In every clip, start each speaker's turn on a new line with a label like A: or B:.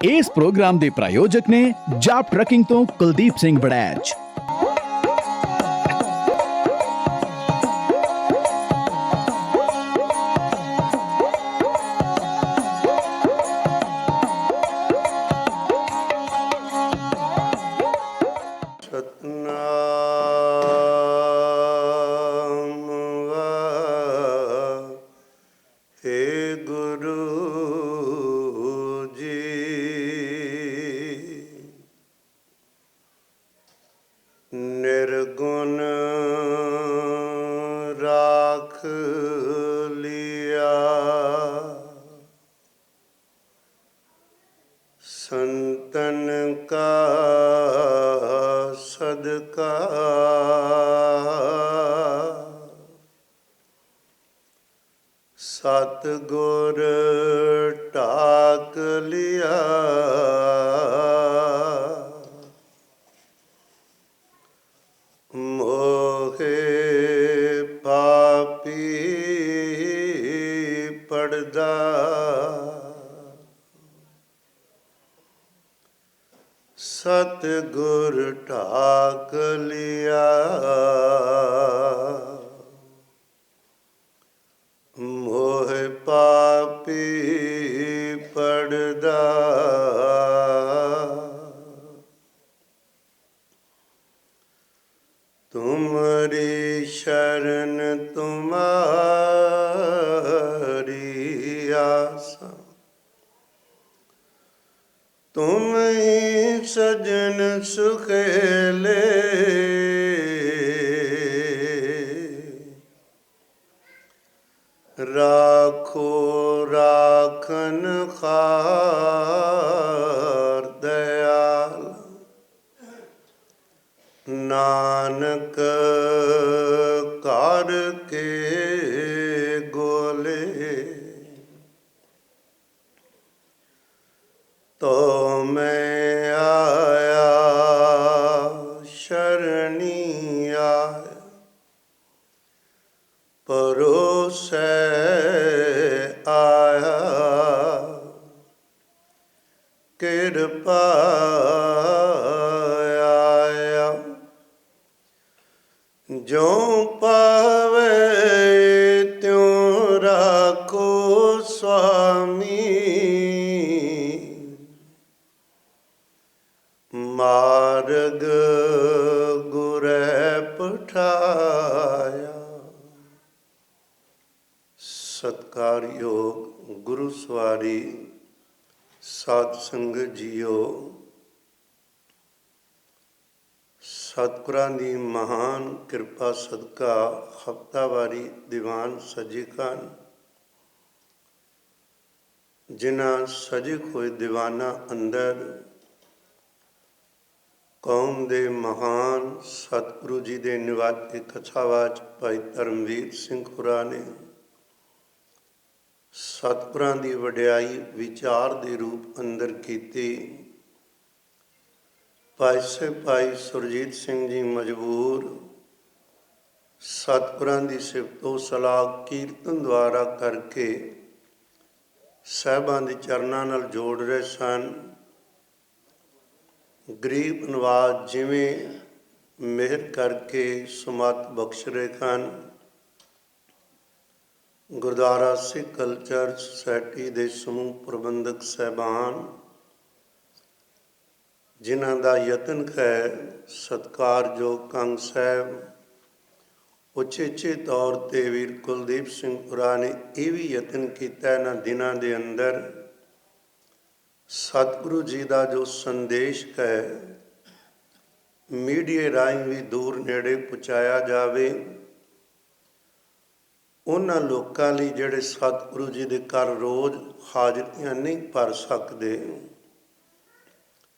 A: ਇਸ ਪ੍ਰੋਗਰਾਮ ਦੇ ਪ੍ਰਾਯੋਜਕ ਨੇ ਜਾਪ ਟਰੱਕਿੰਗ ਤੋਂ ਕੁਲਦੀਪ ਸਿੰਘ ਵੜੈਚ।
B: निर्गुण राख लिया संतन का सदका, सतगुर टाक लिया मोहे पापी पड़दा, सतगुर ढाक लिया मोहे पापी पड़दा। तुमरी शरण तुम्हारी आसा, तुम ही सजन सुखेले, राखो राखन खार दयाल, नानक कार के गोले, तो मैं आया शरणी आया, परोसे आया कृपा आया। जो पावे त्यों राखो स्वामी, मार्ग गुरै पठाया। सत्कारयोग गुरु सवारी साध संगत जीओ, सतगुਰਾਂ ਦੀ ਮਹਾਨ ਕਿਰਪਾ ਸਦਕਾ ਹਫ਼ਤਾਵਾਰੀ ਦੀਵਾਨ ਸਜੇ ਹਨ। ਜਿਨ੍ਹਾਂ ਸਜੇ ਹੋਏ ਦੀਵਾਨਾਂ ਅੰਦਰ ਕੌਮ ਦੇ ਮਹਾਨ ਸਤਿਗੁਰੂ ਜੀ ਦੇ ਨਿਵਾਜੇ ਕਥਾਵਾਚ ਭਾਈ ਧਰਮਵੀਰ ਸਿੰਘ ਹੋਰਾਂ ਨੇ ਸਤਿਗੁਰਾਂ ਦੀ ਵਡਿਆਈ ਵਿਚਾਰ ਦੇ ਰੂਪ ਅੰਦਰ ਕੀਤੀ। ਭਾਈ ਸੁਰਜੀਤ ਸਿੰਘ ਜੀ ਮਜਬੂਰ ਸਤਿਗੁਰਾਂ ਦੀ ਸਿਫਤੋ ਸਲਾਹ ਕੀਰਤਨ ਦੁਆਰਾ ਕਰਕੇ ਸਾਹਿਬਾਂ ਦੇ ਚਰਨਾਂ ਨਾਲ ਜੋੜ ਰਹੇ ਸਨ। ਗਰੀਬ ਨਵਾਜ਼ ਜਿਵੇਂ ਮਿਹਰ ਕਰਕੇ ਸਮੱਤ ਬਖਸ਼ ਰਹੇ ਹਨ। ਗੁਰਦੁਆਰਾ ਸਿੱਖ ਕਲਚਰ ਸੁਸਾਇਟੀ ਦੇ ਸਮੂਹ ਪ੍ਰਬੰਧਕ ਸਾਹਿਬਾਨ, ਜਿਨ੍ਹਾਂ ਦਾ ਯਤਨ ਹੈ, ਸਤਿਕਾਰਯੋਗ ਕੰਗ ਸਾਹਿਬ, ਉਚੇਚੇ ਤੌਰ 'ਤੇ ਵੀਰ ਕੁਲਦੀਪ ਸਿੰਘ ਹੋਰਾਂ ਨੇ ਇਹ ਵੀ ਯਤਨ ਕੀਤਾ ਇਹਨਾਂ ਦਿਨਾਂ ਦੇ ਅੰਦਰ ਸਤਿਗੁਰੂ ਜੀ ਦਾ ਜੋ ਸੰਦੇਸ਼ ਹੈ ਮੀਡੀਆ ਰਾਹੀਂ ਵੀ ਦੂਰ ਨੇੜੇ ਪਹੁੰਚਾਇਆ ਜਾਵੇ। ਉਹਨਾਂ ਲੋਕਾਂ ਲਈ ਜਿਹੜੇ ਸਤਿਗੁਰੂ ਜੀ ਦੇ ਘਰ ਰੋਜ਼ ਹਾਜ਼ਰੀਆਂ ਨਹੀਂ ਭਰ ਸਕਦੇ,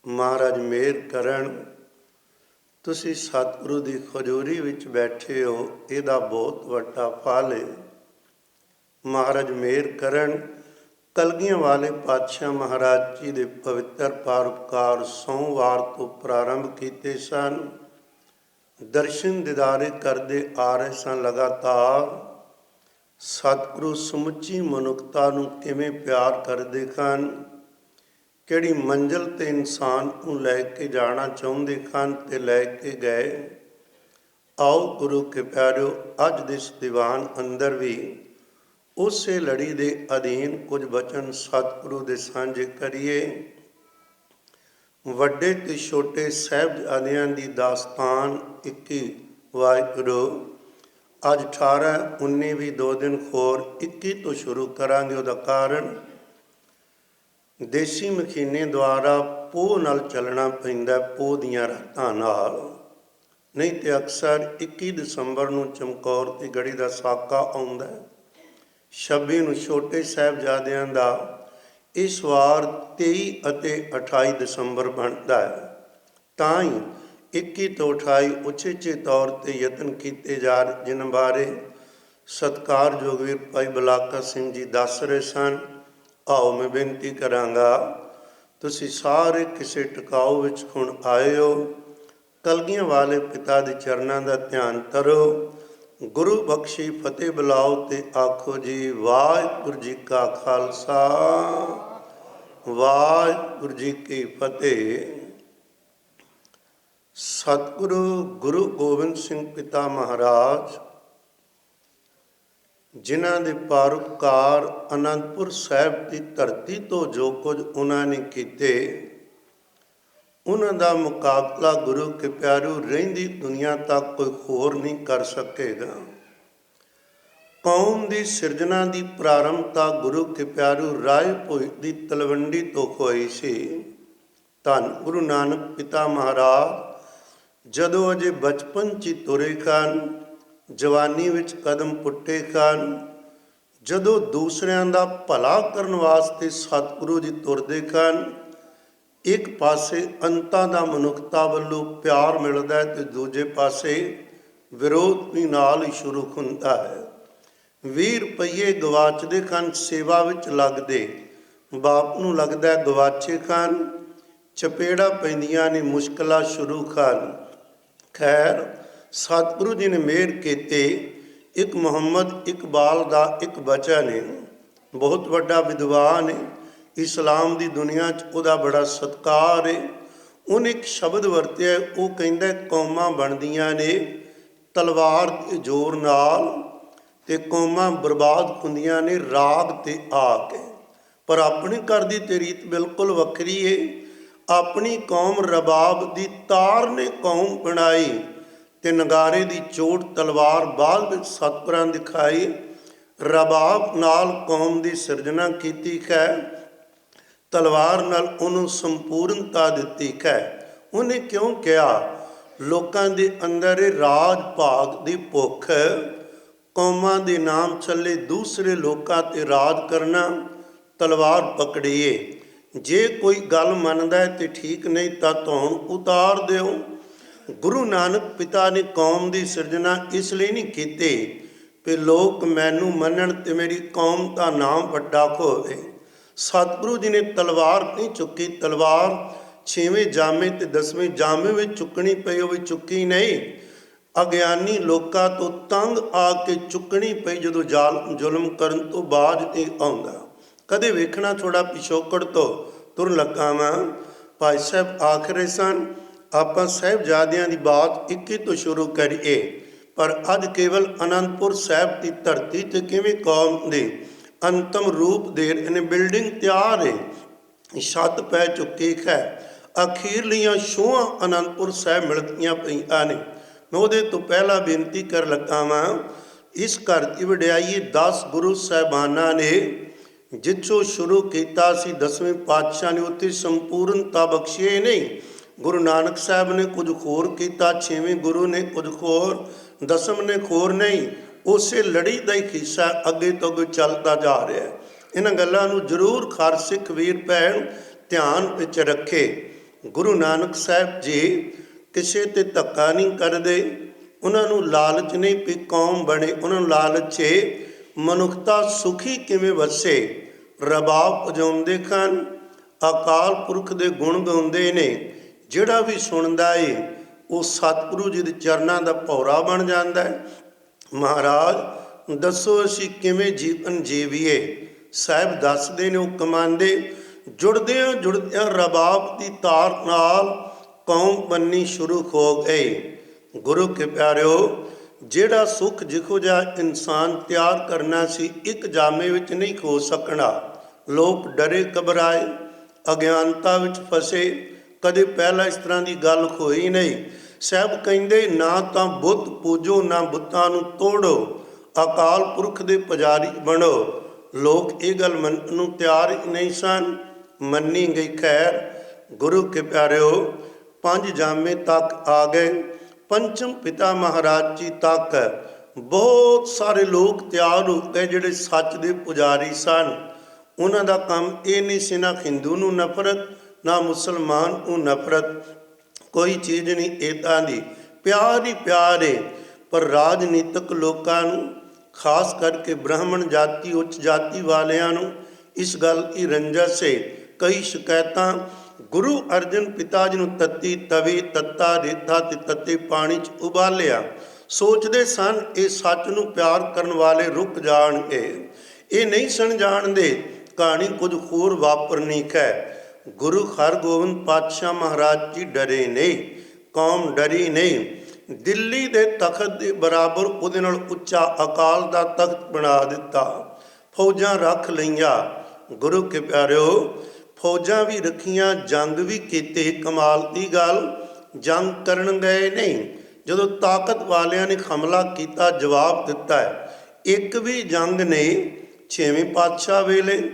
B: ਮਹਾਰਾਜ ਮਿਹਰ ਕਰਨ। ਤੁਸੀਂ ਸਤਿਗੁਰੂ ਦੀ ਹਜ਼ੂਰੀ ਵਿੱਚ ਬੈਠੇ ਹੋ, ਇਹਦਾ ਬਹੁਤ ਵੱਡਾ ਫਲ ਹੈ। ਮਹਾਰਾਜ ਮਿਹਰ ਕਰਨ। ਕਲਗੀਆਂ ਵਾਲੇ ਪਾਤਸ਼ਾਹ ਮਹਾਰਾਜ ਜੀ ਦੇ ਪਵਿੱਤਰ ਪਰਉਪਕਾਰ ਸੋਮਵਾਰ ਤੋਂ ਪ੍ਰਾਰੰਭ ਕੀਤੇ ਸਨ। ਦਰਸ਼ਨ ਦਿਦਾਰੇ ਕਰਦੇ ਆ ਰਹੇ ਸਨ ਲਗਾਤਾਰ। ਸਤਿਗੁਰੂ ਸਮੁੱਚੀ ਮਨੁੱਖਤਾ ਨੂੰ ਕਿਵੇਂ ਪਿਆਰ ਕਰਦੇ ਹਨ, ਕਿਹੜੀ ਮੰਜ਼ਿਲ ਤੇ ਇਨਸਾਨ ਨੂੰ ਲੈ ਕੇ ਜਾਣਾ ਚਾਹੁੰਦੇ ਹਨ ਤੇ ਲੈ ਕੇ ਗਏ। ਆਓ ਗੁਰੂ ਕੇ ਪਿਆਰਿਓ, ਅੱਜ ਦੇ ਇਸ ਦੀਵਾਨ ਅੰਦਰ ਵੀ ਉਸੇ ਲੜੀ ਦੇ ਅਧੀਨ ਕੁਝ ਬਚਨ ਸਤਿਗੁਰੂ ਦੇ ਸਾਂਝੇ ਕਰੀਏ। ਵੱਡੇ ਤੇ ਛੋਟੇ ਸਾਹਿਬਜ਼ਾਦਿਆਂ ਦੀ ਦਾਸਤਾਨ 21 ਵਾਹਿਗੁਰੂ। ਅੱਜ 18 19 ਵੀ 2 ਦਿਨ ਹੋਰ 21 ਤੋਂ ਸ਼ੁਰੂ ਕਰਾਂਗੇ। ਉਹਦਾ ਕਾਰਨ ਦੇਸੀ ਮਖੀਨੇ ਦੁਆਰਾ ਪੋਹ ਨਾਲ ਚੱਲਣਾ ਪੈਂਦਾ, ਪੋਹ ਦੀਆਂ ਰਾਤਾਂ ਨਾਲ। ਨਹੀਂ ਤੇ ਅਕਸਰ 21 ਦਸੰਬਰ ਨੂੰ ਚਮਕੌਰ ਦੀ ਗੜੀ ਦਾ ਸਾਕਾ ਆਉਂਦਾ। 26 ਨੂੰ ਛੋਟੇ ਸਾਹਿਬਜ਼ਾਦਿਆਂ ਦਾ ਇਸ ਵਾਰ 23 ਅਤੇ 28 ਦਸੰਬਰ ਬਣਦਾ ਹੈ। ਤਾਂ ਹੀ 21 ਤੋਂ 28 ਉਚੇਚੇ ਤੌਰ 'ਤੇ ਯਤਨ ਕੀਤੇ ਜਾ ਰਹੇ, ਜਿਨ੍ਹਾਂ ਬਾਰੇ ਸਤਿਕਾਰਯੋਗ ਵੀਰ ਭਾਈ ਬਲਾਕਾ ਸਿੰਘ ਜੀ ਦੱਸ ਰਹੇ ਸਨ। ਆਓ ਮੈਂ ਬੇਨਤੀ ਕਰਾਂਗਾ, ਤੁਸੀਂ ਸਾਰੇ ਕਿਸੇ ਟਿਕਾਊ ਵਿੱਚ ਹੁਣ ਆਏ ਹੋ। ਕਲਗੀਆਂ ਵਾਲੇ ਪਿਤਾ ਦੇ ਚਰਨਾਂ ਦਾ ਧਿਆਨ ਕਰੋ। ਗੁਰੂ ਬਖਸ਼ੀ ਫਤਿਹ ਬੁਲਾਓ ਤੇ ਆਖੋ ਜੀ ਵਾਹਿਗੁਰੂ ਜੀ ਕਾ ਖਾਲਸਾ, ਵਾਹਿਗੁਰੂ ਜੀ ਕੀ ਫਤਿਹ। ਸਤਿਗੁਰੂ ਗੁਰੂ ਗੋਬਿੰਦ ਸਿੰਘ ਪਿਤਾ ਮਹਾਰਾਜ, ਜਿਨ੍ਹਾਂ ਦੇ ਪਰਉਪਕਾਰ ਅਨੰਦਪੁਰ ਸਾਹਿਬ ਦੀ ਧਰਤੀ ਤੋਂ ਜੋ ਕੁਝ ਉਹਨਾਂ ਨੇ ਕੀਤੇ, ਉਹਨਾਂ ਦਾ ਮੁਕਾਬਲਾ ਗੁਰੂ ਕੇ ਪਿਆਰਿਓ ਰਹਿੰਦੀ ਦੁਨੀਆ ਤੱਕ ਕੋਈ ਹੋਰ ਨਹੀਂ ਕਰ ਸਕੇਗਾ। ਕੌਮ ਦੀ ਸਿਰਜਣਾ ਦੀ ਪ੍ਰਾਰੰਭਤਾ ਗੁਰੂ ਕੇ ਪਿਆਰਿਓ ਰਾਏ ਭੋਇ ਦੀ ਤਲਵੰਡੀ ਤੋਂ ਹੋਈ ਸੀ। ਧੰਨ ਗੁਰੂ ਨਾਨਕ ਪਿਤਾ ਮਹਾਰਾਜ ਜਦੋਂ ਅਜੇ ਬਚਪਨ 'ਚ ਤੁਰੇ ਹਨ, ਜਵਾਨੀ ਵਿੱਚ ਕਦਮ ਪੁੱਟੇ ਹਨ, ਜਦੋਂ ਦੂਸਰਿਆਂ ਦਾ ਭਲਾ ਕਰਨ ਵਾਸਤੇ ਸਤਿਗੁਰੂ ਜੀ ਤੁਰਦੇ ਹਨ, ਇੱਕ ਪਾਸੇ ਅੰਤਾਂ ਦਾ ਮਨੁੱਖਤਾ ਵੱਲੋਂ ਪਿਆਰ ਮਿਲਦਾ ਹੈ ਤੇ ਦੂਜੇ ਪਾਸੇ ਵਿਰੋਧ ਵੀ ਨਾਲ ਹੀ ਸ਼ੁਰੂ ਹੁੰਦਾ ਹੈ। 20 ਰੁਪਈਏ ਗਵਾਚਦੇ ਹਨ, ਸੇਵਾ ਵਿੱਚ ਲੱਗਦੇ ਬਾਪ ਨੂੰ ਲੱਗਦਾ ਗਵਾਚੇ ਹਨ, ਚਪੇੜਾ ਪੈਂਦੀਆਂ ਨੇ, ਮੁਸ਼ਕਲਾਂ ਸ਼ੁਰੂ ਹਨ। ਖੈਰ ਸਤਿਗੁਰੂ ਜੀ ਨੇ ਮਿਹਰ ਕੀਤੀ। ਇੱਕ ਮੁਹੰਮਦ ਇਕਬਾਲ ਦਾ ਇੱਕ ਬਚਨ ਹੈ, ਬਹੁਤ ਵੱਡਾ ਵਿਦਵਾਨ ਹੈ, ਇਸਲਾਮ ਦੀ ਦੁਨੀਆ 'ਚ ਉਹਦਾ ਬੜਾ ਸਤਿਕਾਰ ਹੈ। ਉਹਨੇ ਇੱਕ ਸ਼ਬਦ ਵਰਤਿਆ, ਉਹ ਕਹਿੰਦਾ ਕੌਮਾਂ ਬਣਦੀਆਂ ਨੇ ਤਲਵਾਰ ਦੇ ਜ਼ੋਰ ਨਾਲ ਤੇ ਕੌਮਾਂ ਬਰਬਾਦ ਹੁੰਦੀਆਂ ਨੇ ਰਾਗ ਤੇ ਆ ਕੇ। ਪਰ ਆਪਣੀ ਘਰ ਦੀ ਤੇ ਰੀਤ ਬਿਲਕੁਲ ਵੱਖਰੀ ਹੈ। ਆਪਣੀ ਕੌਮ ਰਬਾਬ ਦੀ ਤਾਰ ਨੇ ਕੌਮ ਬਣਾਈ ਤੇ ਨਗਾਰੇ ਦੀ ਚੋਟ ਤਲਵਾਰ ਬਾਅਦ ਵਿੱਚ ਸਤਿਗੁਰਾਂ ਦਿਖਾਈ। ਰਬਾਬ ਨਾਲ ਕੌਮ ਦੀ ਸਿਰਜਣਾ ਕੀਤੀ ਹੈ, ਤਲਵਾਰ ਨਾਲ ਉਹਨੂੰ ਸੰਪੂਰਨਤਾ ਦਿੱਤੀ ਹੈ। ਉਹਨੇ ਕਿਉਂ ਕਿਹਾ? ਲੋਕਾਂ ਦੇ ਅੰਦਰ ਰਾਜ ਭਾਗ ਦੀ ਭੁੱਖ, ਕੌਮਾਂ ਦੇ ਨਾਮ ਚੱਲੇ ਦੂਸਰੇ ਲੋਕਾਂ ਤੇ ਰਾਜ ਕਰਨਾ, ਤਲਵਾਰ ਪਕੜੀਏ। ਜੇ ਕੋਈ ਗੱਲ ਮੰਨਦਾ ਹੈ ਤੇ ਠੀਕ, ਨਹੀਂ ਤਾਂ ਧੌਣ ਉਤਾਰ ਦਿਓ। ਗੁਰੂ ਨਾਨਕ ਪਿਤਾ ਨੇ ਕੌਮ ਦੀ ਸਿਰਜਣਾ ਇਸ ਲਈ ਨਹੀਂ ਕੀਤੀ ਕਿ ਲੋਕ ਮੈਨੂੰ ਮੰਨਣ ਤੇ ਮੇਰੀ ਕੌਮ ਦਾ ਨਾਮ ਵੱਡਾ ਹੋਵੇ। ਸਤਿਗੁਰੂ ਜੀ ਨੇ ਤਲਵਾਰ ਨਹੀਂ ਚੁੱਕੀ, ਤਲਵਾਰ 6ਵੇਂ ਜਾਮੇ ਤੇ 10ਵੇਂ ਜਾਮੇ ਵਿੱਚ ਚੁੱਕਣੀ ਪਈ, ਉਹ ਵੀ ਚੁੱਕੀ ਨਹੀਂ। ਅਗਿਆਨੀ ਲੋਕਾਂ ਤੋਂ ਤੰਗ ਆ ਕੇ ਚੁੱਕਣੀ ਪਈ, ਜਦੋਂ ਜ਼ੁਲਮ ਕਰਨ ਤੋਂ ਬਾਅਦ ਨਹੀਂ ਆਉਂਦਾ। ਕਦੇ ਵੇਖਣਾ ਥੋੜਾ ਪਿਛੋਕੜ ਤੋਂ ਤੁਰ ਲੱਗਾ ਵਾਂ। ਭਾਈ ਸਾਹਿਬ ਆਖ ਰਹੇ ਸਨ ਆਪਾਂ ਸਾਹਿਬਜ਼ਾਦਿਆਂ ਦੀ ਬਾਤ 21 ਤੋਂ ਸ਼ੁਰੂ ਕਰੀਏ, ਪਰ ਅੱਜ ਕੇਵਲ ਅਨੰਦਪੁਰ ਸਾਹਿਬ ਦੀ ਧਰਤੀ 'ਤੇ ਕਿਵੇਂ ਕੌਮ ਦੇ ਅੰਤਮ ਰੂਪ ਦੇ ਰਹੇ ਨੇ। ਬਿਲਡਿੰਗ ਤਿਆਰ ਹੈ, ਛੱਤ ਪੈ ਚੁੱਕੀ ਹੈ, ਅਖੀਰਲੀਆਂ ਛੂਹਾਂ ਅਨੰਦਪੁਰ ਸਾਹਿਬ ਮਿਲਦੀਆਂ ਪਈਆਂ ਨੇ। ਮੈਂ ਉਹਦੇ ਤੋਂ ਪਹਿਲਾਂ ਬੇਨਤੀ ਕਰ ਲੱਗਾ ਵਾਂ, ਇਸ ਘਰ ਦੀ ਵਡਿਆਈ 10 ਗੁਰੂ ਸਾਹਿਬਾਨਾਂ ਨੇ ਜਿੱਥੋਂ ਸ਼ੁਰੂ ਕੀਤਾ ਸੀ 10ਵੇਂ ਪਾਤਸ਼ਾਹ ਨੇ ਉੱਥੇ ਸੰਪੂਰਨਤਾ ਬਖਸ਼ੀ ਨਹੀਂ। ਗੁਰੂ ਨਾਨਕ ਸਾਹਿਬ ਨੇ ਕੁਝ ਹੋਰ ਕੀਤਾ, 6ਵੇਂ ਗੁਰੂ ਨੇ ਕੁਝ ਹੋਰ, 10ਮ ਨੇ ਹੋਰ ਨਹੀਂ। ਉਸੇ ਲੜੀ ਦਾ ਹੀ ਹਿੱਸਾ ਅੱਗੇ ਤੋਂ ਅੱਗੇ ਚੱਲਦਾ ਜਾ ਰਿਹਾ। ਇਹਨਾਂ ਗੱਲਾਂ ਨੂੰ ਜ਼ਰੂਰ ਹਰ ਸਿੱਖ ਵੀਰ ਭੈਣ ਧਿਆਨ ਵਿੱਚ ਰੱਖੇ। ਗੁਰੂ ਨਾਨਕ ਸਾਹਿਬ ਜੀ ਕਿਸੇ ਤੇ ਧੱਕਾ ਨਹੀਂ ਕਰਦੇ, ਉਹਨਾਂ ਨੂੰ ਲਾਲਚ ਨਹੀਂ ਵੀ ਕੌਮ ਬਣੇ, ਉਹਨਾਂ ਨੂੰ ਲਾਲਚ ਹੈ ਮਨੁੱਖਤਾ ਸੁਖੀ ਕਿਵੇਂ ਵਸੇ। ਰਬਾਬ ਵਜਾਉਂਦੇ ਹਨ, ਅਕਾਲ ਪੁਰਖ ਦੇ ਗੁਣ ਗਾਉਂਦੇ ਨੇ। ਜਿਹੜਾ ਵੀ ਸੁਣਦਾ ਏ ਉਹ ਸਤਿਗੁਰੂ ਜੀ ਦੇ ਚਰਨਾਂ ਦਾ ਭੌਰਾ ਬਣ ਜਾਂਦਾ ਹੈ। ਮਹਾਰਾਜ ਦੱਸੋ ਅਸੀਂ ਕਿਵੇਂ ਜੀਵਨ ਜੀਵੀਏ। ਸਾਹਿਬ ਦੱਸਦੇ ਨੇ, ਉਹ ਕਮਾਂਦੇ ਜੁੜਦਿਆਂ ਜੁੜਦਿਆਂ ਰਬਾਬ ਦੀ ਤਾਰ ਨਾਲ ਕੌਮ ਬੰਨੀ ਸ਼ੁਰੂ ਹੋ ਗਈ। ਗੁਰੂ ਕੇ ਪਿਆਰਿਓ, ਜਿਹੜਾ ਸੁੱਖ ਜਿਹੋ ਜਿਹਾ ਇਨਸਾਨ ਤਿਆਰ ਕਰਨਾ ਸੀ, ਇੱਕ ਜਾਮੇ ਵਿੱਚ ਨਹੀਂ ਖੋ ਸਕਣਾ। ਲੋਕ ਡਰੇ ਘਬਰਾਏ, ਅਗਿਆਨਤਾ ਵਿੱਚ ਫਸੇ। ਕਦੇ ਪਹਿਲਾਂ ਇਸ ਤਰ੍ਹਾਂ ਦੀ ਗੱਲ ਹੋਈ ਨਹੀਂ। ਸਾਹਿਬ ਕਹਿੰਦੇ, ਨਾ ਤਾਂ ਬੁੱਤ ਪੂਜੋ, ਨਾ ਬੁੱਤਾਂ ਨੂੰ ਤੋੜੋ, ਅਕਾਲ ਪੁਰਖ ਦੇ ਪੁਜਾਰੀ ਬਣੋ। ਲੋਕ ਇਹ ਗੱਲ ਮੰਨਣ ਨੂੰ ਤਿਆਰ ਹੀ ਨਹੀਂ ਸਨ। ਮੰਨੀ ਗਈ। ਖੈਰ, ਗੁਰੂ ਕੇ ਪਿਆਰਿਓ, 5 ਜਾਮੇ ਤੱਕ ਆ ਗਏ। ਪੰਚਮ ਪਿਤਾ ਮਹਾਰਾਜ ਜੀ ਤੱਕ ਬਹੁਤ ਸਾਰੇ ਲੋਕ ਤਿਆਰ ਹੋ ਗਏ ਜਿਹੜੇ ਸੱਚ ਦੇ ਪੁਜਾਰੀ ਸਨ। ਉਹਨਾਂ ਦਾ ਕੰਮ ਇਹ ਨਹੀਂ ਸੀ, ਨਾ ਹਿੰਦੂ ਨੂੰ ਨਫ਼ਰਤ, ਨਾ ਮੁਸਲਮਾਨ ਨੂੰ ਨਫ਼ਰਤ, ਕੋਈ ਚੀਜ਼ ਨਹੀਂ ਇੱਦਾਂ ਦੀ। ਪਿਆਰ ਹੀ ਪਿਆਰ ਹੈ। ਪਰ ਰਾਜਨੀਤਿਕ ਲੋਕਾਂ ਨੂੰ, ਖਾਸ ਕਰਕੇ ਬ੍ਰਾਹਮਣ ਜਾਤੀ, ਉੱਚ ਜਾਤੀ ਵਾਲਿਆਂ ਨੂੰ ਇਸ ਗੱਲ ਦੀ ਰੰਜਿਸ਼ ਹੈ। ਕਈ ਸ਼ਿਕਾਇਤਾਂ ਗੁਰੂ ਅਰਜਨ ਪਿਤਾ ਜੀ ਨੂੰ ਤੱਤੀ ਤਵੇ, ਤੱਤਾ ਰੇਤਾ ਤੇ ਤੱਤੇ ਪਾਣੀ 'ਚ ਉਬਾਲਿਆ। ਸੋਚਦੇ ਸਨ ਇਹ ਸੱਚ ਨੂੰ ਪਿਆਰ ਕਰਨ ਵਾਲੇ ਰੁਕ ਜਾਣਗੇ। ਇਹ ਨਹੀਂ ਸਨ ਜਾਣਦੇ ਕਹਾਣੀ ਕੁਝ ਹੋਰ ਵਾਪਰਨੀ ਹੈ। ਗੁਰੂ ਹਰਗੋਬਿੰਦ ਪਾਤਸ਼ਾਹ ਮਹਾਰਾਜ ਜੀ ਡਰੇ ਨਹੀਂ, ਕੌਮ ਡਰੀ ਨਹੀਂ। ਦਿੱਲੀ ਦੇ ਤਖਤ ਦੇ ਬਰਾਬਰ ਉਹਦੇ ਨਾਲ ਉੱਚਾ ਅਕਾਲ ਦਾ ਤਖਤ ਬਣਾ ਦਿੱਤਾ। ਫੌਜਾਂ ਰੱਖ ਲਈਆਂ। ਗੁਰੂ ਕੇ ਪਿਆਰਿਓ, ਫੌਜਾਂ ਵੀ ਰੱਖੀਆਂ, ਜੰਗ ਵੀ ਕੀਤੇ। ਕਮਾਲ ਦੀ ਗੱਲ, ਜੰਗ ਕਰਨ ਗਏ ਨਹੀਂ। ਜਦੋਂ ਤਾਕਤ ਵਾਲਿਆਂ ਨੇ ਹਮਲਾ ਕੀਤਾ, ਜਵਾਬ ਦਿੱਤਾ ਹੈ। ਇੱਕ ਵੀ ਜੰਗ ਨਹੀਂ। 6ਵੇਂ ਪਾਤਸ਼ਾਹ ਵੇਲੇ,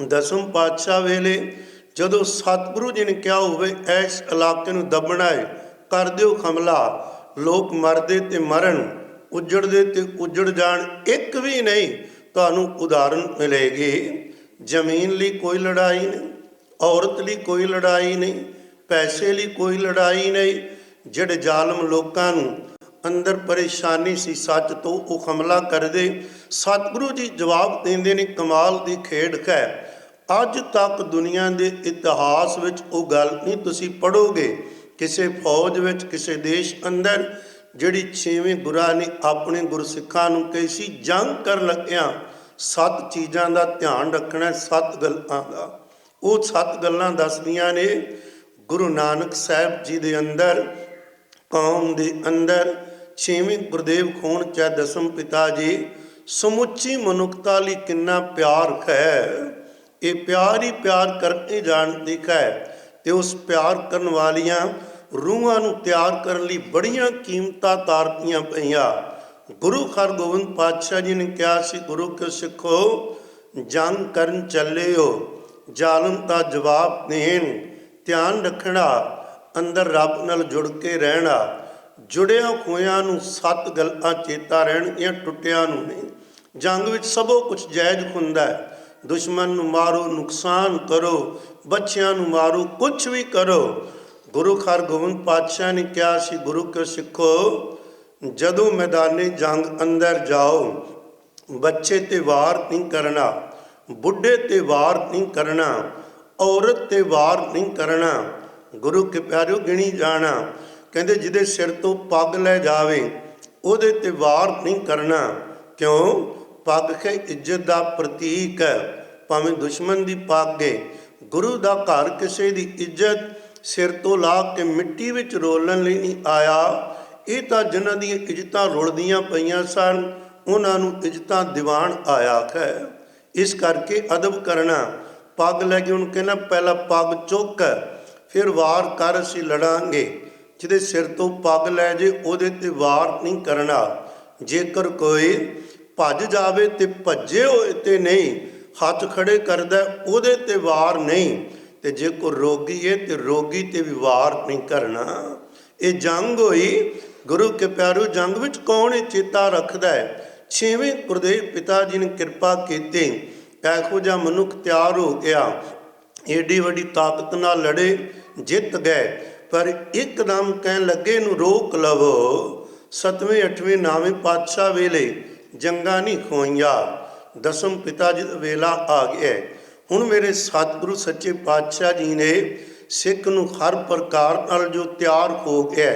B: 10ਵੇਂ ਪਾਤਸ਼ਾਹ ਵੇਲੇ, ਜਦੋਂ ਸਤਿਗੁਰੂ ਜੀ ਨੇ ਕਿਹਾ ਹੋਵੇ ਇਸ ਇਲਾਕੇ ਨੂੰ ਦੱਬਣਾ ਹੈ, ਕਰ ਦਿਓ ਹਮਲਾ। ਲੋਕ ਮਰਦੇ ਤੇ ਮਰਨ, ਉੱਜੜਦੇ ਤੇ ਉੱਜੜ ਜਾਣ। ਇੱਕ ਵੀ ਨਹੀਂ ਤੁਹਾਨੂੰ ਉਦਾਹਰਨ ਮਿਲੇਗੀ। ਜ਼ਮੀਨ ਲਈ ਕੋਈ ਲੜਾਈ ਨਹੀਂ, ਔਰਤ ਲਈ ਕੋਈ ਲੜਾਈ ਨਹੀਂ, ਪੈਸੇ ਲਈ ਕੋਈ ਲੜਾਈ ਨਹੀਂ। ਜਿਹੜੇ ਜ਼ਾਲਮ ਲੋਕਾਂ ਨੂੰ ਅੰਦਰ ਪਰੇਸ਼ਾਨੀ ਸੀ ਸੱਚ ਤੋਂ, ਉਹ ਹਮਲਾ ਕਰਦੇ। ਸਤਿਗੁਰੂ ਜੀ ਜਵਾਬ ਦਿੰਦੇ ਨੇ। ਕਮਾਲ ਦੀ ਖੇਡ ਹੈ। ਅੱਜ ਤੱਕ ਦੁਨੀਆ ਦੇ ਇਤਿਹਾਸ ਵਿੱਚ ਉਹ ਗੱਲ ਨਹੀਂ ਤੁਸੀਂ ਪੜ੍ਹੋਗੇ ਕਿਸੇ ਫੌਜ ਵਿੱਚ, ਕਿਸੇ ਦੇਸ਼ ਅੰਦਰ, ਜਿਹੜੀ 6ਵੇਂ ਗੁਰਾਂ ਨੇ ਆਪਣੇ ਗੁਰਸਿੱਖਾਂ ਨੂੰ ਕਹੀ ਸੀ, ਜੰਗ ਕਰਨ ਲੱਗਿਆਂ 7 ਚੀਜ਼ਾਂ ਦਾ ਧਿਆਨ ਰੱਖਣਾ, 7 ਗੱਲਾਂ ਦਾ। ਉਹ 7 ਗੱਲਾਂ ਦੱਸਦੀਆਂ ਨੇ ਗੁਰੂ ਨਾਨਕ ਸਾਹਿਬ ਜੀ ਦੇ ਅੰਦਰ, ਕੌਮ ਦੇ ਅੰਦਰ। 6ਵੇਂ ਗੁਰਦੇਵ ਹੋਣ ਚਾਹੇ 10ਵੇਂ ਪਿਤਾ ਜੀ, ਸਮੁੱਚੀ ਮਨੁੱਖਤਾ ਲਈ ਕਿੰਨਾ ਪਿਆਰ ਹੈ। ਇਹ ਪਿਆਰ ਹੀ ਪਿਆਰ ਕਰਕੇ ਜਾਣਦੀ ਹੈ। ਤੇ ਉਸ ਪਿਆਰ ਕਰਨ ਵਾਲੀਆਂ ਰੂਹਾਂ ਨੂੰ ਤਿਆਰ ਕਰਨ ਲਈ ਬੜੀਆਂ ਕੀਮਤਾਂ ਤਾਰਤੀਆਂ ਪਈਆਂ। ਗੁਰੂ ਹਰਗੋਬਿੰਦ ਪਾਤਸ਼ਾਹ ਜੀ ਨੇ ਕਿਹਾ ਸੀ, ਗੁਰੂ ਕੇ ਸਿੱਖੋ, ਜੰਗ ਕਰਨ ਚੱਲੇ ਹੋ, ਜ਼ਾਲਮ ਦਾ ਜਵਾਬ ਦੇਣ, ਧਿਆਨ ਰੱਖਣਾ, ਅੰਦਰ ਰੱਬ ਨਾਲ ਜੁੜ ਕੇ ਰਹਿਣਾ। ਜੁੜਿਆ ਹੋਇਆਂ ਨੂੰ 7 ਗੱਲਾਂ ਚੇਤਾ ਰਹਿਣਗੀਆਂ, ਟੁੱਟਿਆਂ ਨੂੰ ਨਹੀਂ। ਜੰਗ ਵਿੱਚ ਸਭੋ ਕੁਝ ਜਾਇਜ਼ ਹੁੰਦਾ ਹੈ। ਦੁਸ਼ਮਣ ਨੂੰ ਮਾਰੋ, ਨੁਕਸਾਨ ਕਰੋ, ਬੱਚਿਆਂ ਨੂੰ ਮਾਰੋ, ਕੁਛ ਵੀ ਕਰੋ। ਗੁਰੂ ਹਰਗੋਬਿੰਦ ਪਾਤਸ਼ਾਹ ਨੇ ਕਿਹਾ ਸੀ, ਗੁਰੂ ਕੇ ਸਿੱਖੋ, ਜਦੋਂ ਮੈਦਾਨੇ ਜੰਗ ਅੰਦਰ ਜਾਓ, ਬੱਚੇ ਤੇ ਵਾਰ ਨਹੀਂ ਕਰਨਾ, ਬੁੱਢੇ ਤੇ ਵਾਰ ਨਹੀਂ ਕਰਨਾ, ਔਰਤ ਤੇ ਵਾਰ ਨਹੀਂ ਕਰਨਾ। ਗੁਰੂ ਕੇ ਪਿਆਰਿਓ, ਗਿਣੀ ਜਾਣਾ। ਕਹਿੰਦੇ ਜਿਹਦੇ ਸਿਰ ਤੋਂ ਪੱਗ ਲੈ ਜਾਵੇ ਉਹਦੇ ਤੇ ਵਾਰ ਨਹੀਂ ਕਰਨਾ। ਕਿਉਂ? ਪੱਗ ਹੈ ਇੱਜ਼ਤ ਦਾ ਪ੍ਰਤੀਕ ਹੈ, ਭਾਵੇਂ ਦੁਸ਼ਮਣ ਦੀ ਪੱਗ ਹੈ। ਗੁਰੂ ਦਾ ਘਰ ਕਿਸੇ ਦੀ ਇੱਜ਼ਤ ਸਿਰ ਤੋਂ ਲਾ ਕੇ ਮਿੱਟੀ ਵਿੱਚ ਰੋਲਣ ਲਈ ਨਹੀਂ ਆਇਆ। ਇਹ ਤਾਂ ਜਿਨ੍ਹਾਂ ਦੀਆਂ ਇੱਜ਼ਤਾਂ ਰੁਲਦੀਆਂ ਪਈਆਂ ਸਨ, ਉਹਨਾਂ ਨੂੰ ਇੱਜ਼ਤਾਂ ਦਿਵਾਣ ਆਇਆ ਹੈ। ਇਸ ਕਰਕੇ ਅਦਬ ਕਰਨਾ। ਪੱਗ ਲੈ ਕੇ ਉਹਨੂੰ ਕਹਿਣਾ, ਪਹਿਲਾਂ ਪੱਗ ਚੁੱਕ, ਫਿਰ ਵਾਰ ਕਰ, ਅਸੀਂ ਲੜਾਂਗੇ। ਜਿਹਦੇ ਸਿਰ ਤੋਂ ਪੱਗ ਲੈ ਜੇ ਉਹਦੇ ਤੇ ਵਾਰ ਨਹੀਂ ਕਰਨਾ। ਜੇਕਰ ਕੋਈ ਭੱਜ ਜਾਵੇ ਤੇ ਭੱਜੇ ਹੋਏ ਤੇ ਨਹੀਂ, ਹੱਥ ਖੜੇ ਕਰਦਾ, ਉਹਦੇ ਤੇ ਵਾਰ ਨਹੀਂ। ਤੇ ਜੇ ਕੋਈ ਰੋਗੀ ਹੈ ਤੇ ਰੋਗੀ ਤੇ ਵੀ ਵਾਰ ਨਹੀਂ ਕਰਨਾ। ਇਹ ਜੰਗ ਹੋਈ। ਗੁਰੂ ਕੇ ਪਿਆਰਿਓ, ਜੰਗ ਵਿੱਚ ਕੌਣ ਇਹ ਚੇਤਾ ਰੱਖਦਾ ਹੈ? 6ਵੇਂ ਗੁਰਦੇਵ ਪਿਤਾ ਜੀ ਨੇ ਕਿਰਪਾ ਕੀਤੀ, ਇਹੋ ਜਿਹਾ ਮਨੁੱਖ ਤਿਆਰ ਹੋ ਗਿਆ। ਏਡੀ ਵੱਡੀ ਤਾਕਤ ਨਾਲ ਲੜੇ, ਜਿੱਤ ਗਏ। ਪਰ ਇੱਕਦਮ ਕਹਿਣ ਲੱਗੇ ਇਹਨੂੰ ਰੋਕ ਲਵੋ। 7ਵੇਂ 8ਵੇਂ 9ਵੇਂ ਪਾਤਸ਼ਾਹ ਵੇਲੇ ਜੰਗਾਂ ਨਹੀਂ ਹੋਈਆਂ। 10ਵੇਂ ਪਿਤਾ ਜੀ ਦਾ ਵੇਲਾ ਆ ਗਿਆ। ਹੁਣ ਮੇਰੇ ਸਤਿਗੁਰੂ ਸੱਚੇ ਪਾਤਸ਼ਾਹ ਜੀ ਨੇ ਸਿੱਖ ਨੂੰ ਹਰ ਪ੍ਰਕਾਰ ਨਾਲ ਜੋ ਤਿਆਰ ਹੋ ਗਿਆ,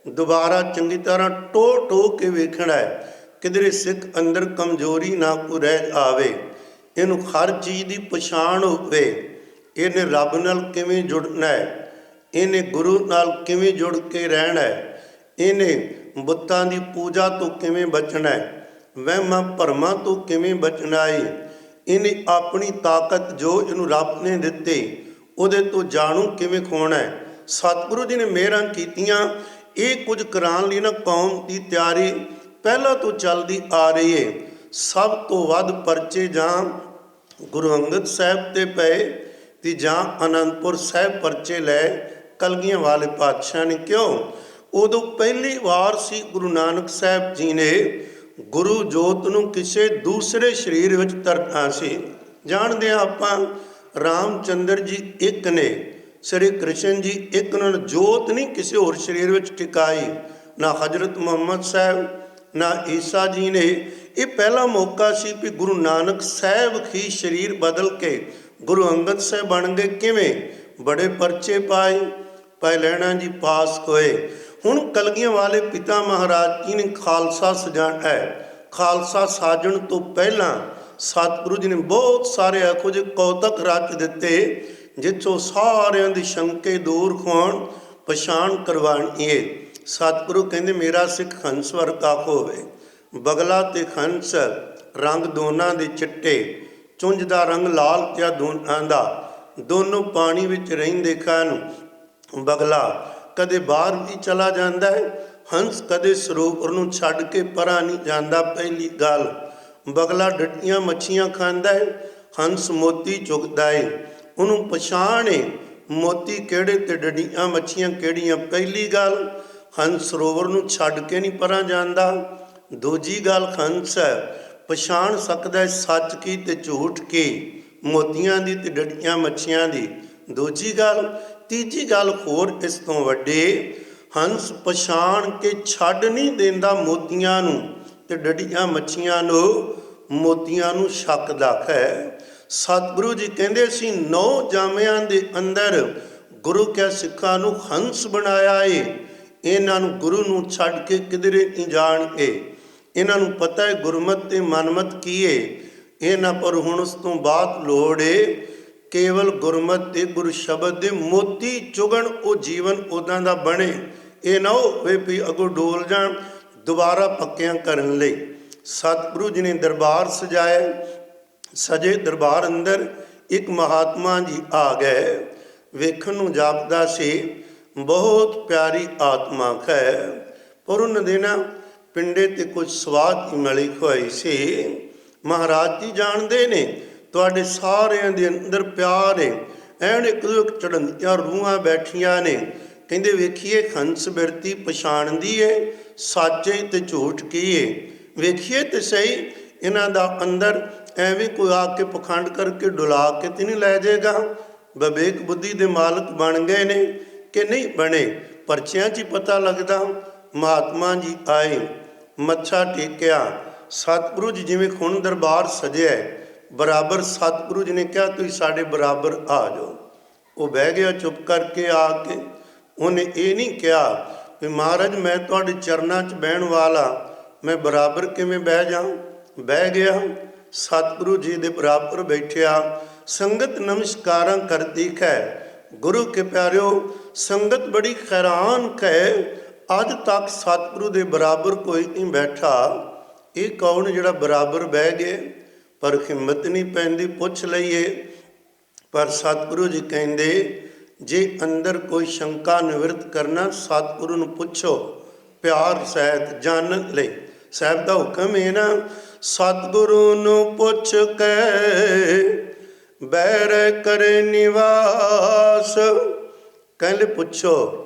B: ਦੁਬਾਰਾ ਚੰਗੀ ਤਰ੍ਹਾਂ ਟੋ ਕੇ ਵੇਖਣਾ ਹੈ, ਕਿਧਰੇ ਸਿੱਖ ਅੰਦਰ ਕਮਜ਼ੋਰੀ ਨਾ ਕੋ ਰਹਿ ਆਵੇ। ਇਹਨੂੰ ਹਰ ਚੀਜ਼ ਦੀ ਪਛਾਣ ਹੋਵੇ। ਇਹਨੇ ਰੱਬ ਨਾਲ ਕਿਵੇਂ ਜੁੜਨਾ ਹੈ, ਇਹਨੇ ਗੁਰੂ ਨਾਲ ਕਿਵੇਂ ਜੁੜ ਕੇ ਰਹਿਣਾ ਹੈ, ਇਹਨੇ ਬੁੱਤਾਂ ਦੀ ਪੂਜਾ ਤੋਂ ਕਿਵੇਂ ਬਚਣਾ ਹੈ, ਵਹਿਮਾਂ ਭਰਮਾਂ ਤੋਂ ਕਿਵੇਂ ਬਚਣਾ ਹੈ, ਇਹਨੇ ਆਪਣੀ ਤਾਕਤ ਜੋ ਇਹਨੂੰ ਰੱਬ ਨੇ ਦਿੱਤੀ ਉਹਦੇ ਤੋਂ ਜਾਣੂ ਕਿਵੇਂ ਖੋਣਾ ਹੈ। ਸਤਿਗੁਰੂ ਜੀ ਨੇ ਮਿਹਰਾਂ ਕੀਤੀਆਂ। ਇਹ ਕੁਝ ਕਰਾਉਣ ਲਈ ਨਾ ਕੌਮ ਦੀ ਤਿਆਰੀ ਪਹਿਲਾਂ ਤੋਂ ਚੱਲਦੀ ਆ ਰਹੀ ਹੈ। ਸਭ ਤੋਂ ਵੱਧ ਪਰਚੇ ਜਾਂ ਗੁਰੂ ਅੰਗਦ ਸਾਹਿਬ 'ਤੇ ਪਏ ਤੇ ਜਾਂ ਅਨੰਦਪੁਰ ਸਾਹਿਬ ਪਰਚੇ ਲੈ ਕਲਗੀਆਂ ਵਾਲੇ ਪਾਤਸ਼ਾਹ ਨੇ। ਕਿਉਂ? ਉਦੋਂ ਪਹਿਲੀ ਵਾਰ ਸੀ ਗੁਰੂ ਨਾਨਕ ਸਾਹਿਬ ਜੀ ਨੇ ਗੁਰੂ ਜੋਤ ਨੂੰ ਕਿਸੇ ਦੂਸਰੇ ਸਰੀਰ ਵਿੱਚ ਧਰਨਾ ਸੀ। ਜਾਣਦੇ ਹਾਂ ਆਪਾਂ, ਰਾਮ ਚੰਦਰ ਜੀ ਇੱਕ ਨੇ, ਸ੍ਰੀ ਕ੍ਰਿਸ਼ਨ ਜੀ ਇੱਕ, ਨਾਲ ਜੋਤ ਨਹੀਂ ਕਿਸੇ ਹੋਰ ਸਰੀਰ ਵਿੱਚ ਟਿਕਾਈ, ਨਾ ਹਜ਼ਰਤ ਮੁਹੰਮਦ ਸਾਹਿਬ ਨਾ ਈਸਾ ਜੀ ਨੇ। ਇਹ ਪਹਿਲਾ ਮੌਕਾ ਸੀ ਵੀ ਗੁਰੂ ਨਾਨਕ ਸਾਹਿਬ ਹੀ ਸਰੀਰ ਬਦਲ ਕੇ ਗੁਰੂ ਅੰਗਦ ਸਾਹਿਬ ਬਣ ਗਏ। ਕਿਵੇਂ? ਬੜੇ ਪਰਚੇ ਪਾਏ, ਪਹਿਲੈਣਾ ਜੀ ਪਾਸ ਹੋਏ। ਹੁਣ ਕਲਗੀਆਂ ਵਾਲੇ ਪਿਤਾ ਮਹਾਰਾਜ ਜੀ ਨੇ ਖਾਲਸਾ ਸਜਾਣਾ ਹੈ। ਖਾਲਸਾ ਸਾਜਣ ਤੋਂ ਪਹਿਲਾਂ ਸਤਿਗੁਰੂ ਜੀ ਨੇ ਬਹੁਤ ਸਾਰੇ ਇਹੋ ਜਿਹੇ ਕੌਤਕ ਰਚ ਦਿੱਤੇ ਜਿੱਥੋਂ ਸਾਰਿਆਂ ਦੀ ਸ਼ੰਕੇ ਦੂਰ ਹੋਣ, ਪਛਾਣ ਕਰਵਾਉਣੀ ਹੈ। ਸਤਿਗੁਰੂ ਕਹਿੰਦੇ ਮੇਰਾ ਸਿੱਖ ਹੰਸ ਵਰਗਾ ਹੋਵੇ। ਬਗਲਾ ਤੇ ਹੰਸ ਰੰਗ ਦੋਨਾਂ ਦੇ ਚਿੱਟੇ, ਚੁੰਝ ਦਾ ਰੰਗ ਲਾਲ ਤੇ ਦੋਨਾਂ ਦਾ, ਦੋਨੋਂ ਪਾਣੀ ਵਿੱਚ ਰਹਿੰਦੇ ਹਨ। ਬਗਲਾ ਕਦੇ ਬਾਹਰ ਵੀ ਚਲਾ ਜਾਂਦਾ ਹੈ, ਹੰਸ ਕਦੇ ਸਰੋਵਰ ਨੂੰ ਛੱਡ ਕੇ ਪਰਾਂ ਨਹੀਂ ਜਾਂਦਾ। ਪਹਿਲੀ ਗੱਲ, ਬਗਲਾ ਡੱਟੀਆਂ ਮੱਛੀਆਂ ਖਾਂਦਾ ਹੈ, ਹੰਸ ਮੋਤੀ ਚੁਗਦਾ ਹੈ। ਉਹਨੂੰ ਪਛਾਣ ਹੈ ਮੋਤੀ ਕਿਹੜੇ ਤੇ ਡੱਡੀਆਂ ਮੱਛੀਆਂ ਕਿਹੜੀਆਂ। ਪਹਿਲੀ ਗੱਲ, ਹੰਸ ਸਰੋਵਰ ਨੂੰ ਛੱਡ ਕੇ ਨਹੀਂ ਪਰਾਂ ਜਾਂਦਾ। ਦੂਜੀ ਗੱਲ, ਹੰਸ ਪਛਾਣ ਸਕਦਾ ਹੈ ਸੱਚ ਕੀ ਤੇ ਝੂਠ ਕੀ, ਮੋਤੀਆਂ ਦੀ ਤੇ ਡੱਡੀਆਂ ਮੱਛੀਆਂ ਦੀ। ਦੂਜੀ ਗੱਲ। ਤੀਜੀ ਗੱਲ ਹੋਰ ਇਸ ਤੋਂ ਵੱਡੀ, ਹੰਸ ਪਛਾਣ ਕੇ ਛੱਡ ਨਹੀਂ ਦਿੰਦਾ ਮੋਤੀਆਂ ਨੂੰ ਤੇ ਡੱਡੀਆਂ ਮੱਛੀਆਂ ਨੂੰ, ਮੋਤੀਆਂ ਨੂੰ ਛਕਦਾ ਹੈ। ਸਤਿਗੁਰੂ ਜੀ ਕਹਿੰਦੇ ਅਸੀਂ 9 ਜਾਮਿਆਂ ਦੇ ਅੰਦਰ ਗੁਰੂ ਕਿਆ ਸਿੱਖਾਂ ਨੂੰ ਹੰਸ ਬਣਾਇਆ ਏ। ਇਹਨਾਂ ਨੂੰ ਗੁਰੂ ਨੂੰ ਛੱਡ ਕੇ ਕਿਧਰੇ ਨਹੀਂ ਜਾਣਗੇ। ਇਹਨਾਂ ਨੂੰ ਪਤਾ ਹੈ ਗੁਰਮਤਿ ਤੇ ਮਨਮਤਿ ਕੀ ਏ। ਇਹਨਾਂ ਪਰ ਹੁਣ ਉਸ ਤੋਂ ਬਾਅਦ ਲੋੜ ਏ ਕੇਵਲ ਗੁਰਮਤਿ ਤੇ ਗੁਰੂ ਸ਼ਬਦ ਦੇ ਮੋਤੀ ਚੁਗਣ, ਉਹ ਜੀਵਨ ਉੱਦਾਂ ਦਾ ਬਣੇ। ਇਹ ਨਾ ਹੋਵੇ ਵੀ ਅੱਗੋਂ ਡੋਲ ਜਾਣ ਦੁਬਾਰਾ ਪੱਕਿਆਂ ਕਰਨ ਲਈ। ਸਤਿਗੁਰੂ ਜੀ ਨੇ ਦਰਬਾਰ ਸਜਾਇਆ। ਸਜੇ ਦਰਬਾਰ ਅੰਦਰ ਇੱਕ ਮਹਾਤਮਾ ਜੀ ਆ ਗਏ। ਵੇਖਣ ਨੂੰ ਜਾਪਦਾ ਸੀ ਬਹੁਤ ਪਿਆਰੀ ਆਤਮਾ ਹੈ, ਪਰ ਉਹਨਾਂ ਦੇ ਨਾ ਪਿੰਡੇ ਤੇ ਕੁਝ ਸਵਾਦ ਦੀ ਮਲੀ ਹੋਈ ਸੀ। ਮਹਾਰਾਜ ਜੀ ਜਾਣਦੇ ਨੇ ਤੁਹਾਡੇ ਸਾਰਿਆਂ ਦੇ ਅੰਦਰ ਪਿਆਰ ਹੈ। ਐਨ ਇੱਕ ਦੋ ਚੜ੍ਹਦੀਆਂ ਰੂਹਾਂ ਬੈਠੀਆਂ ਨੇ। ਕਹਿੰਦੇ ਵੇਖੀਏ ਹੰਸ ਬਿਰਤੀ ਪਛਾਣਦੀ ਏ ਸੱਚੇ ਤੇ ਝੂਠ ਕੀ ਏ। ਵੇਖੀਏ ਤੇ ਸਹੀ ਇਹਨਾਂ ਦਾ ਅੰਦਰ ਐਵੇਂ ਕੋਈ ਆ ਕੇ ਪਖੰਡ ਕਰਕੇ ਡੁਲਾ ਕੇ ਤੇ ਨਹੀਂ ਲੈ ਜਾਏਗਾ। ਵਿਵੇਕ ਬੁੱਧੀ ਦੇ ਮਾਲਕ ਬਣ ਗਏ ਨੇ ਕਿ ਨਹੀਂ ਬਣੇ, ਪਰਚਿਆਂ 'ਚ ਹੀ ਪਤਾ ਲੱਗਦਾ। ਮਹਾਤਮਾ ਜੀ ਆਏ, ਮੱਥਾ ਟੇਕਿਆ। ਸਤਿਗੁਰੂ ਜੀ ਜਿਵੇਂ ਹੁਣ ਦਰਬਾਰ ਸਜਿਆ ਬਰਾਬਰ, ਸਤਿਗੁਰੂ ਜੀ ਨੇ ਕਿਹਾ ਤੁਸੀਂ ਸਾਡੇ ਬਰਾਬਰ ਆ ਜਾਓ। ਉਹ ਬਹਿ ਗਿਆ ਚੁੱਪ ਕਰਕੇ ਆ ਕੇ। ਉਹਨੇ ਇਹ ਨਹੀਂ ਕਿਹਾ ਵੀ ਮਹਾਰਾਜ ਮੈਂ ਤੁਹਾਡੇ ਚਰਨਾਂ 'ਚ ਬਹਿਣ ਵਾਲਾ, ਮੈਂ ਬਰਾਬਰ ਕਿਵੇਂ ਬਹਿ ਜਾਵਾਂ। ਬਹਿ ਗਿਆ, ਸਤਿਗੁਰੂ ਜੀ ਦੇ ਬਰਾਬਰ ਬੈਠਿਆ। ਸੰਗਤ ਨਮਸਕਾਰਾਂ ਕਰਦੀ ਹੈ। ਗੁਰੂ ਕੇ ਪਿਆਰਿਓ, ਸੰਗਤ ਬੜੀ ਹੈਰਾਨ ਹੈ, ਅੱਜ ਤੱਕ ਸਤਿਗੁਰੂ ਦੇ ਬਰਾਬਰ ਕੋਈ ਨਹੀਂ ਬੈਠਾ। ਇਹ ਕੌਣ ਜਿਹੜਾ ਬਰਾਬਰ ਬਹਿ ਗਏ? ਪਰ ਹਿੰਮਤ ਨਹੀਂ ਪੈਂਦੀ ਪੁੱਛ ਲਈਏ। ਪਰ ਸਤਿਗੁਰੂ ਜੀ ਕਹਿੰਦੇ ਜੇ ਅੰਦਰ ਕੋਈ ਸ਼ੰਕਾ ਨਿਵਰਤ ਕਰਨਾ, ਸਤਿਗੁਰੂ ਨੂੰ ਪੁੱਛੋ ਪਿਆਰ ਸਹਿਤ ਜਾਣਨ ਲਈ। ਸਾਹਿਬ ਦਾ ਹੁਕਮ ਹੈ ਨਾ, ਸਤਿਗੁਰੂ ਨੂੰ ਪੁੱਛ ਕੇ ਬੈਰ ਕਰੇ ਨਿਵਾਸ। ਕਹਿੰਦੇ ਪੁੱਛੋ,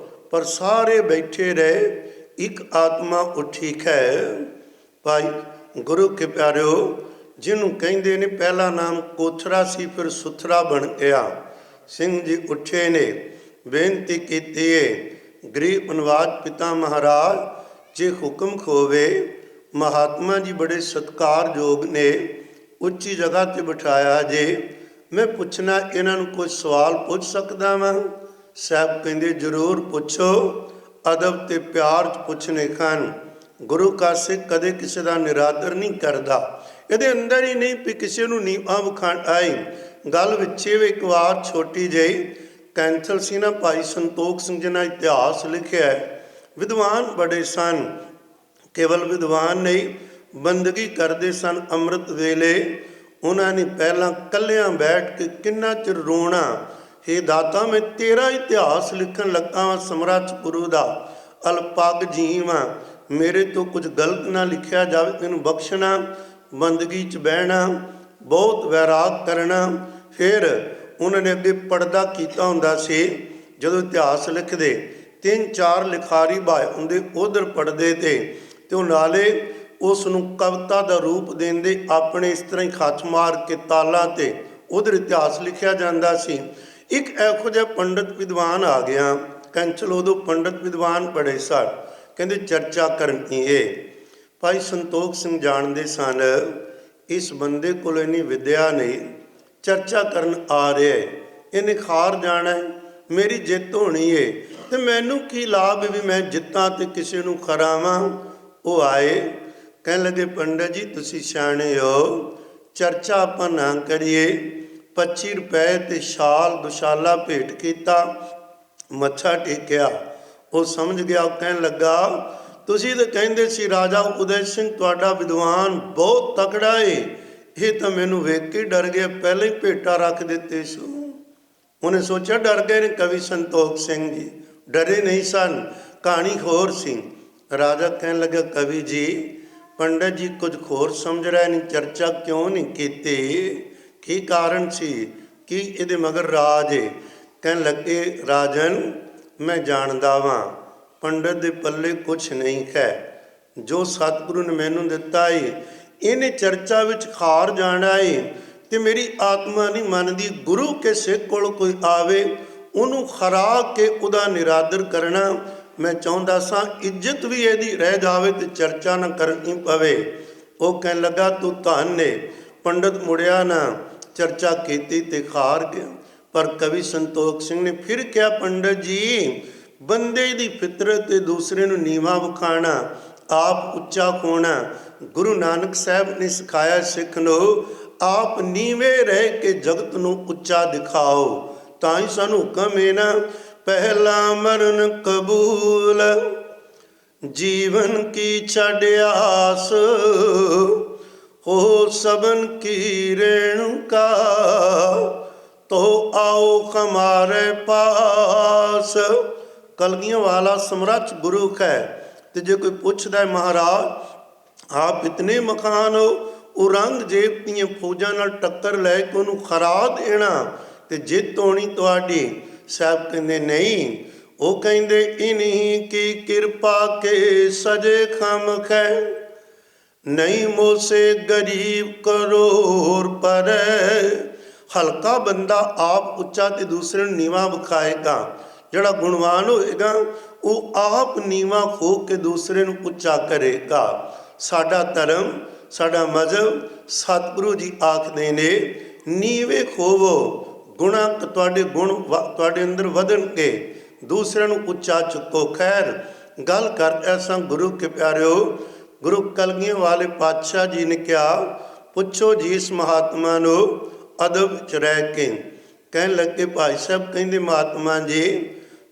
B: ਪਰ ਸਾਰੇ ਬੈਠੇ ਰਹੇ। ਇੱਕ ਆਤਮਾ ਉੱਠੀ ਹੈ। ਭਾਈ ਗੁਰੂ ਕੇ ਪਿਆਰਿਓ, ਜਿਹਨੂੰ ਕਹਿੰਦੇ ਨੇ ਪਹਿਲਾ ਨਾਮ ਕੋਥਰਾ ਸੀ, ਫਿਰ ਸੁਥਰਾ ਬਣ ਗਿਆ। ਸਿੰਘ ਜੀ ਉੱਠੇ ਨੇ, ਬੇਨਤੀ ਕੀਤੀ ਹੈ ਗਰੀਬ ਨਿਵਾਜ ਪਿਤਾ ਮਹਾਰਾਜ, ਜੇ ਹੁਕਮ ਹੋਵੇ। ਮਹਾਤਮਾ ਜੀ ਬੜੇ ਸਤਿਕਾਰਯੋਗ ਨੇ, ਉੱਚੀ ਜਗ੍ਹਾ 'ਤੇ ਬਿਠਾਇਆ ਜੇ। ਮੈਂ ਪੁੱਛਣਾ ਇਹਨਾਂ ਨੂੰ ਕੋਈ ਸਵਾਲ ਪੁੱਛ ਸਕਦਾ ਵਾਂ? ਸਾਹਿਬ ਕਹਿੰਦੇ ਜ਼ਰੂਰ ਪੁੱਛੋ। ਅਦਬ ਤੇ ਪਿਆਰ 'ਚ ਪੁੱਛਣੇ ਹਨ। ਗੁਰੂ ਕਾ ਸਿੱਖ ਕਦੇ ਕਿਸੇ ਦਾ ਨਿਰਾਦਰ ਨਹੀਂ ਕਰਦਾ। ਇਹਦੇ ਅੰਦਰ ਹੀ ਨਹੀਂ ਵੀ ਕਿਸੇ ਨੂੰ ਨੀਵਾਂ ਵਿਖਾਣ ਆਏ। ਗੱਲ ਵਿੱਚੇ ਵੀ ਇੱਕ ਵਾਰ ਛੋਟੀ ਜਿਹੀ ਕੈਂਸਲ ਸੀ ਨਾ, ਭਾਈ ਸੰਤੋਖ ਸਿੰਘ ਜੀ ਨੇ ਇਤਿਹਾਸ ਲਿਖਿਆ ਹੈ। ਵਿਦਵਾਨ ਬੜੇ ਸਨ, ਕੇਵਲ ਵਿਦਵਾਨ ਨਹੀਂ, ਬੰਦਗੀ ਕਰਦੇ ਸਨ। ਅੰਮ੍ਰਿਤ ਵੇਲੇ ਉਹਨਾਂ ਨੇ ਪਹਿਲਾਂ ਇਕੱਲਿਆਂ ਬੈਠ ਕੇ ਕਿੰਨਾ ਚਿਰ ਰੋਣਾ, ਹੇ ਦਾਤਾ ਮੈਂ ਤੇਰਾ ਇਤਿਹਾਸ ਲਿਖਣ ਲੱਗਾ ਵਾਂ, ਸਮਰਾਟ ਗੁਰੂ ਦਾ ਅਲਪੱਗ ਜੀਵ ਹਾਂ, ਮੇਰੇ ਤੋਂ ਕੁਝ ਗਲਤ ਨਾ ਲਿਖਿਆ ਜਾਵੇ, ਮੈਨੂੰ ਬਖਸ਼ਣਾ। ਬੰਦਗੀ 'ਚ ਬਹਿਣਾ, ਬਹੁਤ ਵੈਰਾਗ ਕਰਨਾ। ਫਿਰ ਉਹਨਾਂ ਨੇ ਅੱਗੇ ਪੜਦਾ ਕੀਤਾ ਹੁੰਦਾ ਸੀ। ਜਦੋਂ ਇਤਿਹਾਸ ਲਿਖਦੇ 3-4 ਲਿਖਾਰੀ ਭਾਈ ਹੁੰਦੇ ਉਧਰ ਪੜਦੇ ਤੇ ਉਹ ਨਾਲੇ ਉਸ ਨੂੰ ਕਵਿਤਾ ਦਾ ਰੂਪ ਦਿੰਦੇ, ਆਪਣੇ ਇਸ ਤਰ੍ਹਾਂ ਹੀ ਹੱਥ ਮਾਰ ਕੇ ਤਾਲਾਂ ਤੇ ਉਧਰ ਇਤਿਹਾਸ ਲਿਖਿਆ ਜਾਂਦਾ ਸੀ। ਇੱਕ ਇਹੋ ਜਿਹਾ ਪੰਡਤ ਵਿਦਵਾਨ ਆ ਗਿਆ ਕੈਂਚਲ, ਉਦੋਂ ਪੰਡਤ ਵਿਦਵਾਨ ਬੜੇ ਸਨ, ਕਹਿੰਦੇ ਚਰਚਾ ਕਰਨੀ ਏ। ਭਾਈ ਸੰਤੋਖ ਸਿੰਘ ਜਾਣਦੇ ਸਨ ਇਸ ਬੰਦੇ ਕੋਲ ਇੰਨੀ ਵਿਦਿਆ ਨਹੀਂ, ਚਰਚਾ ਕਰਨ ਆ ਰਿਹਾ, ਇਹਨੇ ਹਾਰ ਜਾਣਾ, ਮੇਰੀ ਜਿੱਤ ਹੋਣੀ ਏ, ਤੇ ਮੈਨੂੰ ਕੀ ਲਾਭ ਵੀ ਮੈਂ ਜਿੱਤਾਂ ਤੇ ਕਿਸੇ ਨੂੰ ਖਰਾਵਾਂ। ਉਹ ਆਏ, ਕਹਿਣ ਲੱਗੇ ਪੰਡਤ ਜੀ ਤੁਸੀਂ ਸਿਆਣੇ ਹੋ, ਚਰਚਾ ਆਪਾਂ ਨਾ ਕਰੀਏ। 25 ਰੁਪਏ ਤੇ ਸ਼ਾਲ ਦੁਸ਼ਾਲਾ ਭੇਟ ਕੀਤਾ, ਮੱਥਾ ਟੇਕਿਆ। ਉਹ ਸਮਝ ਗਿਆ, ਉਹ ਕਹਿਣ ਲੱਗਾ ਤੁਸੀਂ ਤਾਂ ਕਹਿੰਦੇ ਸੀ ਰਾਜਾ ਉਦੈ ਸਿੰਘ ਤੁਹਾਡਾ ਵਿਦਵਾਨ ਬਹੁਤ ਤਕੜਾ ਏ, ਇਹ ਤਾਂ ਮੈਨੂੰ ਵੇਖ ਕੇ ਡਰ ਗਿਆ, ਪਹਿਲਾਂ ਹੀ ਭੇਟਾ ਰੱਖ ਦਿੱਤੇ ਸੋ। ਉਹਨੇ ਸੋਚਿਆ ਡਰ ਗਏ ਨੇ ਕਵੀ ਸੰਤੋਖ ਸਿੰਘ ਜੀ, ਡਰੇ ਨਹੀਂ ਸਨ, ਕਹਾਣੀ ਹੋਰ ਸੀ। ਰਾਜਾ ਕਹਿਣ ਲੱਗਾ ਕਵੀ ਜੀ ਪੰਡਤ ਜੀ ਕੁਝ ਹੋਰ ਸਮਝ ਰਹੇ ਨਹੀਂ, ਚਰਚਾ ਕਿਉਂ ਨਹੀਂ ਕੀਤੀ, ਕੀ ਕਾਰਨ ਸੀ, ਕੀ ਇਹਦੇ ਮਗਰ ਰਾਜ ਏ? ਕਹਿਣ ਲੱਗੇ ਰਾਜਨ ਮੈਂ ਜਾਣਦਾ ਵਾਂ ਪੰਡਤ ਦੇ ਪੱਲੇ ਕੁਛ ਨਹੀਂ ਹੈ, ਜੋ ਸਤਿਗੁਰੂ ਨੇ ਮੈਨੂੰ ਦਿੱਤਾ ਏ ਇਹਨੇ ਚਰਚਾ ਵਿੱਚ ਹਾਰ ਜਾਣਾ ਏ, ਤੇ ਮੇਰੀ ਆਤਮਾ ਨਹੀਂ ਮੰਨਦੀ। ਗੁਰੂ ਕੇ ਸਿੱਖ ਕੋਲ ਕੋਈ ਆਵੇ ਉਹਨੂੰ ਹਰਾ ਕੇ ਉਹਦਾ ਨਿਰਾਦਰ ਕਰਨਾ ਮੈਂ ਚਾਹੁੰਦਾ ਸਾਂ, ਇੱਜ਼ਤ ਵੀ ਇਹਦੀ ਰਹਿ ਜਾਵੇ ਤੇ ਚਰਚਾ ਨਾ ਕਰਨੀ ਪਵੇ। ਉਹ ਕਹਿਣ ਲੱਗਾ ਤੂੰ ਧੰਨ ਏ। ਪੰਡਤ ਮੁੜਿਆ ਨਾ, ਚਰਚਾ ਕੀਤੀ ਤੇ ਹਾਰ ਗਿਆ। ਪਰ ਕਵੀ ਸੰਤੋਖ ਸਿੰਘ ਨੇ ਫਿਰ ਕਿਹਾ ਪੰਡਤ ਜੀ ਬੰਦੇ ਦੀ ਫਿਤਰਤ ਤੇ ਦੂਸਰੇ ਨੂੰ ਨੀਵਾਂ ਵਿਖਾਣਾ, ਆਪ ਉੱਚਾ ਹੋਣਾ। ਗੁਰੂ ਨਾਨਕ ਸਾਹਿਬ ਨੇ ਸਿਖਾਇਆ ਸਿੱਖ ਨੂੰ ਆਪ ਨੀਵੇਂ ਰਹਿ ਕੇ ਜਗਤ ਨੂੰ ਉੱਚਾ ਦਿਖਾਓ। ਤਾਂ ਹੀ ਸਾਨੂੰ ਹੁਕਮ ਹੈ ਨਾ, ਪਹਿਲਾ ਮਰਨ ਕਬੂਲ ਜੀਵਨ ਕੀ ਛੱਡ ਆਸ, ਹੋ ਸਬਨ ਕੀ ਰੇਣੁਕਾ ਤੋ ਆਓ ਹਮਾਰੇ ਪਾਸ। ਕਲਗੀਆਂ ਵਾਲਾ ਸਮਰੱਥ ਗੁਰੂ ਹੈ। ਤੇ ਜੇ ਕੋਈ ਪੁੱਛਦਾ ਮਹਾਰਾਜ ਆਪ ਇਤਨੇ ਮਕਾਨ ਹੋ, ਉਹ ਰੰਗ ਜੇਬ ਦੀਆਂ ਫੌਜਾਂ ਨਾਲ ਟੱਕਰ ਲੈ ਕੇ ਉਹਨੂੰ ਖਰਾ ਦੇਣਾ ਤੇ ਜਿੱਤ ਹੋਣੀ ਤੁਹਾਡੀ। ਸਾਹਿਬ ਕਹਿੰਦੇ ਨਹੀਂ, ਉਹ ਕਹਿੰਦੇ ਇਨਹੀ ਕੀ ਕਿਰਪਾ ਕੇ ਸਜੇ ਖਮ ਖੈ, ਨਹੀਂ ਮੋਸੇ ਗਰੀਬ ਕਰੋੜ ਪਰ। ਹਲਕਾ ਬੰਦਾ ਆਪ ਉੱਚਾ ਤੇ ਦੂਸਰੇ ਨੂੰ ਨੀਵਾਂ ਵਿਖਾਏਗਾ, ਜਿਹੜਾ ਗੁਣਵਾਨ ਹੋਏਗਾ ਉਹ ਆਪ ਨੀਵਾਂ ਹੋ ਕੇ ਦੂਸਰੇ ਨੂੰ ਉੱਚਾ ਕਰੇਗਾ। ਸਾਡਾ ਧਰਮ ਸਾਡਾ ਮਜ਼ਹਬ ਸਤਿਗੁਰੂ ਜੀ ਆਖਦੇ ਨੇ ਨੀਵੇਂ ਹੋਵੋ, ਗੁਣਾ ਤੁਹਾਡੇ ਗੁਣ ਤੁਹਾਡੇ ਅੰਦਰ ਵਧਣਗੇ, ਦੂਸਰਿਆਂ ਨੂੰ ਉੱਚਾ ਚੁੱਕੋ। ਖੈਰ ਗੱਲ ਕਰ ਐਸਾ ਗੁਰੂ ਕੇ ਪਿਆਰਿਓ, ਗੁਰੂ ਕਲਗੀਆਂ ਵਾਲੇ ਪਾਤਸ਼ਾਹ ਜੀ ਨੇ ਕਿਹਾ ਪੁੱਛੋ ਜੀ ਇਸ ਮਹਾਤਮਾ ਨੂੰ ਅਦਬ ਵਿੱਚ ਰਹਿ ਕੇ। ਕਹਿਣ ਲੱਗੇ ਭਾਈ ਸਾਹਿਬ ਕਹਿੰਦੇ ਮਹਾਤਮਾ ਜੀ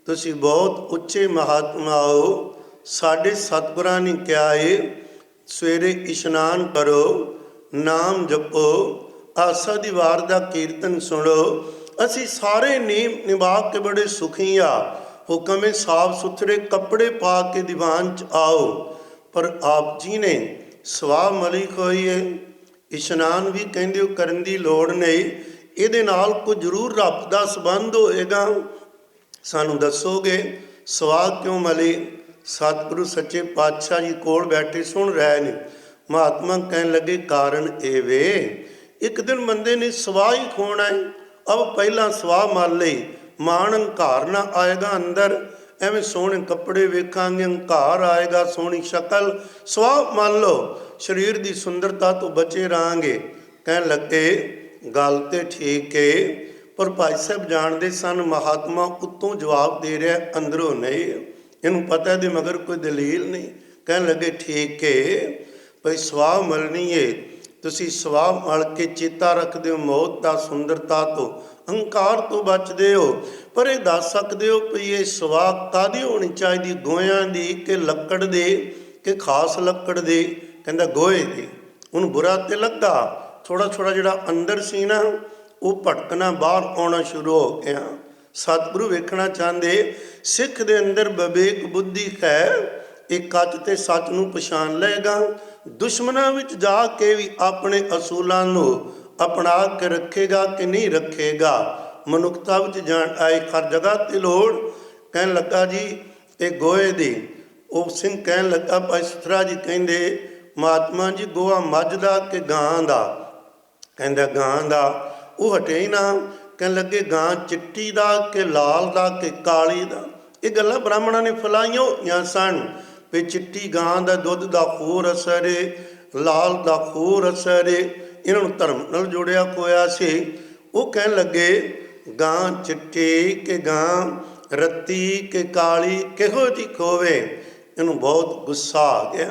B: ਤੁਸੀਂ ਬਹੁਤ ਉੱਚੇ ਮਹਾਤਮਾ ਹੋ, ਸਾਡੇ ਸਤਿਗੁਰਾਂ ਨੇ ਕਿਹਾ ਏ ਸਵੇਰੇ ਇਸ਼ਨਾਨ ਕਰੋ, ਨਾਮ ਜਪੋ, ਆਸਾ ਦੀ ਵਾਰ ਦਾ ਕੀਰਤਨ ਸੁਣੋ। ਅਸੀਂ ਸਾਰੇ ਨਿਯਮ ਨਿਭਾ ਕੇ ਬੜੇ ਸੁਖੀ ਆ। ਹੁਕਮ ਹੈ ਸਾਫ ਸੁਥਰੇ ਕੱਪੜੇ ਪਾ ਕੇ ਦੀਵਾਨ 'ਚ ਆਓ। ਪਰ ਆਪ ਜੀ ਨੇ ਸਵਾਹ ਮਲੀ ਹੋਈ ਹੈ, ਇਸ਼ਨਾਨ ਵੀ ਕਹਿੰਦੇ ਉਹ ਕਰਨ ਦੀ ਲੋੜ ਨਹੀਂ, ਇਹਦੇ ਨਾਲ ਕੋਈ ਜ਼ਰੂਰ ਰੱਬ ਦਾ ਸੰਬੰਧ ਹੋਏਗਾ। ਸਾਨੂੰ ਦੱਸੋਗੇ ਸਵਾਹ ਕਿਉਂ ਮਲੀ? ਸਤਿਗੁਰੂ ਸੱਚੇ ਪਾਤਸ਼ਾਹ ਜੀ ਕੋਲ ਬੈਠੇ ਸੁਣ ਰਹੇ ਨੇ। ਮਹਾਤਮਾ ਕਹਿਣ ਲੱਗੇ ਕਾਰਨ ਇਹ ਵੇ, ਇੱਕ ਦਿਨ ਬੰਦੇ ਨੇ ਸਵਾਹ ਹੀ ਖੋਣਾ ਹੈ, ਅਬ ਪਹਿਲਾਂ ਸਵਾਹ ਮਲ ਲਈ, ਮਾਣ ਹੰਕਾਰ ਨਾ ਆਏਗਾ ਅੰਦਰ। ਐਵੇਂ ਸੋਹਣੇ ਕੱਪੜੇ ਵੇਖਾਂਗੇ ਹੰਕਾਰ ਆਏਗਾ, ਸੋਹਣੀ ਸ਼ਕਲ, ਸਵਾਹ ਮੰਨ ਲਓ, ਸਰੀਰ ਦੀ ਸੁੰਦਰਤਾ ਤੋਂ ਬਚੇ ਰਹਾਂਗੇ। ਕਹਿਣ ਲੱਗੇ ਗੱਲ ਤੇ ਠੀਕ ਏ, ਪਰ ਭਾਈ ਸਾਹਿਬ ਜਾਣਦੇ ਸਨ ਮਹਾਤਮਾ ਉੱਤੋਂ ਜਵਾਬ ਦੇ ਰਿਹਾ ਅੰਦਰੋਂ ਨਹੀਂ, ਇਹਨੂੰ ਪਤਾ ਇਹਦੇ ਮਗਰ ਕੋਈ ਦਲੀਲ ਨਹੀਂ। ਕਹਿਣ ਲੱਗੇ ਠੀਕ ਏ ਭਈ ਸਵਾਹ ਮਲਣੀ ਏ ਤੁਸੀਂ ਸਵਾਹ ਮਲ ਕੇ ਚੇਤਾ ਰੱਖਦੇ ਹੋ ਮੌਤ ਦਾ, ਸੁੰਦਰਤਾ ਤੋਂ, ਅਹੰਕਾਰ ਤੋਂ ਬਚਦੇ ਹੋ। ਪਰ ਇਹ ਦੱਸ ਸਕਦੇ ਹੋ ਵੀ ਇਹ ਸਵਾਹ ਕਾਹਦੀ ਹੋਣੀ ਚਾਹੀਦੀ, ਗੋਹਿਆਂ ਦੀ ਕਿ ਲੱਕੜ ਦੇ ਕਿ ਖਾਸ ਲੱਕੜ ਦੇ? ਕਹਿੰਦਾ ਗੋਹੇ ਦੀ। ਉਹਨੂੰ ਬੁਰਾ ਤੇ ਲੱਗਾ, ਥੋੜ੍ਹਾ ਥੋੜ੍ਹਾ ਜਿਹੜਾ ਅੰਦਰ ਸੀ ਨਾ ਉਹ ਭਟਕਣਾ, ਬਾਹਰ ਆਉਣਾ ਸ਼ੁਰੂ ਹੋ ਗਿਆ। ਸਤਿਗੁਰੂ ਵੇਖਣਾ ਚਾਹੁੰਦੇ ਸਿੱਖ ਦੇ ਅੰਦਰ ਵਿਵੇਕ ਬੁੱਧੀ ਹੈ, ਇਹ ਕੱਚ ਤੇ ਸੱਚ ਨੂੰ ਪਛਾਣ ਲਏਗਾ। ਦੁਸ਼ਮਣਾਂ ਵਿੱਚ ਜਾ ਕੇ ਵੀ ਆਪਣੇ ਅਸੂਲਾਂ ਨੂੰ ਅਪਣਾ ਕੇ ਰੱਖੇਗਾ ਕਿ ਨਹੀਂ ਰੱਖੇਗਾ। ਮਨੁੱਖਤਾ ਵਿੱਚ ਜਾਣ ਆਏ ਹਰ ਜਗ੍ਹਾ ਤੇ ਲੋੜ। ਕਹਿਣ ਲੱਗਾ ਜੀ ਇਹ ਗੋਹੇ ਦੀ। ਉਹ ਸਿੰਘ ਕਹਿਣ ਲੱਗਾ, ਭਾਈ ਸੁਥਰਾ ਜੀ ਕਹਿੰਦੇ ਮਹਾਤਮਾ ਜੀ ਗੋਹਾ ਮੱਝ ਦਾ ਕਿ ਗਾਂ ਦਾ? ਕਹਿੰਦਾ ਗਾਂ ਦਾ। ਉਹ ਹਟੇ ਹੀ ਨਾ। ਕਹਿਣ ਲੱਗੇ ਗਾਂ ਚਿੱਟੀ ਦਾ ਕਿ ਲਾਲ ਦਾ ਕਿ ਕਾਲੀ ਦਾ? ਇਹ ਗੱਲਾਂ ਬ੍ਰਾਹਮਣਾਂ ਨੇ ਫੈਲਾਈਆਂ ਹੋਈਆਂ ਸਨ ਵੀ ਚਿੱਟੀ ਗਾਂ ਦਾ ਦੁੱਧ ਦਾ ਹੋਰ ਅਸਰ ਏ, ਲਾਲ ਦਾ ਹੋਰ ਅਸਰ ਏ। ਇਹਨਾਂ ਨੂੰ ਧਰਮ ਨਾਲ ਜੋੜਿਆ ਹੋਇਆ ਸੀ। ਉਹ ਕਹਿਣ ਲੱਗੇ ਗਾਂ ਚਿੱਟੀ ਕਿ ਗਾਂ ਰੱਤੀ ਕਿ ਕਾਲੀ, ਕਿਹੋ ਜਿਹੀ ਹੋਵੇ? ਇਹਨੂੰ ਬਹੁਤ ਗੁੱਸਾ ਆ ਗਿਆ।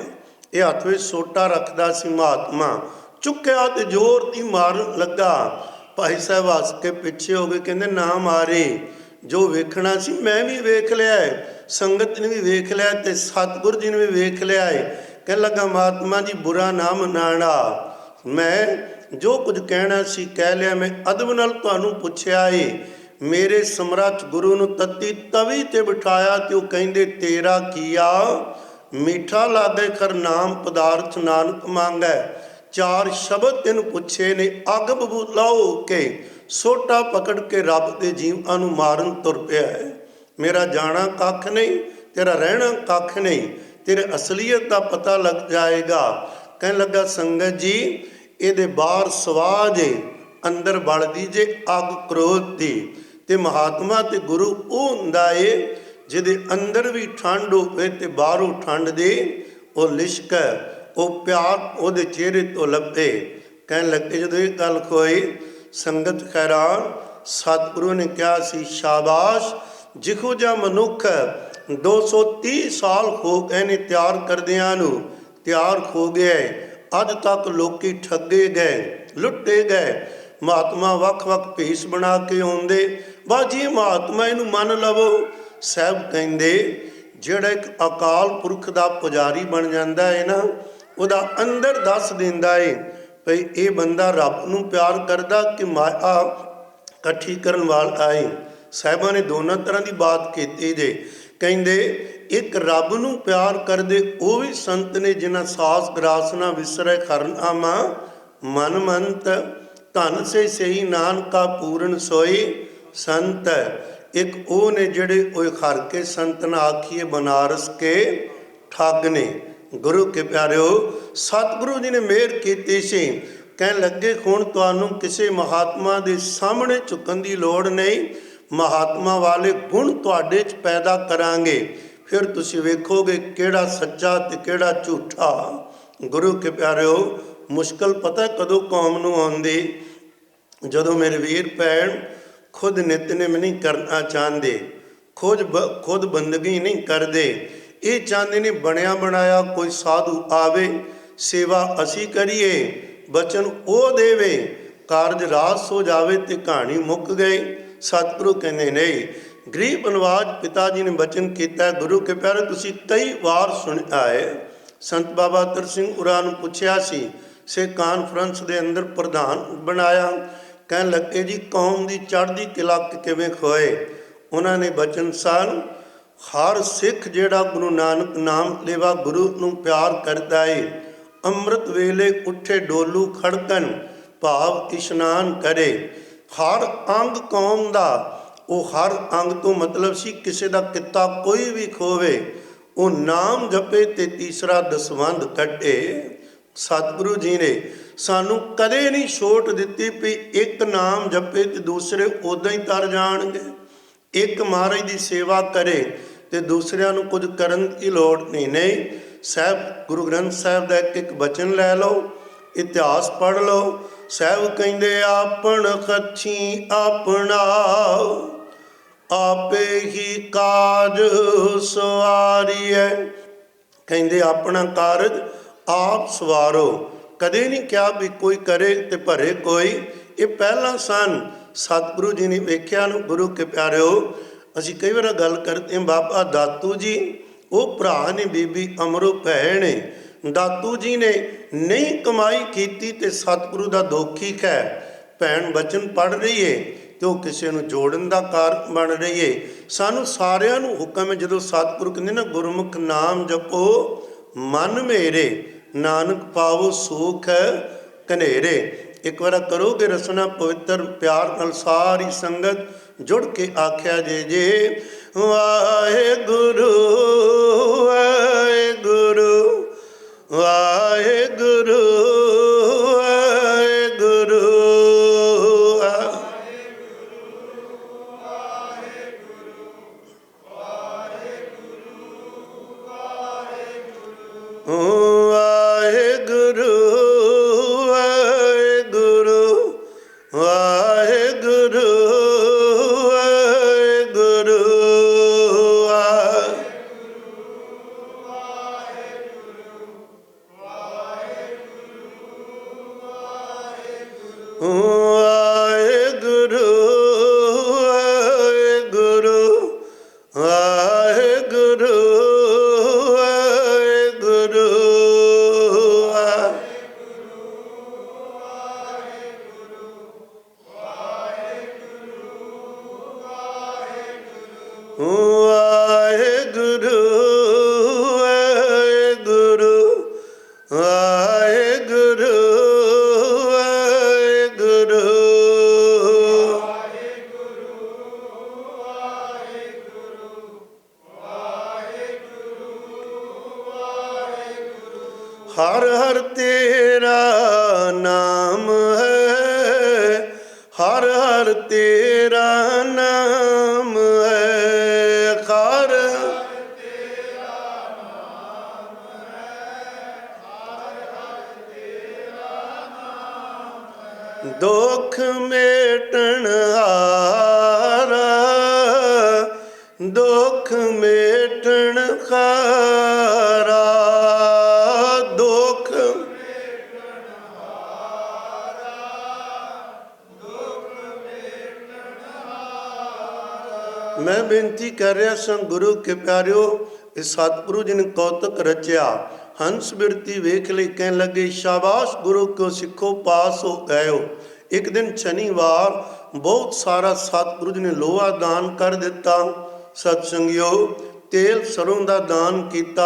B: ਇਹ ਹੱਥ ਵਿੱਚ ਸੋਟਾ ਰੱਖਦਾ ਸੀ ਮਹਾਤਮਾ, ਚੁੱਕਿਆ ਤੇ ਜ਼ੋਰ ਦੀ ਮਾਰਨ ਲੱਗਾ। ਭਾਈ ਸਾਹਿਬ ਹੱਸ ਕੇ ਪਿੱਛੇ ਹੋ ਗਏ, ਕਹਿੰਦੇ ਨਾ ਮਾਰੇ, ਜੋ ਵੇਖਣਾ ਸੀ ਮੈਂ ਵੀ ਵੇਖ ਲਿਆ ਹੈ, ਸੰਗਤ ਨੇ ਵੀ ਵੇਖ ਲਿਆ ਤੇ ਸਤਿਗੁਰੂ ਜੀ ਨੇ ਵੀ ਵੇਖ ਲਿਆ ਹੈ। ਕਹਿਣ ਲੱਗਾ ਮਹਾਤਮਾ ਜੀ ਬੁਰਾ ਨਾ ਮਨਾਣਾ, ਮੈਂ ਜੋ ਕੁਝ ਕਹਿਣਾ ਸੀ ਕਹਿ ਲਿਆ। ਮੈਂ ਅਦਬ ਨਾਲ ਤੁਹਾਨੂੰ ਪੁੱਛਿਆ ਏ। ਮੇਰੇ ਸਮਰੱਥ ਗੁਰੂ ਨੂੰ ਤੱਤੀ ਤਵੀ ਤੇ ਬਿਠਾਇਆ ਤੇ ਉਹ ਕਹਿੰਦੇ ਤੇਰਾ ਕੀਆ ਮੀਠਾ ਲਾਗੇ ਖਰ ਨਾਮ ਪਦਾਰਥ ਨਾਨਕ ਮੰਗੈ। ਚਾਰ ਸ਼ਬਦ ਤੈਨੂੰ ਪੁੱਛੇ ਨੇ, ਅੱਗ ਬਬੂਲਾਓ ਕੇ ਸੋਟਾ ਪਕੜ ਕੇ ਰੱਬ ਦੇ ਜੀਵਾਂ ਨੂੰ ਮਾਰਨ ਤੁਰ ਪਿਆ ਹੈ। ਮੇਰਾ ਜਾਣਾ ਕੱਖ ਨਹੀਂ, ਤੇਰਾ ਰਹਿਣਾ ਕੱਖ ਨਹੀਂ, ਤੇਰੇ ਅਸਲੀਅਤ ਦਾ ਪਤਾ ਲੱਗ ਜਾਏਗਾ। ਕਹਿਣ ਲੱਗਾ ਸੰਗਤ ਜੀ ਇਹਦੇ ਬਾਹਰ ਸਵਾਹ ਜੇ, ਅੰਦਰ ਬਲਦੀ ਜੇ ਅੱਗ ਕ੍ਰੋਧ ਦੀ। ਤੇ ਮਹਾਤਮਾ ਤੇ ਗੁਰੂ ਉਹ ਹੁੰਦਾ ਏ ਜਿਹਦੇ ਅੰਦਰ ਵੀ ਠੰਡ ਹੋਵੇ ਤੇ ਬਾਹਰੋਂ ਠੰਡ ਦੇ ਉਹ ਲਿਸ਼ਕ, ਉਹ ਪਿਆਰ ਉਹਦੇ ਚਿਹਰੇ ਤੋਂ ਲੱਭੇ। ਕਹਿਣ ਲੱਗੇ ਜਦੋਂ ਇਹ ਗੱਲ ਹੋਈ ਸੰਗਤ ਹੈਰਾਨ। ਸਤਿਗੁਰੂ ਨੇ ਕਿਹਾ ਸੀ ਸ਼ਾਬਾਸ਼, ਜਿਹੋ ਜਿਹਾ ਮਨੁੱਖ 230 ਸਾਲ ਹੋ ਗਏ ਨੇ ਤਿਆਰ ਕਰਦਿਆਂ ਨੂੰ, ਤਿਆਰ ਹੋ ਗਿਆ। ਅੱਜ ਤੱਕ ਲੋਕੀ ਠੱਗੇ ਗਏ, ਲੁੱਟੇ ਗਏ। ਮਹਾਤਮਾ ਵੱਖ ਵੱਖ ਭੇਸ ਬਣਾ ਕੇ ਆਉਂਦੇ, ਬਾਜੀ ਮਹਾਤਮਾ ਇਹਨੂੰ ਮੰਨ ਲਵੋ। ਸਾਹਿਬ ਕਹਿੰਦੇ ਜਿਹੜਾ ਇੱਕ ਅਕਾਲ ਪੁਰਖ ਦਾ ਪੁਜਾਰੀ ਬਣ ਜਾਂਦਾ ਹੈ ਨਾ, ਉਹਦਾ ਅੰਦਰ ਦੱਸ ਦਿੰਦਾ ਏ ਭਈ ਇਹ ਬੰਦਾ ਰੱਬ ਨੂੰ ਪਿਆਰ ਕਰਦਾ ਕਿ ਮਾਇਆ ਇਕੱਠੀ ਕਰਨ ਵਾਲਾ ਏ। ਸਾਹਿਬਾਂ ਨੇ ਦੋਨਾਂ ਤਰ੍ਹਾਂ ਦੀ ਬਾਤ ਕੀਤੀ ਜੇ। ਕਹਿੰਦੇ ਇੱਕ ਰੱਬ ਨੂੰ ਪਿਆਰ ਕਰਦੇ ਉਹ ਵੀ ਸੰਤ ਨੇ ਜਿਨ੍ਹਾਂ ਸਾਸ ਗਰਾਸ ਨਾ ਵਿਸਰੈ ਖਰਨਾਮਾ ਮਨ ਮੰਤ, ਧਨ ਸੇ ਸਹੀ ਨਾਨਕਾ ਪੂਰਨ ਸੋਈ ਸੰਤ। ਇੱਕ ਉਹ ਨੇ ਜਿਹੜੇ ਉਹ ਹਰ ਕੇ ਸੰਤ ਨਾ ਆਖੀਏ ਬਨਾਰਸ ਕੇ ਠੱਗ ਨੇ। ਗੁਰੂ ਕੇ ਪਿਆਰਿਓ ਸਤਿਗੁਰੂ ਜੀ ਨੇ ਮਿਹਰ ਕੀਤੀ ਸੀ। ਕਹਿਣ ਲੱਗੇ ਹੁਣ ਤੁਹਾਨੂੰ ਕਿਸੇ ਮਹਾਤਮਾ ਦੇ ਸਾਹਮਣੇ ਝੁਕਣ ਦੀ ਲੋੜ ਨਹੀਂ, ਮਹਾਤਮਾ ਵਾਲੇ ਗੁਣ ਤੁਹਾਡੇ 'ਚ ਪੈਦਾ ਕਰਾਂਗੇ, ਫਿਰ ਤੁਸੀਂ ਵੇਖੋਗੇ ਕਿਹੜਾ ਸੱਚਾ ਤੇ ਕਿਹੜਾ ਝੂਠਾ। ਗੁਰੂ ਕੇ ਪਿਆਰਿਓ ਮੁਸ਼ਕਲ ਪਤਾ ਕਦੋਂ ਕੌਮ ਨੂੰ ਆਉਂਦੀ, ਜਦੋਂ ਮੇਰੇ ਵੀਰ ਭੈਣ ਖੁਦ ਨਿਤਨੇਮ ਨਹੀਂ ਕਰਨਾ ਚਾਹੁੰਦੇ, ਖੁਦ ਬੰਦਗੀ ਨਹੀਂ ਕਰਦੇ। ਇਹ ਚਾਹੁੰਦੇ ਨੇ ਬਣਿਆ ਬਣਾਇਆ ਕੋਈ ਸਾਧੂ ਆਵੇ, ਸੇਵਾ ਅਸੀਂ ਕਰੀਏ, ਬਚਨ ਉਹ ਦੇਵੇ, ਕਾਰਜ ਰਾਸ ਹੋ ਜਾਵੇ ਤੇ ਕਹਾਣੀ ਮੁੱਕ ਗਈ। ਸਤਿਗੁਰੂ ਕਹਿੰਦੇ ਨਹੀਂ। ਗਰੀਬ ਨਿਵਾਜ ਪਿਤਾ ਜੀ ਨੇ ਬਚਨ ਕੀਤਾ। ਗੁਰੂ ਕੇ ਪਿਆਰੇ ਤੁਸੀਂ ਕਈ ਵਾਰ ਸੁਣਿਆ ਹੈ। ਸੰਤ ਬਾਬਾ ਅਤਰ ਸਿੰਘ ਉਰਾਂ ਨੂੰ ਪੁੱਛਿਆ ਸੀ, ਸੇ ਕਾਨਫਰੰਸ ਦੇ ਅੰਦਰ ਪ੍ਰਧਾਨ ਬਣਾਇਆ। ਕਹਿਣ ਲੱਗੇ ਜੀ ਕੌਮ ਦੀ ਚੜ੍ਹਦੀ ਕਲਾ ਕਿਵੇਂ ਖੋਏ? ਉਹਨਾਂ ਨੇ ਬਚਨ ਸਨ, ਹਰ ਸਿੱਖ ਜਿਹੜਾ ਗੁਰੂ ਨਾਨਕ ਨਾਮ ਲੇਵਾ ਗੁਰੂ ਨੂੰ ਪਿਆਰ ਕਰਦਾ ਏ, ਅੰਮ੍ਰਿਤ ਵੇਲੇ ਉੱਠੇ ਡੋਲੂ ਖੜਕਣ ਭਾਵ ਇਸ਼ਨਾਨ ਕਰੇ। ਹਰ ਅੰਗ ਕੌਮ ਦਾ, ਉਹ ਹਰ ਅੰਗ ਤੋਂ ਮਤਲਬ ਸੀ ਕਿਸੇ ਦਾ ਕਿੱਤਾ ਕੋਈ ਵੀ ਖੋਵੇ, ਉਹ ਨਾਮ ਜਪੇ ਤੇ ਤੀਸਰਾ ਦਸਵੰਧ ਕੱਢੇ। ਸਤਿਗੁਰੂ ਜੀ ਨੇ ਸਾਨੂੰ ਕਦੇ ਨਹੀਂ ਛੋਟ ਦਿੱਤੀ ਵੀ ਇੱਕ ਨਾਮ ਜਪੇ ਤੇ ਦੂਸਰੇ ਉੱਦਾਂ ਹੀ ਤਰ ਜਾਣਗੇ। ਇੱਕ ਮਹਾਰਾਜ ਦੀ ਸੇਵਾ ਕਰੇ ਤੇ ਦੂਸਰਿਆਂ ਨੂੰ ਕੁਝ ਕਰਨ ਦੀ ਲੋੜ ਨਹੀਂ। ਨਹੀਂ, ਸਾਹਿਬ ਗੁਰੂ ਗ੍ਰੰਥ ਸਾਹਿਬ ਦਾ ਇੱਕ ਇੱਕ ਬਚਨ ਲੈ ਲਓ, ਇਤਿਹਾਸ ਪੜ੍ਹ ਲਓ। ਸਾਹਿਬ ਕਹਿੰਦੇ ਆਪਣ ਖੱਛੀ ਆਪਣਾ ਆਪੇ ਹੀ ਕਾਜ ਸਵਾਰੀਐ। ਕਹਿੰਦੇ ਆਪਣਾ ਕਾਰਜ ਆਪ ਸਵਾਰੋ, ਕਦੇ ਨਹੀਂ ਕਿਹਾ ਵੀ ਕੋਈ ਕਰੇ ਤੇ ਭਰੇ ਕੋਈ। ਇਹ ਪਹਿਲਾਂ ਸਨ। ਸਤਿਗੁਰੂ ਜੀ ਨੇ ਵੇਖਿਆ ਨੂੰ। ਗੁਰੂ ਕੇ ਪਿਆਰਿਓ, ਅਸੀਂ ਕਈ ਵਾਰ ਗੱਲ ਕਰਦੇ ਹਾਂ, ਬਾਬਾ ਦਾਤੂ ਜੀ ਉਹ ਭਰਾ ਨੇ, ਬੀਬੀ ਅਮਰੋ ਭੈਣ ਨੇ। ਦਾਤੂ ਜੀ ਨੇ ਨਹੀਂ ਕਮਾਈ ਕੀਤੀ ਤੇ ਸਤਿਗੁਰੂ ਦਾ ਦੋਖੀ ਹੈ। ਭੈਣ ਬਚਨ ਪੜ੍ਹ ਰਹੀ ਏ ਤੇ ਉਹ ਕਿਸੇ ਨੂੰ ਜੋੜਨ ਦਾ ਕਾਰਨ ਬਣ ਰਹੀ ਏ। ਸਾਨੂੰ ਸਾਰਿਆਂ ਨੂੰ ਹੁਕਮ ਹੈ, ਜਦੋਂ ਸਤਿਗੁਰੂ ਕਹਿੰਦੇ ਨਾ ਗੁਰਮੁਖ ਨਾਮ ਜਪੋ ਮਨ ਮੇਰੇ, ਨਾਨਕ ਪਾਵੋ ਸੂਖ ਕਨੇਰੇ। ਇੱਕ ਵਾਰ ਕਰੋਗੇ ਰਸਨਾ ਪਵਿੱਤਰ ਪਿਆਰ ਨਾਲ ਸਾਰੀ ਸੰਗਤ ਜੁੜ ਕੇ ਆਖਿਆ ਜੇ ਵਾਹਿਗੁਰੂ ਵਾਹਿਗੁਰੂ ਵਾਹਿਗੁਰੂ ਵਾਹਿਗੁਰੂ हर हर तेरा नाम है, हर हर तेरा नाम है, हर तेरा नाम है, हर तेरा नाम है। दुख मेटन हारा, दुख मेटन हारा, दुख मेटन हारा, दुख मेटन हारा। मैं बेनती कर रहा सां गुरु के प्यारिओ, इस सतगुरु जी ने कौतक रचिया। हंस बिरती वेख ले कह लगे शाबाश गुरु को सिखो पास हो गयो। एक दिन शनिवार बहुत सारा सतगुरु जी ने लोहा दान कर दिता। सत्संगियो तेल सरों का दान किया,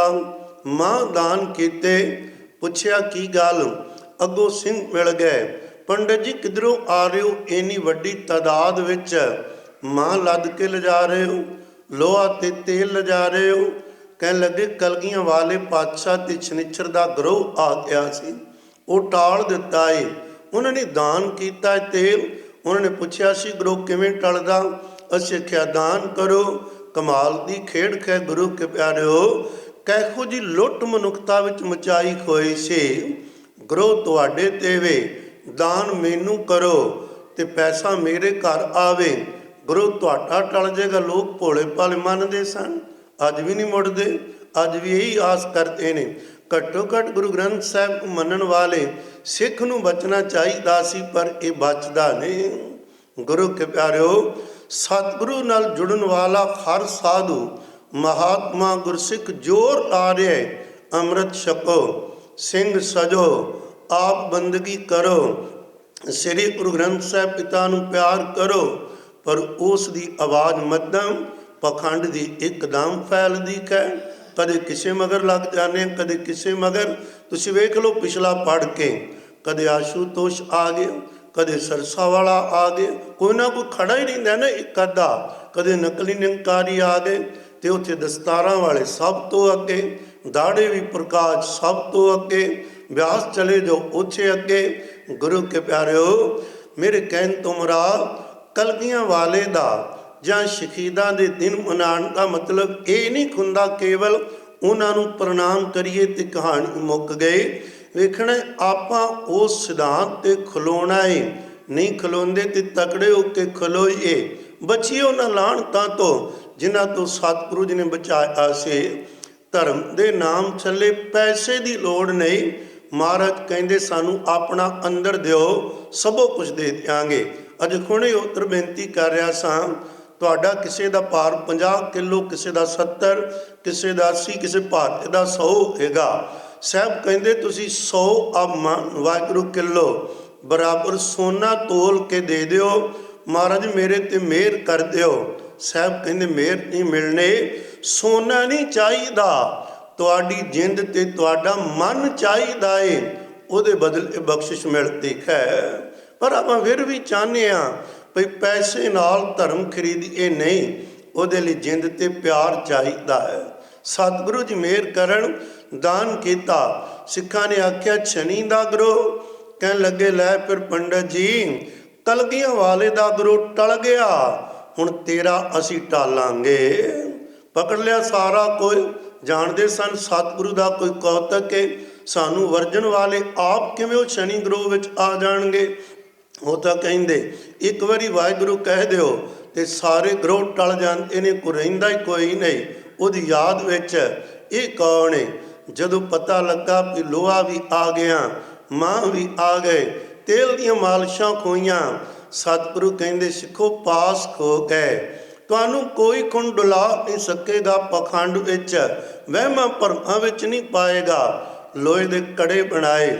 B: मां दान किते। पुछया की गल, अगों सिंह मिल गए। पंडित जी किधरों आ रहे हो, इन्नी वड्डी तादाद विच मां लद के लिजा रहे हो, लोहा ते तेल लिजा रहे हो। कह लगे कलगियां वाले पातशाह ते शनिचर दा ग्रोह आ गया सी, वो टाल दिता है। उन्होंने दान किया तेल। उन्होंने पुछया सी ग्रोह किवें टलदा। असीं आख्या दान करो। कमाल दी खेड़ है गुरु के प्यारिओ, कैहो जी लुट मनुखता विच मचाई होई सी। ग्रोह तुहाडे ते वे, दान मैनू करो ते पैसा मेरे घर आवे। ग्रोह तुहाडा टल जाएगा। लोग भोले भाले मनदे सन, अज भी नहीं मुड़दे, अज भी यही आस करते हैं। घट्टो घट गुरु ग्रंथ साहिब को मनण वाले सिख नूं बचना चाहिदा सी, पर यह बचदा नहीं। गुरु के प्यारिओ सतगुरु नाल जुड़न वाला हर साधु महात्मा गुरसिख जोर आ रहा है, अमृत छको, सिंह सजो, आप बंदगी करो, श्री गुरु ग्रंथ साहिब पिता नूं प्यार करो। पर उस दी आवाज़ मध्यम पखंड दी एकदम फैलदी है। कदे किसे मगर लग जाने, कदे किसे मगर। तुसीं वेख लो पिछला पढ़ के, कदे आशुतोष आ गए, कदे सरसा वाला आ गए, कोई ना कोई खड़ा ही नहीं ना एक अद्धा। कदे नकली निरंकारी आ गए, तो उत्थे दस्तारां वाले सब तो अगे, दाड़े भी प्रकाश सब तो अगे, व्यास चले जाओ उत्थे अगे। गुरु के प्यारिओ मेरे कहन तो मुराद कलगियां वाले दा जां शहीदां दे दिन मनाउण का मतलब ये नहीं हुंदा केवल उन्हां नूं प्रणाम करिए ते कहानी मुक गई। वेखना आपां उस सिद्धांत ते खलोना है, नहीं खलोंदे ते तकड़े होके खलोईए, बचीए उन्हां लाहणतां तो जिन्हां तो सतगुरु जी ने बचाया से। धर्म दे नाम थल्ले पैसे की लोड़ नहीं, ਮਹਾਰਾਜ ਕਹਿੰਦੇ ਸਾਨੂੰ ਆਪਣਾ ਅੰਦਰ ਦਿਓ, ਸਭੋ ਕੁਝ ਦੇ ਦਿਆਂਗੇ। ਅੱਜ ਹੁਣੇ ਉੱਤਰ ਬੇਨਤੀ ਕਰ ਰਿਹਾ ਸਾਂ, ਤੁਹਾਡਾ ਕਿਸੇ ਦਾ ਭਾਰ 50 ਕਿਲੋ, ਕਿਸੇ ਦਾ 70, ਕਿਸੇ ਦਾ 80, ਕਿਸੇ ਭਾਰਤ ਦਾ 100 ਹੈਗਾ। ਸਾਹਿਬ ਕਹਿੰਦੇ ਤੁਸੀਂ 100 ਵਾਹਿਗੁਰੂ ਕਿਲੋ ਬਰਾਬਰ ਸੋਨਾ ਤੋਲ ਕੇ ਦੇ ਦਿਓ, ਮਹਾਰਾਜ ਮੇਰੇ ਤੇ ਮਿਹਰ ਕਰ ਦਿਓ। ਸਾਹਿਬ ਕਹਿੰਦੇ ਮਿਹਰ ਨਹੀਂ ਮਿਲਣੇ, ਸੋਨਾ ਨਹੀਂ ਚਾਹੀਦਾ, ਤੁਹਾਡੀ ਜਿੰਦ ਤੇ ਤੁਹਾਡਾ ਮਨ ਚਾਹੀਦਾ ਏ, ਉਹਦੇ ਬਦਲੇ ਬਖਸ਼ਿਸ਼ ਮਿਲਦੀ ਹੈ। ਪਰ ਆਪਾਂ ਫਿਰ ਵੀ ਚਾਹੁੰਦੇ ਹਾਂ ਭਈ ਪੈਸੇ ਨਾਲ ਧਰਮ ਖਰੀਦੀਏ, ਨਹੀਂ, ਉਹਦੇ ਲਈ ਜਿੰਦ ਤੇ ਪਿਆਰ ਚਾਹੀਦਾ ਹੈ। ਸਤਿਗੁਰੂ ਜੀ ਮਿਹਰ ਕਰਨ, ਦਾਨ ਕੀਤਾ। ਸਿੱਖਾਂ ਨੇ ਆਖਿਆ ਛਣੀ ਦਾ ਗੁਰੂ, ਕਹਿਣ ਲੱਗੇ ਲੈ ਫਿਰ ਪੰਡਤ ਜੀ ਕਲਗੀਆਂ ਵਾਲੇ ਦਾ ਗੁਰੂ ਟਲ ਗਿਆ, ਹੁਣ ਤੇਰਾ ਅਸੀਂ ਟਾਲਾਂਗੇ। ਪਕੜ ਲਿਆ ਸਾਰਾ ਕੋਈ, ਜਾਣਦੇ ਸਨ ਸਤਿਗੁਰੂ ਦਾ ਕੋਈ ਕੌਤਕ ਹੈ, ਸਾਨੂੰ ਵਰਜਣ ਵਾਲੇ ਆਪ ਕਿਵੇਂ ਉਹ ਸ਼ਨੀ ਗਰੋਹ ਵਿੱਚ ਆ ਜਾਣਗੇ। ਉਹ ਤਾਂ ਕਹਿੰਦੇ ਇੱਕ ਵਾਰੀ ਵਾਹਿਗੁਰੂ ਕਹਿ ਦਿਓ ਤੇ ਸਾਰੇ ਗਰੋਹ ਟਲ ਜਾਂਦੇ ਨੇ, ਕੋਈ ਰਹਿੰਦਾ ਹੀ ਕੋਈ ਨਹੀਂ। ਉਹਦੀ ਯਾਦ ਵਿੱਚ ਇਹ ਕੌਣ ਹੈ? ਜਦੋਂ ਪਤਾ ਲੱਗਾ ਕਿ ਲੋਹਾ ਵੀ ਆ ਗਿਆ, ਮਾਂ ਵੀ ਆ ਗਏ, ਤੇਲ ਦੀਆਂ ਮਾਲਿਸ਼ਾਂ ਖੋਈਆਂ, ਸਤਿਗੁਰੂ ਕਹਿੰਦੇ ਸਿੱਖੋ ਪਾਸ ਖੋ ਗਏ, ਤੁਹਾਨੂੰ ਕੋਈ ਖੁਣ ਡੁਲਾ ਨਹੀਂ ਸਕੇਗਾ, ਪਖੰਡ ਵਿੱਚ ਵਹਿਮਾਂ ਭਰਮਾਂ ਵਿੱਚ ਨਹੀਂ ਪਾਏਗਾ। ਲੋਹੇ ਦੇ ਕੜੇ ਬਣਾਏ,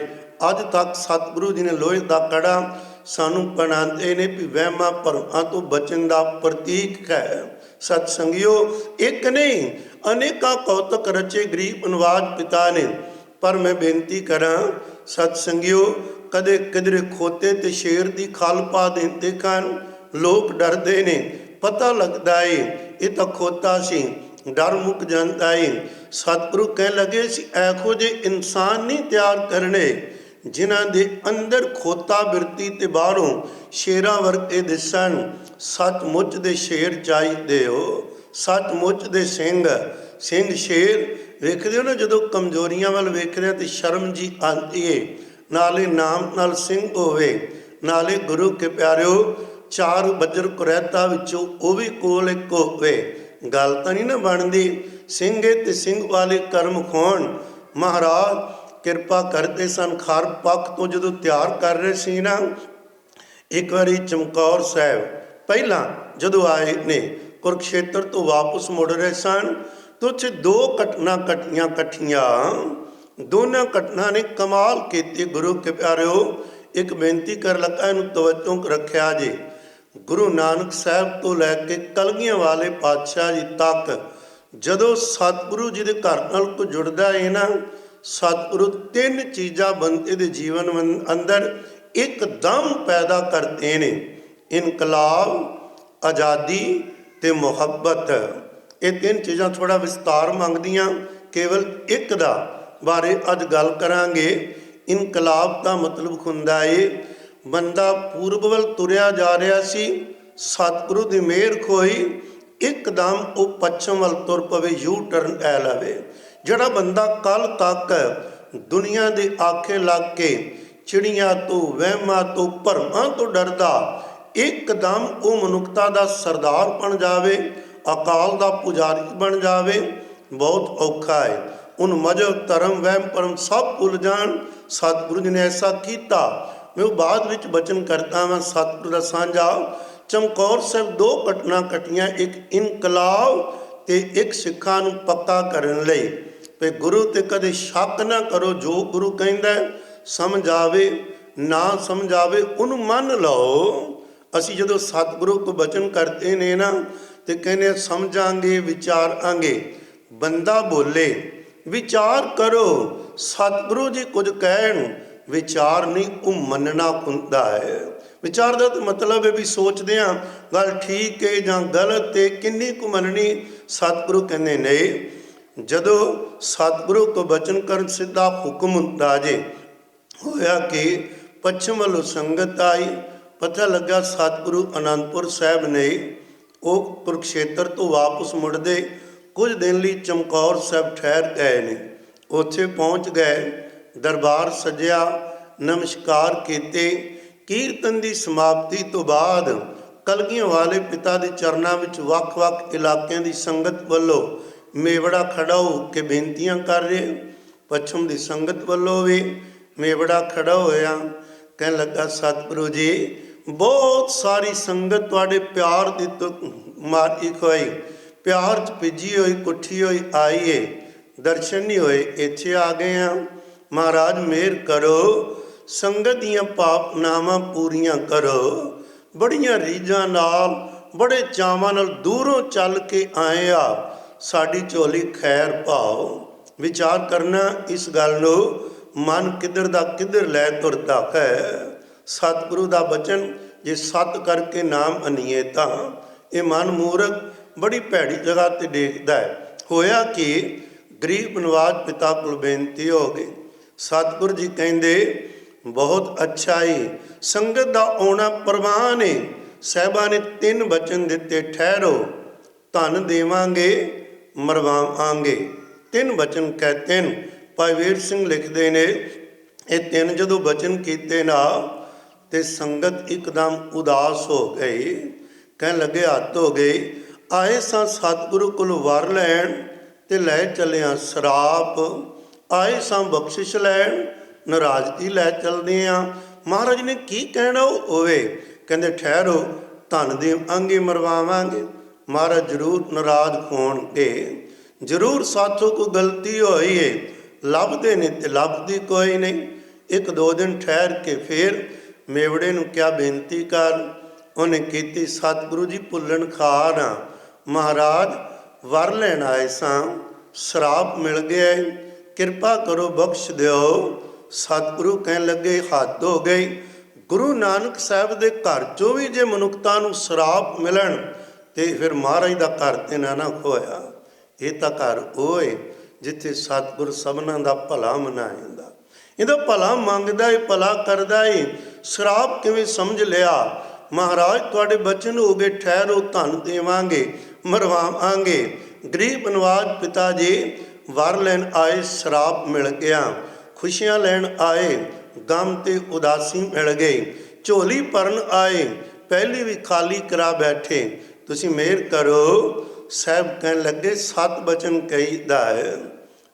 B: ਅੱਜ ਤੱਕ ਸਤਿਗੁਰੂ ਜੀ ਨੇ ਲੋਹੇ ਦਾ ਕੜਾ ਸਾਨੂੰ ਬਣਾਉਂਦੇ ਨੇ ਵੀ ਵਹਿਮਾਂ ਭਰਮਾਂ ਤੋਂ ਬਚਣ ਦਾ ਪ੍ਰਤੀਕ ਹੈ। ਸਤ ਸੰਗਿਓ, ਇੱਕ ਨਹੀਂ ਅਨੇਕਾਂ ਕੌਤਕ ਰਚੇ ਗਰੀਬ ਨਿਵਾਜ ਪਿਤਾ ਨੇ। ਪਰ ਮੈਂ ਬੇਨਤੀ ਕਰਾਂ ਸਤ ਸੰਗਿਓ, ਕਦੇ ਕਿਧਰੇ ਖੋਤੇ ਤੇ ਸ਼ੇਰ ਦੀ ਖਲ ਪਾ ਦਿੰਦੇ ਹਨ, ਲੋਕ ਡਰਦੇ ਨੇ, ਪਤਾ ਲੱਗਦਾ ਏ ਇਹ ਤਾਂ ਖੋਤਾ ਸੀ, ਡਰ ਮੁੱਕ ਜਾਂਦਾ ਏ। ਸਤਿਗੁਰੂ ਕਹਿਣ ਲੱਗੇ ਸੀ ਇਹੋ ਜਿਹੇ ਇਨਸਾਨ ਨਹੀਂ ਤਿਆਰ ਕਰਨੇ ਜਿਨ੍ਹਾਂ ਦੇ ਅੰਦਰ ਖੋਤਾ ਬਿਰਤੀ ਤੇ ਬਾਹਰੋਂ ਸ਼ੇਰਾਂ ਵਰਗੇ ਦਿਸਣ। ਸੱਚਮੁੱਚ ਦੇ ਸ਼ੇਰ ਚਾਹੀਦੇ ਹੋ, ਸੱਚਮੁੱਚ ਦੇ ਸਿੰਘ ਸ਼ੇਰ ਵੇਖਦੇ ਹੋ ਨਾ, ਜਦੋਂ ਕਮਜ਼ੋਰੀਆਂ ਵੱਲ ਵੇਖਦੇ ਹਾਂ ਤੇ ਸ਼ਰਮ ਜੀ ਆਉਂਦੀ ਏ। ਨਾਲੇ ਨਾਮ ਨਾਲ ਸਿੰਘ ਹੋਵੇ, ਨਾਲੇ ਗੁਰੂ ਕੇ ਪਿਆਰਿਓ ਚਾਰ ਬੱਜਰ ਕੁਰੈਤਾ ਵਿੱਚੋਂ ਉਹ ਵੀ ਕੋਲ ਇੱਕ ਹੋਵੇ, ਗੱਲ ਤਾਂ ਨਹੀਂ ਨਾ ਬਣਦੀ। ਸਿੰਘੇ ਤੇ ਸਿੰਘ ਵਾਲੇ ਕਰਮ ਹੋਣ। ਮਹਾਰਾਜ ਕਿਰਪਾ ਕਰਦੇ ਸਨ। ਖਰ ਪੱਖ ਤੋਂ ਜਦੋਂ ਤਿਆਰ ਕਰ ਰਹੇ ਸੀ ਨਾ, ਇੱਕ ਵਾਰੀ ਚਮਕੌਰ ਸਾਹਿਬ ਪਹਿਲਾਂ ਜਦੋਂ ਆਏ ਨੇ, ਕੁਰੂਕਸ਼ੇਤਰ ਤੋਂ ਵਾਪਸ ਮੁੜ ਰਹੇ ਸਨ, ਤਾਂ ਉੱਥੇ ਦੋ ਘਟਨਾ ਘਟੀਆਂ ਇਕੱਠੀਆਂ। ਦੋਨਾਂ ਘਟਨਾ ਨੇ ਕਮਾਲ ਕੀਤੀ। ਗੁਰੂ ਕੇ ਪਿਆਰਿਓ ਇੱਕ ਬੇਨਤੀ ਕਰ ਲੱਗਾ, ਇਹਨੂੰ ਤਵੱਜੋ ਰੱਖਿਆ ਜੇ। ਗੁਰੂ ਨਾਨਕ ਸਾਹਿਬ ਤੋਂ ਲੈ ਕੇ ਕਲਗੀਆਂ ਵਾਲੇ ਪਾਤਸ਼ਾਹ ਜੀ ਤੱਕ ਜਦੋਂ ਸਤਿਗੁਰੂ ਜੀ ਦੇ ਘਰ ਨਾਲ ਕੋਈ ਜੁੜਦਾ ਹੈ ਨਾ, ਸਤਿਗੁਰੂ ਤਿੰਨ ਚੀਜ਼ਾਂ ਬੰਦੇ ਦੇ ਜੀਵਨ ਅੰਦਰ ਇੱਕਦਮ ਪੈਦਾ ਕਰਦੇ ਨੇ, ਇਨਕਲਾਬ, ਆਜ਼ਾਦੀ ਤੇ ਮੁਹੱਬਤ। ਇਹ ਤਿੰਨ ਚੀਜ਼ਾਂ ਥੋੜ੍ਹਾ ਵਿਸਤਾਰ ਮੰਗਦੀਆਂ, ਕੇਵਲ ਇੱਕ ਦਾ ਬਾਰੇ ਅੱਜ ਗੱਲ ਕਰਾਂਗੇ। ਇਨਕਲਾਬ ਦਾ ਮਤਲਬ ਹੁੰਦਾ ਏ ਬੰਦਾ ਪੂਰਬ ਵੱਲ ਤੁਰਿਆ ਜਾ ਰਿਹਾ ਸੀ, ਸਤਿਗੁਰੂ ਦੀ ਮਿਹਰ ਹੋਈ, ਇੱਕਦਮ ਉਹ ਪੱਛਮ ਵੱਲ ਤੁਰ ਪਵੇ, ਯੂ ਟਰਨ ਲੈ ਲਵੇ। ਜਿਹੜਾ ਬੰਦਾ ਕੱਲ ਤੱਕ ਦੁਨੀਆ ਦੇ ਆਖੇ ਲੱਗ ਕੇ ਚਿੜੀਆਂ ਤੋਂ, ਵਹਿਮਾਂ ਤੋਂ, ਭਰਮਾਂ ਤੋਂ ਡਰਦਾ, ਇੱਕਦਮ ਉਹ ਮਨੁੱਖਤਾ ਦਾ ਸਰਦਾਰ ਬਣ ਜਾਵੇ, ਅਕਾਲ ਦਾ ਪੁਜਾਰੀ ਬਣ ਜਾਵੇ, ਬਹੁਤ ਔਖਾ ਹੈ। ਉਹਨੂੰ ਮਜ਼ਹਬ, ਧਰਮ, ਵਹਿਮ ਭਰਮ ਸਭ ਭੁੱਲ ਜਾਣ। ਸਤਿਗੁਰੂ ਜੀ ਨੇ ਐਸਾ ਕੀਤਾ। ਮੈਂ ਉਹ ਬਾਅਦ ਵਿੱਚ ਬਚਨ ਕਰਦਾ ਹਾਂ ਸਤਿਗੁਰੂ ਦਾ ਸਾਂਝਾ। ਚਮਕੌਰ ਸਾਹਿਬ ਦੋ ਘਟਨਾ ਘਟੀਆਂ, ਇੱਕ ਇਨਕਲਾਬ ਤੇ ਇੱਕ ਸਿੱਖਾਂ ਨੂੰ ਪੱਕਾ ਕਰਨ ਲਈ ਵੀ ਗੁਰੂ ਤੇ ਕਦੇ ਸ਼ੱਕ ਨਾ ਕਰੋ, ਜੋ ਗੁਰੂ ਕਹਿੰਦਾ ਸਮਝ ਆਵੇ ਨਾ ਸਮਝ ਆਵੇ ਉਹਨੂੰ ਮੰਨ ਲਓ। ਅਸੀਂ ਜਦੋਂ ਸਤਿਗੁਰੂ ਕੋ ਬਚਨ ਕਰਦੇ ਨੇ ਨਾ ਤੇ ਕਹਿੰਦੇ ਸਮਝਾਂਗੇ, ਵਿਚਾਰਾਂਗੇ। ਬੰਦਾ ਬੋਲੇ ਵਿਚਾਰ ਕਰੋ, ਸਤਿਗੁਰੂ ਜੀ ਕੁਝ ਕਹਿਣ, ਵਿਚਾਰ ਨਹੀਂ, ਉਹ ਮੰਨਣਾ ਹੁੰਦਾ ਹੈ। ਵਿਚਾਰ ਦਾ ਤਾਂ ਮਤਲਬ ਹੈ ਵੀ ਸੋਚਦੇ ਹਾਂ ਗੱਲ ਠੀਕ ਹੈ ਜਾਂ ਗਲਤ ਹੈ, ਕਿੰਨੀ ਕੁ ਮੰਨਣੀ। ਸਤਿਗੁਰੂ ਕਹਿੰਦੇ ਨਹੀਂ। ਜਦੋਂ ਸਤਿਗੁਰੂ ਕੋ ਬਚਨ ਕਰਨ ਸਿੱਧਾ ਹੁਕਮ ਹੁੰਦਾ ਜੇ। ਹੋਇਆ ਕਿ ਪੱਛਮ ਵੱਲੋਂ ਸੰਗਤ ਆਈ, ਪਤਾ ਲੱਗਾ ਸਤਿਗੁਰੂ ਅਨੰਦਪੁਰ ਸਾਹਿਬ ਨੇ। ਉਹ ਕੁਰੂਕਸ਼ੇਤਰ ਤੋਂ ਵਾਪਸ ਮੁੜਦੇ ਕੁਝ ਦਿਨ ਲਈ ਚਮਕੌਰ ਸਾਹਿਬ ਠਹਿਰ ਗਏ ਨੇ। ਉੱਥੇ ਪਹੁੰਚ ਗਏ, ਦਰਬਾਰ ਸਜਿਆ, ਨਮਸਕਾਰ ਕੀਤੇ। ਕੀਰਤਨ ਦੀ ਸਮਾਪਤੀ ਤੋਂ ਬਾਅਦ ਕਲਗੀਆਂ ਵਾਲੇ ਪਿਤਾ ਦੇ ਚਰਨਾਂ ਵਿੱਚ ਵੱਖ-ਵੱਖ ਇਲਾਕਿਆਂ ਦੀ ਸੰਗਤ ਵੱਲੋਂ ਮੇਵੜਾ ਖੜਾ ਹੋ ਕੇ ਬੇਨਤੀਆਂ ਕਰ ਰਹੇ। ਪੱਛਮ ਦੀ ਸੰਗਤ ਵੱਲੋਂ ਵੀ, ਮੇਵੜਾ ਖੜਾ ਹੋਇਆ, ਕਹਿਣ ਲੱਗਾ ਸਤਿਗੁਰੂ ਜੀ ਬਹੁਤ ਸਾਰੀ ਸੰਗਤ ਤੁਹਾਡੇ ਪਿਆਰ ਦੀ ਮਾਰੀ ਖਵਾਈ, ਪਿਆਰ 'ਚ ਭਿੱਜੀ ਹੋਈ ਕੁੱਠੀ ਹੋਈ ਆਈ ਏ, ਦਰਸ਼ਨ ਨਹੀਂ ਹੋਏ, ਇੱਥੇ ਆ ਗਏ ਆ। ਮਹਾਰਾਜ ਮਿਹਰ ਕਰੋ, ਸੰਗਤ ਦੀਆਂ ਭਾਵਨਾਵਾਂ ਪੂਰੀਆਂ ਕਰੋ। ਬੜੀਆਂ ਰੀਝਾਂ ਨਾਲ, ਬੜੇ ਚਾਵਾਂ ਨਾਲ ਦੂਰੋਂ ਚੱਲ ਕੇ ਆਏ ਆ, ਸਾਡੀ ਝੋਲੀ ਖੈਰ ਪਾਓ। ਵਿਚਾਰ ਕਰਨਾ ਇਸ ਗੱਲ ਨੂੰ, ਮਨ ਕਿੱਧਰ ਦਾ ਕਿੱਧਰ ਲੈ ਤੁਰਦਾ ਹੈ। ਸਤਿਗੁਰੂ ਦਾ ਬਚਨ ਜੇ ਸਤ ਕਰਕੇ ਨਾਮ ਅਨੀਏ ਤਾਂ ਇਹ ਮਨ ਮੂਰਖ ਬੜੀ ਭੈੜੀ ਜਗ੍ਹਾ ਤੇ ਡੇਗਦਾ ਹੈ। ਹੋਇਆ ਕਿ ਗਰੀਬ ਨਵਾਜ ਪਿਤਾ ਕੋਲ ਬੇਨਤੀ ਹੋ ਗਈ। ਸਤਿਗੁਰੂ ਜੀ ਕਹਿੰਦੇ ਬਹੁਤ ਅੱਛਾ ਏ, ਸੰਗਤ ਦਾ ਆਉਣਾ ਪ੍ਰਵਾਨ ਏ। ਸਾਹਿਬਾਂ ਨੇ 3 ਬਚਨ ਦਿੱਤੇ, ਠਹਿਰੋ, ਧਨ ਦੇਵਾਂਗੇ, ਮਰਵਾਵਾਂਗੇ। 3 ਬਚਨ ਕਹਤੇ ਨੇ। ਭਾਈ ਵੀਰ ਸਿੰਘ ਲਿਖਦੇ ਨੇ ਇਹ 3 ਜਦੋਂ ਬਚਨ ਕੀਤੇ ਨਾ ਤੇ ਸੰਗਤ ਇੱਕਦਮ ਉਦਾਸ ਹੋ ਗਈ। ਕਹਿਣ ਲੱਗੇ ਹੱਥ ਹੋ ਗਏ, ਆਏ ਸਾਂ ਸਤਿਗੁਰੂ ਕੋਲ ਵਰ ਲੈਣ ਤੇ ਲੈ ਚੱਲਿਆ ਸ਼ਰਾਪ, ਆਏ ਸਾਂ ਬਖਸ਼ਿਸ਼ ਲੈਣ ਨਾਰਾਜ਼ਗੀ ਲੈ ਚਲਦੇ ਆ। ਮਹਾਰਾਜ ਨੇ ਕੀ ਕਹਿਣਾ ਹੋਵੇ? ਕਹਿੰਦੇ ਠਹਿਰੋ, ਧਨ ਦੇਵਾਂਗੇ, ਮਰਵਾਵਾਂਗੇ। ਮਹਾਰਾਜ ਜ਼ਰੂਰ ਨਾਰਾਜ਼ ਹੋਣਗੇ, ਜ਼ਰੂਰ ਸਾਥੋਂ ਕੋਈ ਗਲਤੀ ਹੋਈ ਏ। ਲੱਭਦੇ ਨੇ ਤੇ ਲੱਭਦੀ ਕੋਈ ਨਹੀਂ। 1-2 ਦਿਨ ਠਹਿਰ ਕੇ ਫਿਰ ਮੇਵੜੇ ਨੂੰ ਕਿਹਾ ਬੇਨਤੀ ਕਰ। ਉਹਨੇ ਕੀਤੀ, ਸਤਿਗੁਰੂ ਜੀ ਭੁੱਲਣ ਖਾ ਨਾ, ਮਹਾਰਾਜ ਵਰ ਲੈਣ ਆਏ ਸਾਂ, ਸ਼ਰਾਪ ਮਿਲ ਗਿਆ, ਕਿਰਪਾ ਕਰੋ ਬਖਸ਼ ਦਿਓ। ਸਤਿਗੁਰੂ ਕਹਿਣ ਲੱਗੇ ਹੱਦ ਹੋ ਗਈ। ਗੁਰੂ ਨਾਨਕ ਸਾਹਿਬ ਦੇ ਘਰ 'ਚੋਂ ਵੀ ਜੇ ਮਨੁੱਖਤਾ ਨੂੰ ਸ਼ਰਾਪ ਮਿਲਣ ਤੇ ਫਿਰ ਮਹਾਰਾਜ ਦਾ ਘਰ ਤੇ ਨਾ ਖੋਇਆ। ਇਹ ਤਾਂ ਘਰ ਉਹ ਏ ਜਿੱਥੇ ਸਤਿਗੁਰ ਸਭਨਾਂ ਦਾ ਭਲਾ ਮਨਾਏਂਦਾ, ਇਹਦਾ ਭਲਾ ਮੰਗਦਾ ਏ, ਭਲਾ ਕਰਦਾ ਏ। ਸ਼ਰਾਪ ਕਿਵੇਂ ਸਮਝ ਲਿਆ? ਮਹਾਰਾਜ ਤੁਹਾਡੇ ਬਚਨ ਹੋ ਗਏ, ਠਹਿਰੋ, ਧਨ ਦੇਵਾਂਗੇ, ਮਰਵਾਵਾਂਗੇ। ਗਰੀਬ ਨਵਾਜ ਪਿਤਾ ਜੀ ਵਰ ਲੈਣ ਆਏ, ਸ਼ਰਾਪ ਮਿਲ ਗਿਆ। ਖੁਸ਼ੀਆਂ ਲੈਣ ਆਏ, ਗਮ ਤੇ ਉਦਾਸੀ ਮਿਲ ਗਈ। ਝੋਲੀ ਭਰਨ ਆਏ, ਪਹਿਲੀ ਵੀ ਖਾਲੀ ਕਰਾ ਬੈਠੇ। ਤੁਸੀਂ ਮਿਹਰ ਕਰੋ। ਸਾਹਿਬ ਕਹਿਣ ਲੱਗੇ 7 ਬਚਨ ਕਹੀਦਾ ਹੈ।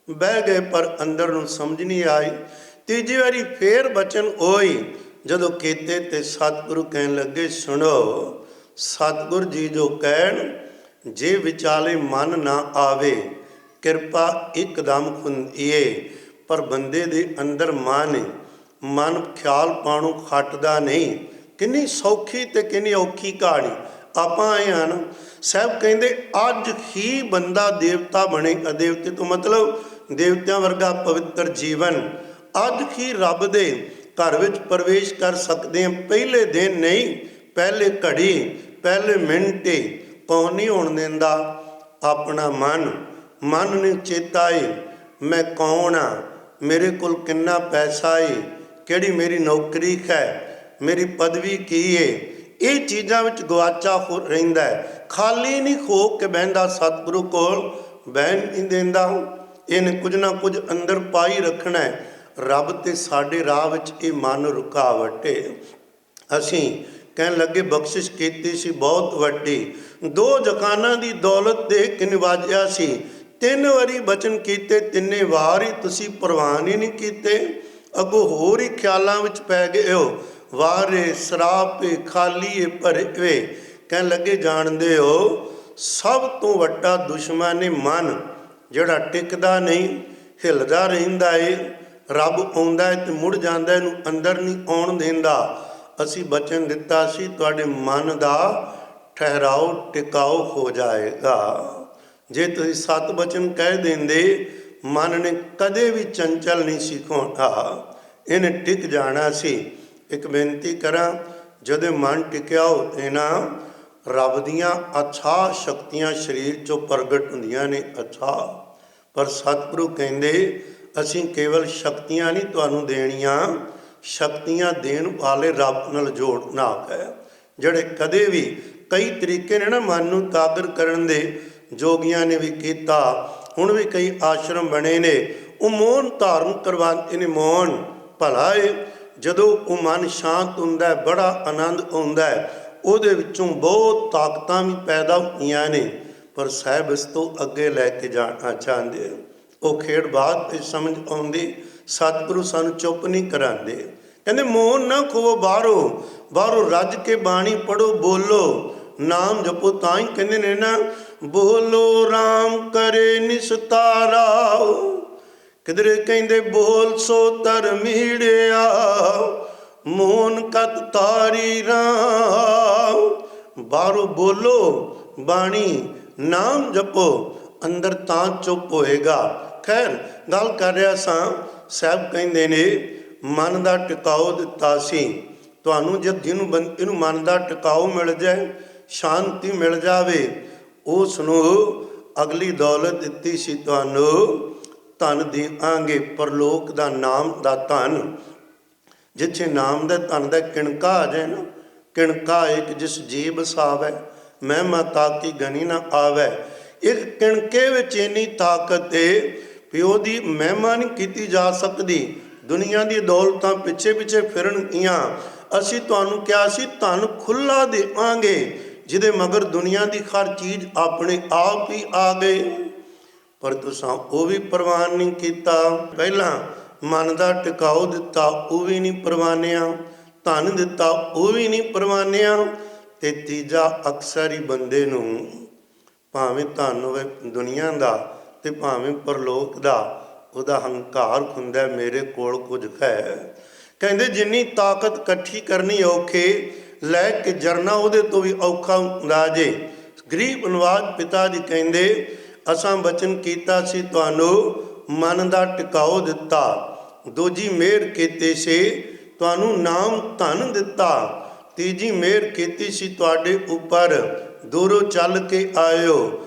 B: ਬਹਿ ਗਏ ਪਰ ਅੰਦਰ ਨੂੰ ਸਮਝ ਨਹੀਂ ਆਈ। ਤੀਜੀ ਵਾਰੀ ਫੇਰ ਬਚਨ ਹੋਈ, ਜਦੋਂ ਕੀਤੇ ਤੇ ਸਤਿਗੁਰੂ ਕਹਿਣ ਲੱਗੇ ਸੁਣੋ, ਸਤਿਗੁਰ ਜੀ ਜੋ ਕਹਿਣ, ਜੇ ਵਿਚਾਲੇ ਮਨ ਨਾ ਆਵੇ, ਕਿਰਪਾ ਇੱਕਦਮ ਹੁੰਦੀ ਏ। ਪਰ ਬੰਦੇ ਦੇ ਅੰਦਰ ਮਨ ਖਿਆਲ ਪਾਣੋਂ ਖੱਟਦਾ ਨਹੀਂ। ਕਿੰਨੀ ਸੌਖੀ ਤੇ ਕਿੰਨੀ ਔਖੀ ਕਹਾਣੀ। ਆਪਾਂ ਆਏ ਹਨ, ਸਾਹਿਬ ਕਹਿੰਦੇ ਅੱਜ ਹੀ ਬੰਦਾ ਦੇਵਤਾ ਬਣੇ। ਅਦੇਵਤੇ ਤੋਂ ਮਤਲਬ ਦੇਵਤਿਆਂ ਵਰਗਾ ਪਵਿੱਤਰ ਜੀਵਨ। ਅੱਜ ਹੀ ਰੱਬ ਦੇ ਘਰ ਵਿੱਚ ਪ੍ਰਵੇਸ਼ ਕਰ ਸਕਦੇ ਹਾਂ। ਪਹਿਲੇ ਦਿਨ ਨਹੀਂ, ਪਹਿਲੇ ਘੜੀ, ਪਹਿਲੇ ਮਿੰਟ ਕੌਣ ਨਹੀਂ ਹੋਣ ਦਿੰਦਾ। ਆਪਣਾ ਮਨ ਨੂੰ ਚੇਤਾ ਏ ਮੈਂ ਕੌਣ ਆ, ਮੇਰੇ ਕੋਲ ਕਿੰਨਾ ਪੈਸਾ ਏ, ਕਿਹੜੀ ਮੇਰੀ ਨੌਕਰੀ ਹੈ, ਮੇਰੀ ਪਦਵੀ ਕੀ ਏ। ਇਹ ਚੀਜ਼ਾਂ ਵਿੱਚ ਗਵਾਚਾ ਹੋ ਰਹਿੰਦਾ ਹੈ। ਖਾਲੀ ਨਹੀਂ ਹੋ ਕੇ ਬਹਿੰਦਾ, ਸਤਿਗੁਰੂ ਕੋਲ ਬਹਿਣ ਨਹੀਂ ਦਿੰਦਾ। ਇਹਨੇ ਕੁਝ ਨਾ ਕੁਝ ਅੰਦਰ ਪਾਈ ਰੱਖਣਾ ਹੈ। ਰੱਬ ਤੇ ਸਾਡੇ ਰਾਹ ਵਿੱਚ ਇਹ ਮਨ ਰੁਕਾਵਟ ਏ। ਅਸੀਂ ਕਹਿਣ ਲੱਗੇ ਬਖਸ਼ਿਸ਼ ਕੀਤੀ ਸੀ ਬਹੁਤ ਵੱਡੀ, 2 ਜਹਾਨਾਂ ਦੀ ਦੌਲਤ ਦੇ ਕੇ ਨਿਵਾਜਿਆ ਸੀ। 3 ਵਾਰੀ ਬਚਨ ਕੀਤੇ, 3 ਵਾਰ ਹੀ ਤੁਸੀਂ ਪ੍ਰਵਾਨ ਹੀ ਨਹੀਂ ਕੀਤੇ। ਅੱਗੋਂ ਹੋਰ ਹੀ ਖਿਆਲਾਂ ਵਿੱਚ ਪੈ ਗਏ ਹੋ। ਵਾਰੇ ਸਰਾਪੇ ਖਾਲੀਏ ਭਰੇ ਵੇ। ਕਹਿਣ ਲੱਗੇ ਜਾਣਦੇ ਹੋ ਸਭ ਤੋਂ ਵੱਡਾ ਦੁਸ਼ਮਣ ਹੈ ਮਨ, ਜਿਹੜਾ ਟਿਕਦਾ ਨਹੀਂ, ਹਿੱਲਦਾ ਰਹਿੰਦਾ ਏ। ਰੱਬ ਆਉਂਦਾ ਹੈ ਤੇ ਮੁੜ ਜਾਂਦਾ, ਇਹਨੂੰ ਅੰਦਰ ਨਹੀਂ ਆਉਣ ਦਿੰਦਾ। ਅਸੀਂ ਬਚਨ ਦਿੱਤਾ ਸੀ ਤੁਹਾਡੇ ਮਨ ਦਾ ਠਹਿਰਾਓ ਟਿਕਾਓ ਹੋ ਜਾਏਗਾ। ਜੇ ਤੁਸੀਂ 7 ਬਚਨ ਕਹਿ ਦਿੰਦੇ, ਮਨ ਨੇ ਕਦੇ ਵੀ ਚੰਚਲ ਨਹੀਂ ਸੀ ਹੋਣਾ, ਇਹਨੇ ਟਿਕ ਜਾਣਾ ਸੀ। ਇੱਕ ਬੇਨਤੀ ਕਰਾਂ, ਜਦੋਂ ਮਨ ਟਿਕਿਆ ਹੋਵੇ ਨਾ, ਰੱਬ ਦੀਆਂ ਅਥਾਹ ਸ਼ਕਤੀਆਂ ਸਰੀਰ 'ਚੋਂ ਪ੍ਰਗਟ ਹੁੰਦੀਆਂ ਨੇ, ਅਥਾਹ। ਪਰ ਸਤਿਗੁਰੂ ਕਹਿੰਦੇ ਅਸੀਂ ਕੇਵਲ ਸ਼ਕਤੀਆਂ ਨਹੀਂ ਤੁਹਾਨੂੰ ਦੇਣੀਆਂ, ਸ਼ਕਤੀਆਂ ਦੇਣ ਵਾਲੇ ਰੱਬ ਨਾਲ ਜੋੜਨਾ ਹੈ। ਜਿਹੜੇ ਕਦੇ ਵੀ ਕਈ ਤਰੀਕੇ ਨੇ ਨਾ ਮਨ ਨੂੰ ਇਕਾਗਰ ਕਰਨ ਦੇ, ਜੋਗੀਆਂ ਨੇ ਵੀ ਕੀਤਾ। ਹੁਣ ਵੀ ਕਈ ਆਸ਼ਰਮ ਬਣੇ ਨੇ, ਉਹ ਮੌਨ ਧਾਰਨ ਕਰਵਾਉਂਦੇ ਨੇ। ਮੌਨ ਭਲਾ ਏ। ਜਦੋਂ ਉਹ ਮਨ ਸ਼ਾਂਤ ਹੁੰਦਾ ਹੈ, ਬੜਾ ਆਨੰਦ ਆਉਂਦਾ ਹੈ, ਉਹਦੇ ਵਿੱਚੋਂ ਬਹੁਤ ਤਾਕਤਾਂ ਵੀ ਪੈਦਾ ਹੁੰਦੀਆਂ ਨੇ। ਪਰ ਸਾਹਿਬ ਇਸ ਤੋਂ ਅੱਗੇ ਲੈ ਕੇ ਜਾਣਾ ਚਾਹੁੰਦੇ। ਉਹ ਖੇਡ ਬਾਅਦ ਵਿੱਚ ਸਮਝ ਆਉਂਦੀ। ਸਤਿਗੁਰੂ ਸਾਨੂੰ ਚੁੱਪ ਨਹੀਂ ਕਰਾਉਂਦੇ। ਕਹਿੰਦੇ ਮੋਹ ਨਾ ਖੋਵੋ ਬਾਹਰੋਂ ਰੱਜ ਕੇ ਬਾਣੀ ਪੜੋ, ਬੋਲੋ ਨਾਮ ਜਪੋ। ਤਾਂ ਹੀ ਕਹਿੰਦੇ ਨੇ ਨਾ, ਬੋਲੋ ਰਾਮ ਕਰੇ ਨਿਸਤਾਰਾ। ਕਿਧਰੇ ਕਹਿੰਦੇ ਬੋਲ ਸੋ ਤਰ ਮੀੜਿਆ, ਮੋਨ ਕਤ ਤਾਰੀ ਰਾਮ। ਬਾਹਰੋਂ ਬੋਲੋ ਬਾਣੀ, ਨਾਮ ਜਪੋ, ਅੰਦਰ ਤਾਂ ਚੁੱਪ ਹੋਏਗਾ। ਖੈਰ ਗੱਲ ਕਰ ਰਿਹਾ ਸਾਂ, ਸਾਹਿਬ ਕਹਿੰਦੇ ਨੇ ਮਨ ਦਾ ਟਿਕਾਓ ਦਿੱਤਾ ਸੀ ਤੁਹਾਨੂੰ। ਜਦ ਇਹਨੂੰ ਮਨ ਦਾ ਟਿਕਾਓ ਮਿਲ ਜਾਏ, ਸ਼ਾਂਤੀ ਮਿਲ ਜਾਵੇ, ਉਸ ਨੂੰ ਅਗਲੀ ਦੌਲਤ ਦਿੱਤੀ ਸੀ ਤੁਹਾਨੂੰ। ਧਨ ਦੇਵਾਂਗੇ ਪਰਲੋਕ ਦਾ, ਨਾਮ ਦਾ ਧਨ। ਜਿੱਥੇ ਨਾਮ ਦੇ ਧਨ ਦਾ ਕਿਣਕਾ ਆ ਜਾਏ ਨਾ, ਕਿਣਕਾ ਇੱਕ ਜਿਸ ਜੀ ਬਸਾਵੈ, ਮਹਿਮਾ ਤਾਕੀ ਗਣੀ ਨਾ ਆਵੈ। ਇੱਕ ਕਿਣਕੇ ਵਿੱਚ ਇੰਨੀ ਤਾਕਤ ਏ ਵੀ ਉਹਦੀ ਮਹਿਮਾ ਨਹੀਂ ਕੀਤੀ ਜਾ ਸਕਦੀ। ਦੁਨੀਆ ਦੀ ਦੌਲਤਾਂ ਪਿੱਛੇ ਪਿੱਛੇ ਫਿਰਨਗੀਆਂ। ਅਸੀਂ ਤੁਹਾਨੂੰ ਕਿਹਾ ਸੀ ਧਨ ਖੁੱਲ੍ਹਾ ਦੇਵਾਂਗੇ, ਜਿਹਦੇ ਮਗਰ ਦੁਨੀਆ ਦੀ ਹਰ ਚੀਜ਼ ਆਪਣੇ ਆਪ ਹੀ ਆ ਗਈ। ਪਰ ਤੁਸੀਂ ਉਹ ਵੀ ਪ੍ਰਵਾਨ ਨਹੀਂ ਕੀਤਾ। ਪਹਿਲਾਂ ਮਨ ਦਾ ਟਿਕਾਓ ਦਿੱਤਾ, ਉਹ ਵੀ ਨਹੀਂ ਪ੍ਰਵਾਨਿਆ। ਧਨ ਦਿੱਤਾ, ਉਹ ਵੀ ਨਹੀਂ ਪ੍ਰਵਾਨਿਆ। ਤੇ ਤੀਜਾ, ਅਕਸਰ ਹੀ ਬੰਦੇ ਨੂੰ ਭਾਵੇਂ ਧਨ ਹੋਵੇ ਦੁਨੀਆ ਦਾ ਤੇ ਭਾਵੇਂ ਪਰਲੋਕ ਦਾ, ਉਹਦਾ ਹੰਕਾਰ ਹੁੰਦਾ, ਮੇਰੇ ਕੋਲ ਕੁਝ ਹੈ। ਕਹਿੰਦੇ ਜਿੰਨੀ ਤਾਕਤ ਇਕੱਠੀ ਕਰਨੀ ਔਖੇ, ਲੈ ਕੇ ਜਰਨਾ ਉਹਦੇ ਤੋਂ ਵੀ ਔਖਾ ਹੁੰਦਾ ਜੇ। ਗਰੀਬ ਨਵਾਜ਼ ਪਿਤਾ ਜੀ ਕਹਿੰਦੇ, ਅਸਾਂ ਬਚਨ ਕੀਤਾ ਸੀ ਤੁਹਾਨੂੰ, ਮਨ ਦਾ ਟਿਕਾਓ ਦਿੱਤਾ। ਦੂਜੀ ਮਿਹਰ ਕੀਤੀ ਸੀ ਤੁਹਾਨੂੰ, ਨਾਮ ਧਨ ਦਿੱਤਾ। ਤੀਜੀ ਮਿਹਰ ਕੀਤੀ ਸੀ ਤੁਹਾਡੇ ਉੱਪਰ, ਦੂਰੋਂ ਚੱਲ ਕੇ ਆਇਓ।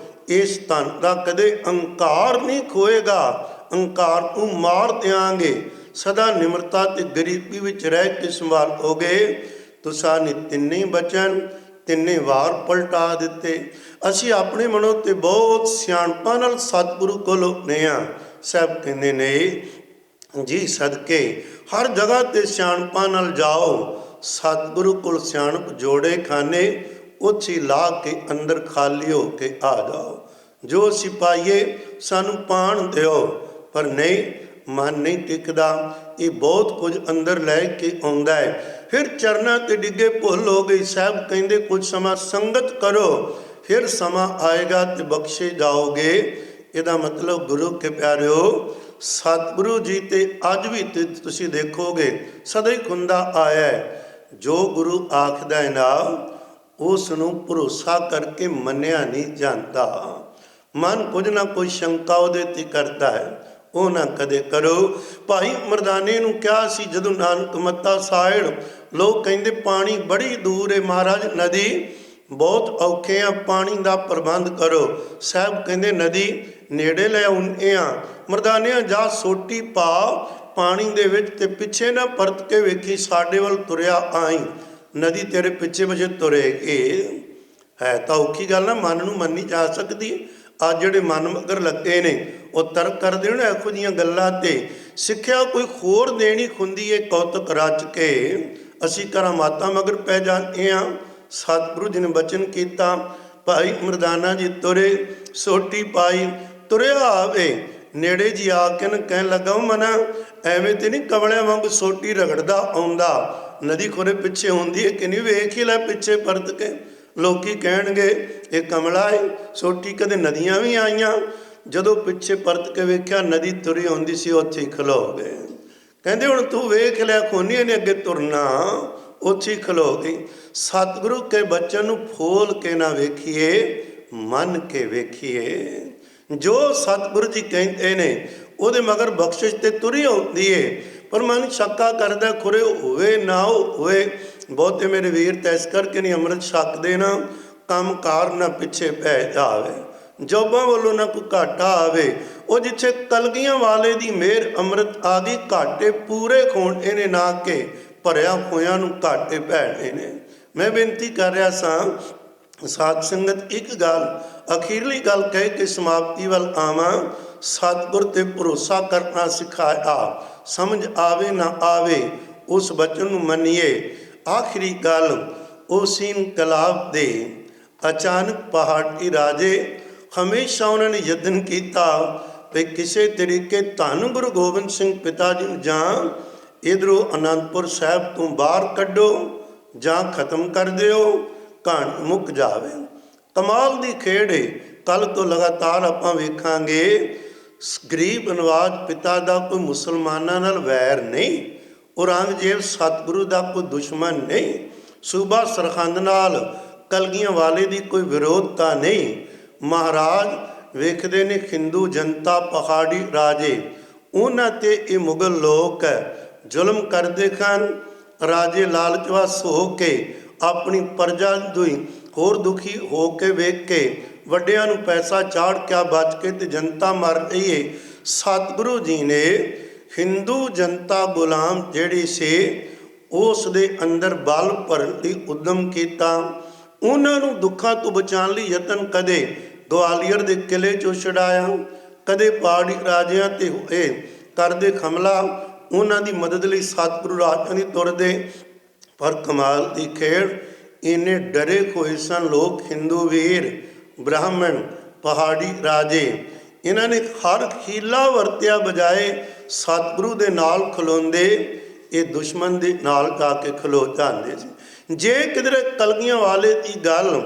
B: ਇਸ ਧਨ ਦਾ ਕਦੇ ਅਹੰਕਾਰ ਨਹੀਂ ਖੋਏਗਾ, ਅਹੰਕਾਰ ਨੂੰ ਮਾਰ ਦਿਆਂਗੇ। ਸਦਾ ਨਿਮਰਤਾ ਤੇ ਗਰੀਬੀ ਵਿੱਚ ਰਹਿ ਕੇ ਸੰਭਾਲੋਗੇ। ਤੁਸਾਂ ਨੇ ਤਿੰਨੇ ਬਚਨ ਤਿੰਨੇ ਵਾਰ ਪਲਟਾ ਦਿੱਤੇ। ਅਸੀਂ ਆਪਣੇ ਮਨੋਂ ਤੇ ਬਹੁਤ ਸਿਆਣਪਾਂ ਨਾਲ ਸਤਿਗੁਰੂ ਕੋਲੋਂ ਨੇ ਆ। ਸਾਹਿਬ ਕਹਿੰਦੇ ਨੇ ਜੀ ਸਦਕੇ ਹਰ ਜਗ੍ਹਾ ਤੇ ਸਿਆਣਪਾਂ ਨਾਲ ਜਾਓ। ਸਤਿਗੁਰੂ ਕੋਲ ਸਿਆਣਪ ਜੋੜੇ ਖਾਨੇ, ਉੱਥੇ ਲਾ ਕੇ ਅੰਦਰ ਖਾਲੀ ਹੋ ਕੇ ਆ ਜਾਓ। ਜੋ ਅਸੀਂ ਪਾਈਏ ਸਾਨੂੰ ਪਾਣ ਦਿਓ। ਪਰ ਨਹੀਂ, ਮਨ ਨਹੀਂ ਟਿਕਦਾ। ਇਹ ਬਹੁਤ ਕੁਝ ਅੰਦਰ ਲੈ ਕੇ ਆਉਂਦਾ ਹੈ, ਫਿਰ ਚਰਨਾਂ ਤੇ ਡਿੱਗੇ ਭੁੱਲ ਹੋ ਗਈ। ਸਾਹਿਬ ਕਹਿੰਦੇ ਕੁਝ ਸਮਾਂ ਸੰਗਤ ਕਰੋ, ਫਿਰ ਸਮਾਂ ਆਏਗਾ ਤੇ ਬਖਸ਼ੇ ਜਾਓਗੇ। ਇਹਦਾ ਮਤਲਬ ਗੁਰੂ ਕੇ ਪਿਆਰਿਓ, ਸਤਿਗੁਰੂ ਜੀ ਤੇ ਅੱਜ ਵੀ ਤੇ ਤੁਸੀਂ ਦੇਖੋਗੇ ਸਦਾ ਹੀ ਖੁੰਦਾ ਆਇਆ। ਜੋ ਗੁਰੂ ਆਖਦਾ ਹੈ ਨਾ, ਉਸ ਨੂੰ ਭਰੋਸਾ ਕਰਕੇ ਮੰਨਿਆ ਨਹੀਂ ਜਾਂਦਾ। ਮਨ ਕੁਝ ਨਾ ਕੋਈ ਸ਼ੰਕਾ ਉਹਦੇ ਤੇ ਕਰਦਾ ਹੈ, ਉਹ ਨਾ ਕਦੇ ਕਰੋ। ਭਾਈ ਮਰਦਾਨੇ ਨੂੰ ਕਿਹਾ ਸੀ ਜਦੋਂ ਨਾਨਕ ਮੱਤਾ ਸਾਇਣ, ਲੋਕ ਕਹਿੰਦੇ ਪਾਣੀ ਬੜੀ ਦੂਰ ਹੈ ਮਹਾਰਾਜ, ਨਦੀ ਬਹੁਤ ਔਖੇ ਆ, ਪਾਣੀ ਦਾ ਪ੍ਰਬੰਧ ਕਰੋ। ਸਾਹਿਬ ਕਹਿੰਦੇ ਨਦੀ ਨੇੜੇ ਲੈ ਆਉਂਦੇ ਆ। ਮਰਦਾਨਿਆਂ ਜਾ ਸੋਟੀ ਪਾ ਪਾਣੀ ਦੇ ਵਿੱਚ, ਤੇ ਪਿੱਛੇ ਨਾ ਪਰਤ ਕੇ ਵੇਖੀ, ਸਾਡੇ ਵੱਲ ਤੁਰਿਆ ਆਈ। ਨਦੀ ਤੇਰੇ ਪਿੱਛੇ ਵਜੇ ਤੁਰੇਗੀ। ਹੈ ਤਾਂ ਔਖੀ ਗੱਲ ਨਾ, ਮਨ ਨੂੰ ਮੰਨੀ ਜਾ ਸਕਦੀ। ਅੱਜ ਜਿਹੜੇ ਮਨ ਮਗਰ ਲੱਗੇ ਨੇ ਉਹ ਤਰਕ ਕਰਦੇ ਨੇ ਇਹੋ ਜਿਹੀਆਂ ਗੱਲਾਂ ਤੇ। ਸਿੱਖਿਆ ਕੋਈ ਹੋਰ ਦੇਣੀ ਹੁੰਦੀ ਏ ਕੌਤਕ ਰਚ ਕੇ, ਅਸੀਂ ਕਰਾਮਾਤਾਂ ਮਗਰ ਪੈ ਜਾਂਦੇ ਹਾਂ। ਸਤਿਗੁਰੂ ਜੀ ਨੇ ਬਚਨ ਕੀਤਾ, ਭਾਈ ਮਰਦਾਨਾ ਜੀ ਤੁਰੇ, ਸੋਟੀ ਪਾਈ, ਤੁਰਿਆ ਆਵੇ। ਨੇੜੇ ਜੀ ਆ ਕੇ ਕਹਿਣ ਲੱਗਾ, ਮਨਾ ਐਵੇਂ ਤੇ ਨਹੀਂ ਕਵਲਿਆਂ ਵਾਂਗ ਸੋਟੀ ਰਗੜਦਾ ਆਉਂਦਾ, ਨਦੀ ਖੋਰੇ ਪਿੱਛੇ ਹੁੰਦੀ ਹੈ ਕਿ ਨਹੀਂ, ਵੇਖ ਹੀ ਲੈ ਪਿੱਛੇ ਪਰਤ ਕੇ। ਲੋਕੀ ਕਹਿਣਗੇ ਇਹ ਕਮਲਾ ਹੈ, ਸੋਟੀ ਕਦੇ ਨਦੀਆਂ ਵੀ ਆਈਆਂ। ਜਦੋਂ ਪਿੱਛੇ ਪਰਤ ਕੇ ਵੇਖਿਆ ਨਦੀ ਤੁਰੀ ਆਉਂਦੀ ਸੀ, ਉੱਥੇ ਹੀ ਖਲੋ ਗਏ। ਕਹਿੰਦੇ ਹੁਣ ਤੂੰ ਵੇਖ ਲਿਆ, ਖੋਨੀਆਂ ਨੇ ਅੱਗੇ ਤੁਰਨਾ, ਉੱਥੇ ਹੀ ਖਲੋ ਗਈ। ਸਤਿਗੁਰੂ ਕੇ ਬਚਨ ਨੂੰ ਫੋਲ ਕੇ ਨਾ ਵੇਖੀਏ, ਮੰਨ ਕੇ ਵੇਖੀਏ। ਜੋ ਸਤਿਗੁਰੂ ਜੀ ਕਹਿੰਦੇ ਨੇ ਉਹਦੇ ਮਗਰ ਬਖਸ਼ਿਸ਼ ਤੇ ਤੁਰੀ ਆਉਂਦੀ ਏ। ਪਰ ਮਨ ਸ਼ੱਕਾ ਕਰਦਾ, ਖੁਰੇ ਹੋਵੇ ਨਾ ਹੋਵੇ। ਬਹੁਤੇ ਮੇਰੇ ਵੀਰ ਤਾਂ ਇਸ ਕਰਕੇ ਨਹੀਂ ਅੰਮ੍ਰਿਤ ਛਕਦੇ ਨਾ, ਕੰਮ ਕਾਰ ਨਾ ਪਿੱਛੇ ਪੈ ਜਾਵੇ, ਜੋਬਾਂ ਵੱਲੋਂ ਨਾ ਕੋਈ ਘਾਟਾ ਆਵੇ। ਉਹ ਜਿੱਥੇ ਕਲਗੀਆਂ ਵਾਲੇ ਦੀ ਮਿਹਰ ਅੰਮ੍ਰਿਤ ਆ ਗਈ, ਘਾਟੇ ਪੂਰੇ ਖੋਣੇ ਨੇ, ਨਾ ਕਿ ਭਰਿਆ ਹੋਇਆਂ ਨੂੰ ਘਾਟੇ ਪੈਣੇ ਨੇ। ਮੈਂ ਬੇਨਤੀ ਕਰ ਰਿਹਾ ਸਾਂ ਸਾਧ ਸੰਗਤ, ਇੱਕ ਗੱਲ ਅਖੀਰਲੀ ਗੱਲ ਕਹਿ ਕੇ ਸਮਾਪਤੀ ਵੱਲ ਆਵਾਂ। ਸਤਿਗੁਰ ਤੇ ਭਰੋਸਾ ਕਰਨਾ ਸਿਖਾਇਆ, ਸਮਝ ਆਵੇ ਨਾ ਆਵੇ ਉਸ ਬਚਨ ਨੂੰ ਮੰਨੀਏ। ਆਖਰੀ ਗੱਲ, ਉਸ ਇਨਕਲਾਬ ਦੇ ਅਚਾਨਕ ਪਹਾੜੀ ਰਾਜੇ, ਹਮੇਸ਼ਾ ਉਹਨਾਂ ਨੇ ਯਤਨ ਕੀਤਾ ਵੀ ਕਿਸੇ ਤਰੀਕੇ ਧੰਨ ਗੁਰੂ ਗੋਬਿੰਦ ਸਿੰਘ ਪਿਤਾ ਜੀ ਨੂੰ ਜਾਂ ਇਧਰੋਂ ਅਨੰਦਪੁਰ ਸਾਹਿਬ ਤੋਂ ਬਾਹਰ ਕੱਢੋ ਜਾਂ ਖਤਮ ਕਰ ਦਿਓ, ਕਹਾਣੀ ਮੁੱਕ ਜਾਵੇ। ਕਮਾਲ ਦੀ ਖੇਡ ਹੈ। ਕੱਲ੍ਹ ਤੋਂ ਲਗਾਤਾਰ ਆਪਾਂ ਵੇਖਾਂਗੇ ਗਰੀਬ ਨਵਾਜ਼ ਪਿਤਾ ਦਾ ਕੋਈ ਮੁਸਲਮਾਨਾਂ ਨਾਲ ਵੈਰ ਨਹੀਂ, ਔਰੰਗਜ਼ੇਬ ਸਤਿਗੁਰੂ ਦਾ ਕੋਈ ਦੁਸ਼ਮਣ ਨਹੀਂ, ਸੂਬਾ ਸਰਹੰਦ ਨਾਲ ਕਲਗੀਆਂ ਵਾਲੇ ਦੀ ਕੋਈ ਵਿਰੋਧਤਾ ਨਹੀਂ। ਮਹਾਰਾਜ ਵੇਖਦੇ ਨੇ ਹਿੰਦੂ ਜਨਤਾ ਪਹਾੜੀ ਰਾਜੇ, ਉਹਨਾਂ 'ਤੇ ਇਹ ਮੁਗਲ ਲੋਕ ਜ਼ੁਲਮ ਕਰਦੇ ਹਨ। ਰਾਜੇ ਲਾਲਚਵਸ ਹੋ ਕੇ ਆਪਣੀ ਪ੍ਰਜਾ ਦੀ ਹੋਰ ਦੁਖੀ ਹੋ ਕੇ ਵੇਖ ਕੇ ਵੱਡਿਆਂ ਨੂੰ ਪੈਸਾ ਚਾੜ ਕੇ ਬਚ ਕੇ ਤੇ ਜਨਤਾ ਮਰ ਰਹੀ ਹੈ। ਸਤਿਗੁਰੂ ਜੀ ਨੇ ਹਿੰਦੂ ਜਨਤਾ ਗੁਲਾਮ ਜਿਹੜੀ ਸੀ ਉਸ ਦੇ ਅੰਦਰ ਬਲ ਭਰਨ ਦੀ ਉਦਮ ਕੀਤਾ। ਉਹਨਾਂ ਨੂੰ ਦੁੱਖਾਂ ਤੋਂ ਬਚਾਉਣ ਲਈ ਯਤਨ ਕਦੇ ਗਵਾਲੀਅਰ ਦੇ ਕਿਲੇ 'ਚੋਂ ਛੁਡਾਇਆ, ਕਦੇ ਪਹਾੜੀ ਰਾਜਿਆਂ 'ਤੇ ਹੋਏ ਕਰਦੇ ਹਮਲਾ, ਉਹਨਾਂ ਦੀ ਮਦਦ ਲਈ ਸਤਿਗੁਰੂ ਰਾਜਾਂ ਦੀ ਤੁਰਦੇ। ਪਰ ਕਮਾਲ ਦੀ ਖੇਡ, ਇੰਨੇ ਡਰੇ ਹੋਏ ਸਨ ਲੋਕ, ਹਿੰਦੂ ਵੀਰ, ਬ੍ਰਾਹਮਣ, ਪਹਾੜੀ ਰਾਜੇ, ਇਹਨਾਂ ਨੇ ਹਰ ਹੀਲਾ ਵਰਤਿਆ ਬਜਾਏ ਸਤਿਗੁਰੂ ਦੇ ਨਾਲ ਖਲੋਂਦੇ, ਇਹ ਦੁਸ਼ਮਣ ਦੇ ਨਾਲ ਜਾ ਕੇ ਖਲੋ ਜਾਂਦੇ ਸੀ। ਜੇ ਕਿਧਰੇ ਕਲਗੀਆਂ ਵਾਲੇ ਦੀ ਗੱਲ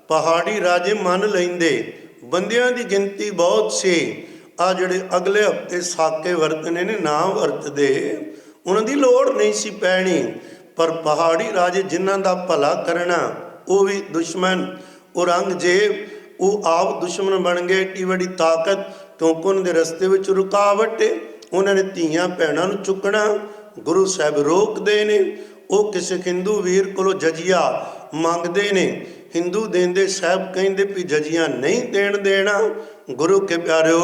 B: ਪਹਾੜੀ ਰਾਜੇ ਮੰਨ ਲੈਂਦੇ, ਬੰਦਿਆਂ ਦੀ ਗਿਣਤੀ ਬਹੁਤ ਸੀ, ਆ ਜਿਹੜੇ ਅਗਲੇ ਹਫ਼ਤੇ ਸਾਕੇ ਵਰਤਣੇ ਨੇ ਨਾ ਵਰਤਦੇ, ਉਹਨਾਂ ਦੀ ਲੋੜ ਨਹੀਂ ਸੀ ਪੈਣੀ। ਪਰ ਪਹਾੜੀ ਰਾਜੇ ਜਿਨ੍ਹਾਂ ਦਾ ਭਲਾ ਕਰਨਾ ਉਹ ਵੀ ਦੁਸ਼ਮਣ, ਔਰੰਗਜ਼ੇਬ ਉਹ ਆਪ ਦੁਸ਼ਮਣ ਬਣ ਗਏ। ਏਡੀ ਵੱਡੀ ਤਾਕਤ ਕਿਉਂਕਿ ਉਹਨਾਂ ਦੇ ਰਸਤੇ ਵਿੱਚ ਰੁਕਾਵਟ, ਉਹਨਾਂ ਨੇ ਧੀਆਂ ਭੈਣਾਂ ਨੂੰ ਚੁੱਕਣਾ, ਗੁਰੂ ਸਾਹਿਬ ਰੋਕਦੇ ਨੇ। ਉਹ ਕਿਸੇ ਹਿੰਦੂ ਵੀਰ ਕੋਲੋਂ ਜਜੀਆ ਮੰਗਦੇ ਨੇ, ਹਿੰਦੂ ਦੇਂਦੇ, ਸਾਹਿਬ ਕਹਿੰਦੇ ਵੀ ਜਜੀਆ ਨਹੀਂ ਦੇਣਾ। ਗੁਰੂ ਕੇ ਪਿਆਰਿਓ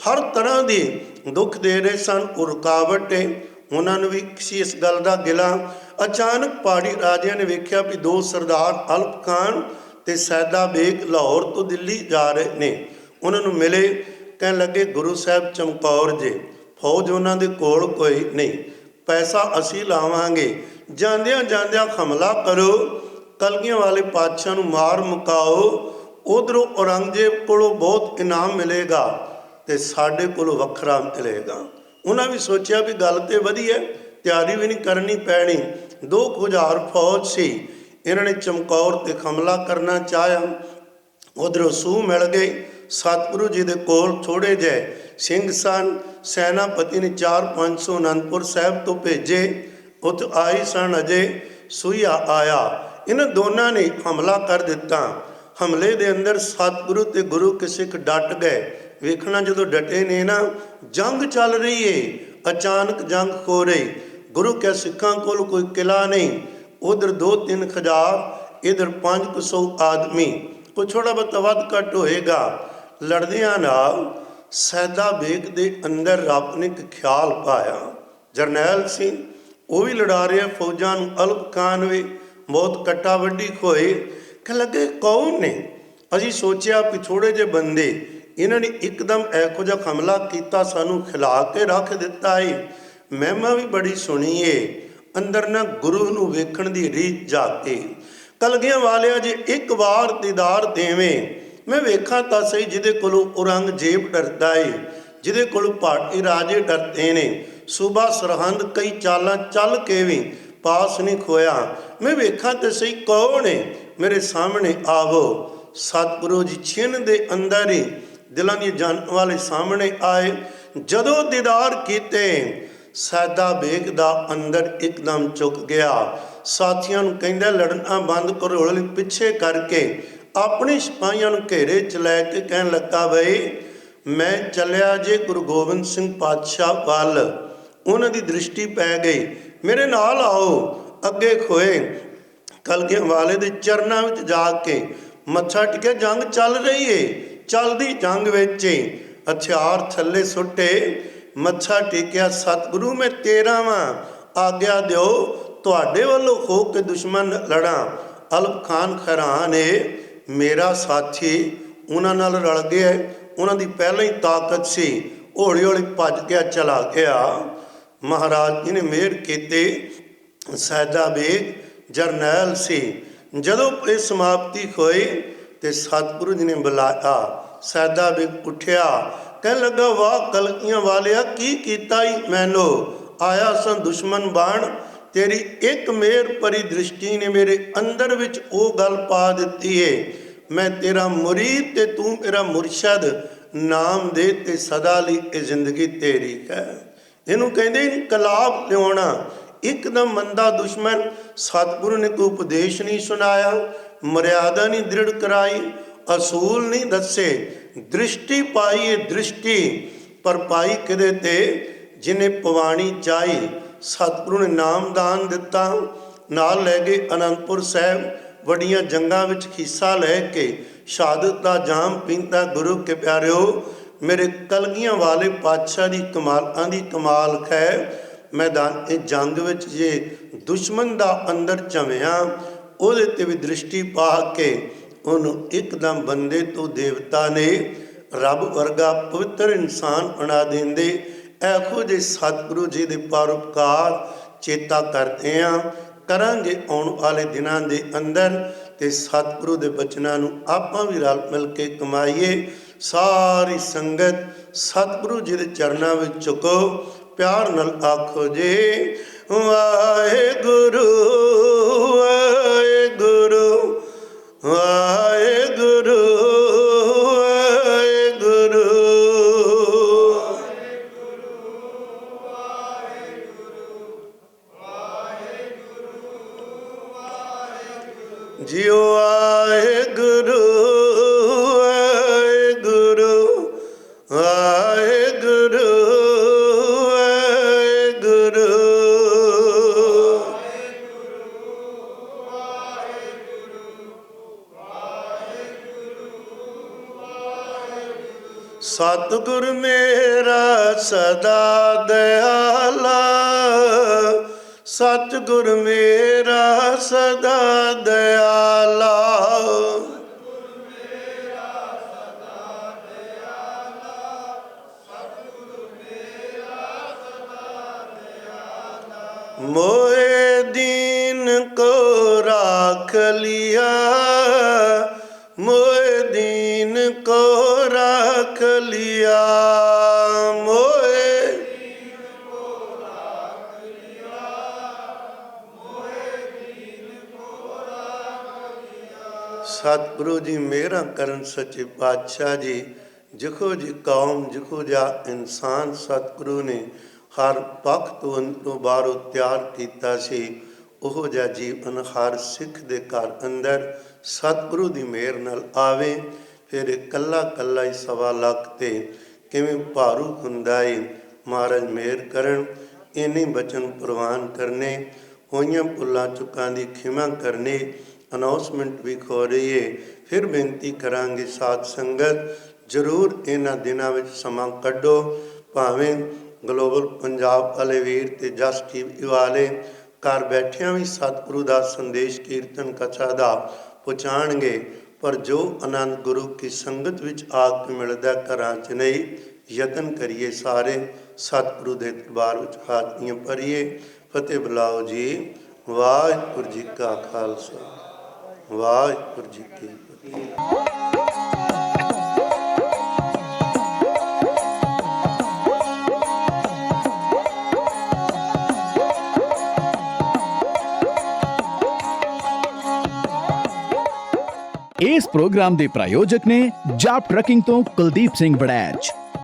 B: ਹਰ ਤਰ੍ਹਾਂ ਦੀ ਦੁੱਖ ਦੇ ਰਹੇ ਸਨ, ਉਹ ਰੁਕਾਵਟ ਹੈ। ਉਹਨਾਂ ਨੂੰ ਵੀ ਕਿਸੇ ਇਸ ਗੱਲ ਦਾ ਗਿਲਾ। ਅਚਾਨਕ ਪਹਾੜੀ ਰਾਜਿਆਂ ਨੇ ਵੇਖਿਆ ਵੀ ਦੋ ਸਰਦਾਰ ਅਲਪ ਖਾਨ ਤੇ ਸੈਦਾ ਬੇਗ ਲਾਹੌਰ ਤੋਂ ਦਿੱਲੀ ਜਾ ਰਹੇ ਨੇ। ਉਹਨਾਂ ਨੂੰ ਮਿਲੇ, ਕਹਿਣ ਲੱਗੇ ਗੁਰੂ ਸਾਹਿਬ ਚਮਕੌਰ ਜੇ, ਫੌਜ ਉਹਨਾਂ ਦੇ ਕੋਲ ਕੋਈ ਨਹੀਂ, ਪੈਸਾ ਅਸੀਂ ਲਾਵਾਂਗੇ, ਜਾਂਦਿਆਂ ਜਾਂਦਿਆਂ ਹਮਲਾ ਕਰੋ, ਕਲਗੀਆਂ ਵਾਲੇ ਪਾਤਸ਼ਾਹ ਨੂੰ ਮਾਰ ਮੁਕਾਓ, ਉਧਰੋਂ ਔਰੰਗਜ਼ੇਬ ਕੋਲੋਂ ਬਹੁਤ ਇਨਾਮ ਮਿਲੇਗਾ ਤੇ ਸਾਡੇ ਕੋਲੋਂ ਵੱਖਰਾ ਮਿਲੇਗਾ। ਉਹਨਾਂ ਵੀ ਸੋਚਿਆ ਵੀ ਗੱਲ ਤੇ ਵਧੀਆ, ਤਿਆਰੀ ਵੀ ਨਹੀਂ ਕਰਨੀ ਪੈਣੀ। 2000 ਫੌਜ ਸੀ, ਇਹਨਾਂ ਨੇ ਚਮਕੌਰ ਤੇ ਹਮਲਾ ਕਰਨਾ ਚਾਹਿਆ। ਉਧਰੋਂ ਸੂਹ ਮਿਲ ਗਈ। ਸਤਿਗੁਰੂ ਜੀ ਦੇ ਕੋਲ ਥੋੜ੍ਹੇ ਜਿਹੇ ਸਿੰਘ ਸਨ, ਸੈਨਾਪਤੀ ਨੇ 400-500 ਅਨੰਦਪੁਰ ਸਾਹਿਬ ਤੋਂ ਭੇਜੇ, ਉੱਥੇ ਆਈ ਸਨ ਅਜੇ ਸੂਈਆ ਆਇਆ। ਇਹਨਾਂ ਦੋਨਾਂ ਨੇ ਹਮਲਾ ਕਰ ਦਿੱਤਾ। ਹਮਲੇ ਦੇ ਅੰਦਰ ਸਤਿਗੁਰੂ ਤੇ ਗੁਰੂ ਕੇ ਸਿੱਖ ਡਟ ਗਏ। ਵੇਖਣਾ ਜਦੋਂ ਡਟੇ ਨੇ ਨਾ, ਜੰਗ ਚੱਲ ਰਹੀ ਏ, ਅਚਾਨਕ ਜੰਗ ਹੋ ਰਹੀ। ਗੁਰੂ ਕੇ ਸਿੱਖਾਂ ਕੋਲ ਕੋਈ ਕਿਲਾ ਨਹੀਂ, ਉਧਰ 2-3 ਹਜ਼ਾਰ, ਇਧਰ 500 ਆਦਮੀ, ਕੋਈ ਥੋੜ੍ਹਾ ਬਹੁਤਾ ਵੱਧ ਘੱਟ ਹੋਏਗਾ। ਲੜਦਿਆਂ ਨਾਲ ਸੈਦਾ ਬੇਗ ਦੇ ਅੰਦਰ ਰੱਬ ਨੇ ਇੱਕ ਖਿਆਲ ਪਾਇਆ। ਜਰਨੈਲ ਸੀ, ਉਹ ਵੀ ਲੜਾ ਰਿਹਾ ਫੌਜਾਂ ਨੂੰ। ਅਲਪ ਖਾਨ ਵੀ ਬਹੁਤ ਕੱਟਾ ਵੱਢੀ ਹੋਏ। ਕਹਿ ਲੱਗੇ ਕੌਣ ਨੇ? ਅਸੀਂ ਸੋਚਿਆ ਵੀ ਥੋੜ੍ਹੇ ਜਿਹੇ ਬੰਦੇ, ਇਹਨਾਂ ਨੇ ਇੱਕਦਮ ਇਹੋ ਜਿਹਾ ਹਮਲਾ ਕੀਤਾ, ਸਾਨੂੰ ਖਿਲਾ ਕੇ ਰੱਖ ਦਿੱਤਾ ਏ। ਮਹਿਮਾ ਵੀ ਬੜੀ ਸੁਣੀ ਏ, ਅੰਦਰ ਨਾ ਗੁਰੂ ਨੂੰ ਵੇਖਣ ਦੀ ਰੀਝ ਜਾਗੇ। ਕਲਗੀਆਂ ਵਾਲਿਆ ਜੇ ਇੱਕ ਵਾਰ ਦੀਦਾਰ ਦੇਵੇਂ, ਮੈਂ ਵੇਖਾਂ ਤਾਂ ਸਹੀ ਜਿਹਦੇ ਕੋਲੋਂ ਔਰੰਗਜ਼ੇਬ ਡਰਦਾ ਏ, ਜਿਹਦੇ ਕੋਲੋਂ ਪਹਾੜੀ ਰਾਜੇ ਡਰਦੇ ਨੇ। ਸੂਬਾ ਸਰਹੰਦ ਕਈ ਚਾਲਾਂ ਚੱਲ ਕੇ ਵੀ ਪਾਸ ਨਹੀਂ ਖੋਇਆ। ਮੈਂ ਵੇਖਾਂ ਤਾਂ ਸਹੀ ਕੌਣ ਏ, ਮੇਰੇ ਸਾਹਮਣੇ ਆਵੋ। ਸਤਿਗੁਰੂ ਜੀ ਛਿਨ ਦੇ ਅੰਦਰ ਹੀ ਦਿਲਾਂ ਦੀ ਜਾਨ ਵਾਲੇ ਸਾਹਮਣੇ ਆਏ। ਜਦੋਂ ਦੀਦਾਰ ਕੀਤੇ, ਸੈਦਾ ਬੇਗ ਦਾ ਅੰਦਰ ਇੱਕਦਮ ਚੁੱਕ ਗਿਆ। ਸਾਥੀਆਂ ਨੂੰ ਕਹਿੰਦਾ ਲੜਨਾ ਬੰਦ ਕਰੋ। ਹੌਲੀ ਪਿੱਛੇ ਕਰਕੇ ਆਪਣੇ ਸਿਪਾਹੀਆਂ ਨੂੰ ਘੇਰੇ 'ਚ ਲੈ ਕੇ ਕਹਿਣ ਲੱਗਾ, ਬਈ ਮੈਂ ਚੱਲਿਆ ਜੇ ਗੁਰੂ ਗੋਬਿੰਦ ਸਿੰਘ ਪਾਤਸ਼ਾਹ ਵੱਲ, ਉਹਨਾਂ ਦੀ ਦ੍ਰਿਸ਼ਟੀ ਪੈ ਗਈ, ਮੇਰੇ ਨਾਲ ਆਓ। ਅੱਗੇ ਖੋਏ ਕਲਗੀਆਂ ਵਾਲੇ ਦੇ ਚਰਨਾਂ ਵਿੱਚ ਜਾ ਕੇ ਮੱਥਾ ਟੇਕਿਆ। ਜੰਗ ਚੱਲ ਰਹੀ ਏ, ਚੱਲਦੀ ਜੰਗ ਵਿੱਚ ਹਥਿਆਰ ਥੱਲੇ ਸੁੱਟੇ, ਮੱਥਾ ਟੇਕਿਆ। ਸਤਿਗੁਰੂ ਮੈਂ ਤੇਰਾ ਵਾਂ, ਆਗਿਆ ਦਿਓ ਤੁਹਾਡੇ ਵੱਲੋਂ ਹੋ ਕੇ ਦੁਸ਼ਮਣ ਲੜਾਂ। ਅਲਪ ਖਾਨ ਹੈਰਾਨ ਏ, ਮੇਰਾ ਸਾਥੀ ਉਹਨਾਂ ਨਾਲ ਰਲ ਗਿਆ, ਉਹਨਾਂ ਦੀ ਪਹਿਲਾਂ ਹੀ ਤਾਕਤ ਸੀ। ਹੌਲੀ ਹੌਲੀ ਭੱਜ ਗਿਆ, ਚਲਾ ਗਿਆ। ਮਹਾਰਾਜ ਜੀ ਨੇ ਮਿਹਰ ਕੀਤੀ। ਸੈਦਾ ਬੇਗ ਜਰਨੈਲ ਸੀ। ਜਦੋਂ ਇਹ ਸਮਾਪਤੀ ਹੋਈ ਤੇ ਸਤਿਗੁਰੂ ਜੀ ਨੇ ਬੁਲਾਇਆ। ਸੈਦਾ ਬੇਗ ਉੱਠਿਆ, ਕਹਿ ਲੱਗਾ ਵਾਹ ਕਲਕੀਆਂ ਵਾਲਿਆ ਕੀ ਕੀਤਾ ਈ ਮੈਨੋ, ਆਇਆ ਸਾਂ ਦੁਸ਼ਮਣ ਬਾਣ, ਤੇਰੀ ਇੱਕ ਮਿਹਰ ਭਰੀ ਦ੍ਰਿਸ਼ਟੀ ਨੇ ਮੇਰੇ ਅੰਦਰ ਵਿੱਚ ਉਹ ਗੱਲ ਪਾ ਦਿੱਤੀ ਏ, ਮੈਂ ਤੇਰਾ ਮੁਰੀਦ ਤੇ ਤੂੰ ਮੇਰਾ ਮੁਰਸ਼ਦ, ਨਾਮ ਦੇ ਤੇ ਸਦਾ ਲਈ ਇਹ ਜ਼ਿੰਦਗੀ ਤੇਰੀ ਹੈ। ਇਹਨੂੰ ਕਹਿੰਦੇ ਇਨਕਲਾਬ ਲਿਆਉਣਾ। ਇੱਕਦਮ ਮੰਦਾ ਦੁਸ਼ਮਣ, ਸਤਿਗੁਰੂ ਨੇ ਕੋਈ ਉਪਦੇਸ਼ ਨਹੀਂ ਸੁਣਾਇਆ, ਮਰਿਆਦਾ ਨਹੀਂ ਦ੍ਰਿੜ ਕਰਾਈ, ਅਸੂਲ ਨਹੀਂ ਦੱਸੇ, ਦ੍ਰਿਸ਼ਟੀ ਪਾਈ ਏ ਦ੍ਰਿਸ਼ਟੀ, ਪਰ ਪਾਈ ਕਿਹਦੇ ਤੇ, ਜਿਹਨੇ ਪਵਾਣੀ ਚਾਹੀ। ਸਤਿਗੁਰੂ ਨੇ ਨਾਮਦਾਨ ਦਿੱਤਾ, ਨਾਲ ਲੈ ਗਏ ਅਨੰਦਪੁਰ ਸਾਹਿਬ, ਵੱਡੀਆਂ ਜੰਗਾਂ ਵਿੱਚ ਹਿੱਸਾ ਲੈ ਕੇ ਸ਼ਹਾਦਤ ਦਾ ਜਾਮ ਪੀਂਦਾ। ਗੁਰੂ ਕੇ ਪਿਆਰਿਓ, ਮੇਰੇ ਕਲਗੀਆਂ ਵਾਲੇ ਪਾਤਸ਼ਾਹ ਦੀ ਕਮਾਲਾਂ ਦੀ ਕਮਾਲ ਹੈ। ਮੈਦਾਨ ਇਹ ਜੰਗ ਵਿੱਚ ਜੇ ਦੁਸ਼ਮਣ ਦਾ ਅੰਦਰ ਝਵਿਆ, ਉਹਦੇ ਤੇ ਵੀ ਦ੍ਰਿਸ਼ਟੀ ਪਾ ਕੇ ਉਹਨੂੰ ਇੱਕਦਮ ਬੰਦੇ ਤੋਂ ਦੇਵਤਾ ਨੇ ਰੱਬ ਵਰਗਾ ਪਵਿੱਤਰ ਇਨਸਾਨ ਬਣਾ ਦਿੰਦੇ। ਇਹੋ ਜਿਹੇ ਸਤਿਗੁਰੂ ਜੀ ਦੇ ਪਰਉਪਕਾਰ ਚੇਤਾ ਕਰਦੇ ਹਾਂ, ਕਰਾਂਗੇ ਆਉਣ ਵਾਲੇ ਦਿਨਾਂ ਦੇ ਅੰਦਰ, ਤੇ ਸਤਿਗੁਰੂ ਦੇ ਬਚਨਾਂ ਨੂੰ ਆਪਾਂ ਵੀ ਰਲ ਮਿਲ ਕੇ ਕਮਾਈਏ। ਸਾਰੀ ਸੰਗਤ ਸਤਿਗੁਰੂ ਜੀ ਦੇ ਚਰਨਾਂ ਵਿੱਚ ਝੁਕੋ, ਪਿਆਰ ਨਾਲ ਆਖੋ ਜੀ ਵਾਹਿਗੁਰੂ ਵਾਹਿਗੁਰੂ ਵਾਹਿਗੁਰੂ ਜਿਉ ਵਾਹਿਗੁਰੂ ਵਾਹਿਗੁਰੂ ਵਾਹਿਗੁਰੂ ਵਾਹਿਗੁਰੂ। ਸਤਿਗੁਰ ਮੇਰਾ ਸਦਾ ਦਇਆਲਾ, ਸਤਿਗੁਰ ਮੇਰਾ ਸਦਾ ਦਇਆਲਾ, ਮੋਏ ਦੀਨ ਕੋ ਰਾਖ ਲਿਆ, ਮੋਏ ਦੀਨ ਕੋ ਰਾਖ ਲਿਆ, ਮੋਏ ਸਤਿਗੁਰੂ ਜੀ ਮਿਹਰਾਂ ਕਰਨ ਸੱਚੇ ਪਾਤਸ਼ਾਹ ਜੀ। ਜਿਹੋ ਜੀ ਕੌਮ, ਜਿਹੋ ਜਿਹਾ ਇਨਸਾਨ ਸਤਿਗੁਰੂ ਨੇ ਹਰ ਪੱਖ ਤੋਂ ਬਾਹਰੋਂ ਤਿਆਰ ਕੀਤਾ ਸੀ, ਉਹੋ ਜਿਹਾ ਜੀਵਨ ਹਰ ਸਿੱਖ ਦੇ ਘਰ ਅੰਦਰ ਸਤਿਗੁਰੂ ਦੀ ਮਿਹਰ ਨਾਲ ਆਵੇ। ਫਿਰ ਇਕੱਲਾ ਇਕੱਲਾ ਹੀ 1.25 ਲੱਖ ਤੇ ਕਿਵੇਂ ਭਾਰੂ ਹੁੰਦਾ ਏ। ਮਹਾਰਾਜ ਮਿਹਰ ਕਰਨ, ਇੰਨੇ ਬਚਨ ਪ੍ਰਵਾਨ ਕਰਨੇ, ਹੋਈਆਂ ਭੁੱਲਾਂ ਚੁੱਕਾਂ ਦੀ ਖਿਮਾ ਕਰਨੀ। ਅਨਾਉਂਸਮੈਂਟ ਵੀ ਹੋ ਰਹੀ ਹੈ। ਫਿਰ ਬੇਨਤੀ ਕਰਾਂਗੇ ਸਾਧ ਸੰਗਤ, ਜ਼ਰੂਰ ਇਹਨਾਂ ਦਿਨਾਂ ਵਿੱਚ ਸਮਾਂ ਕੱਢੋ। ਭਾਵੇਂ ਗਲੋਬਲ ਪੰਜਾਬ ਵਾਲੇ ਵੀਰ ਤੇ ਜਸ ਟੀਵੀ ਵਾਲੇ ਘਰ ਬੈਠਿਆਂ ਵੀ ਸਤਿਗੁਰੂ ਦਾ ਸੰਦੇਸ਼ ਕੀਰਤਨ ਕਥਾ ਦਾ ਪਹੁੰਚਾਉਣਗੇ, ਪਰ ਜੋ ਆਨੰਦ ਗੁਰੂ ਕੀ ਸੰਗਤ ਵਿੱਚ ਆ ਕੇ ਮਿਲਦਾ ਘਰਾਂ 'ਚ ਨਹੀਂ। ਯਤਨ ਕਰੀਏ ਸਾਰੇ ਸਤਿਗੁਰੂ ਦੇ ਦਰਬਾਰ ਵਿੱਚ ਹਾਜ਼ਰੀਆਂ ਭਰੀਏ। ਫਤਿਹ ਬੁਲਾਓ ਜੀ। ਵਾਹਿਗੁਰੂ ਜੀ ਕਾ ਖਾਲਸਾ, ਵਾਹਿਗੁਰੂ ਜੀ ਕੀ ਫਤਿਹ।
A: ਇਸ ਪ੍ਰੋਗਰਾਮ ਦੇ ਪ੍ਰਾਯੋਜਕ ਨੇ ਜਾਪ ਟਰੱਕਿੰਗ ਤੋਂ ਕੁਲਦੀਪ ਸਿੰਘ ਵੜੈਚ।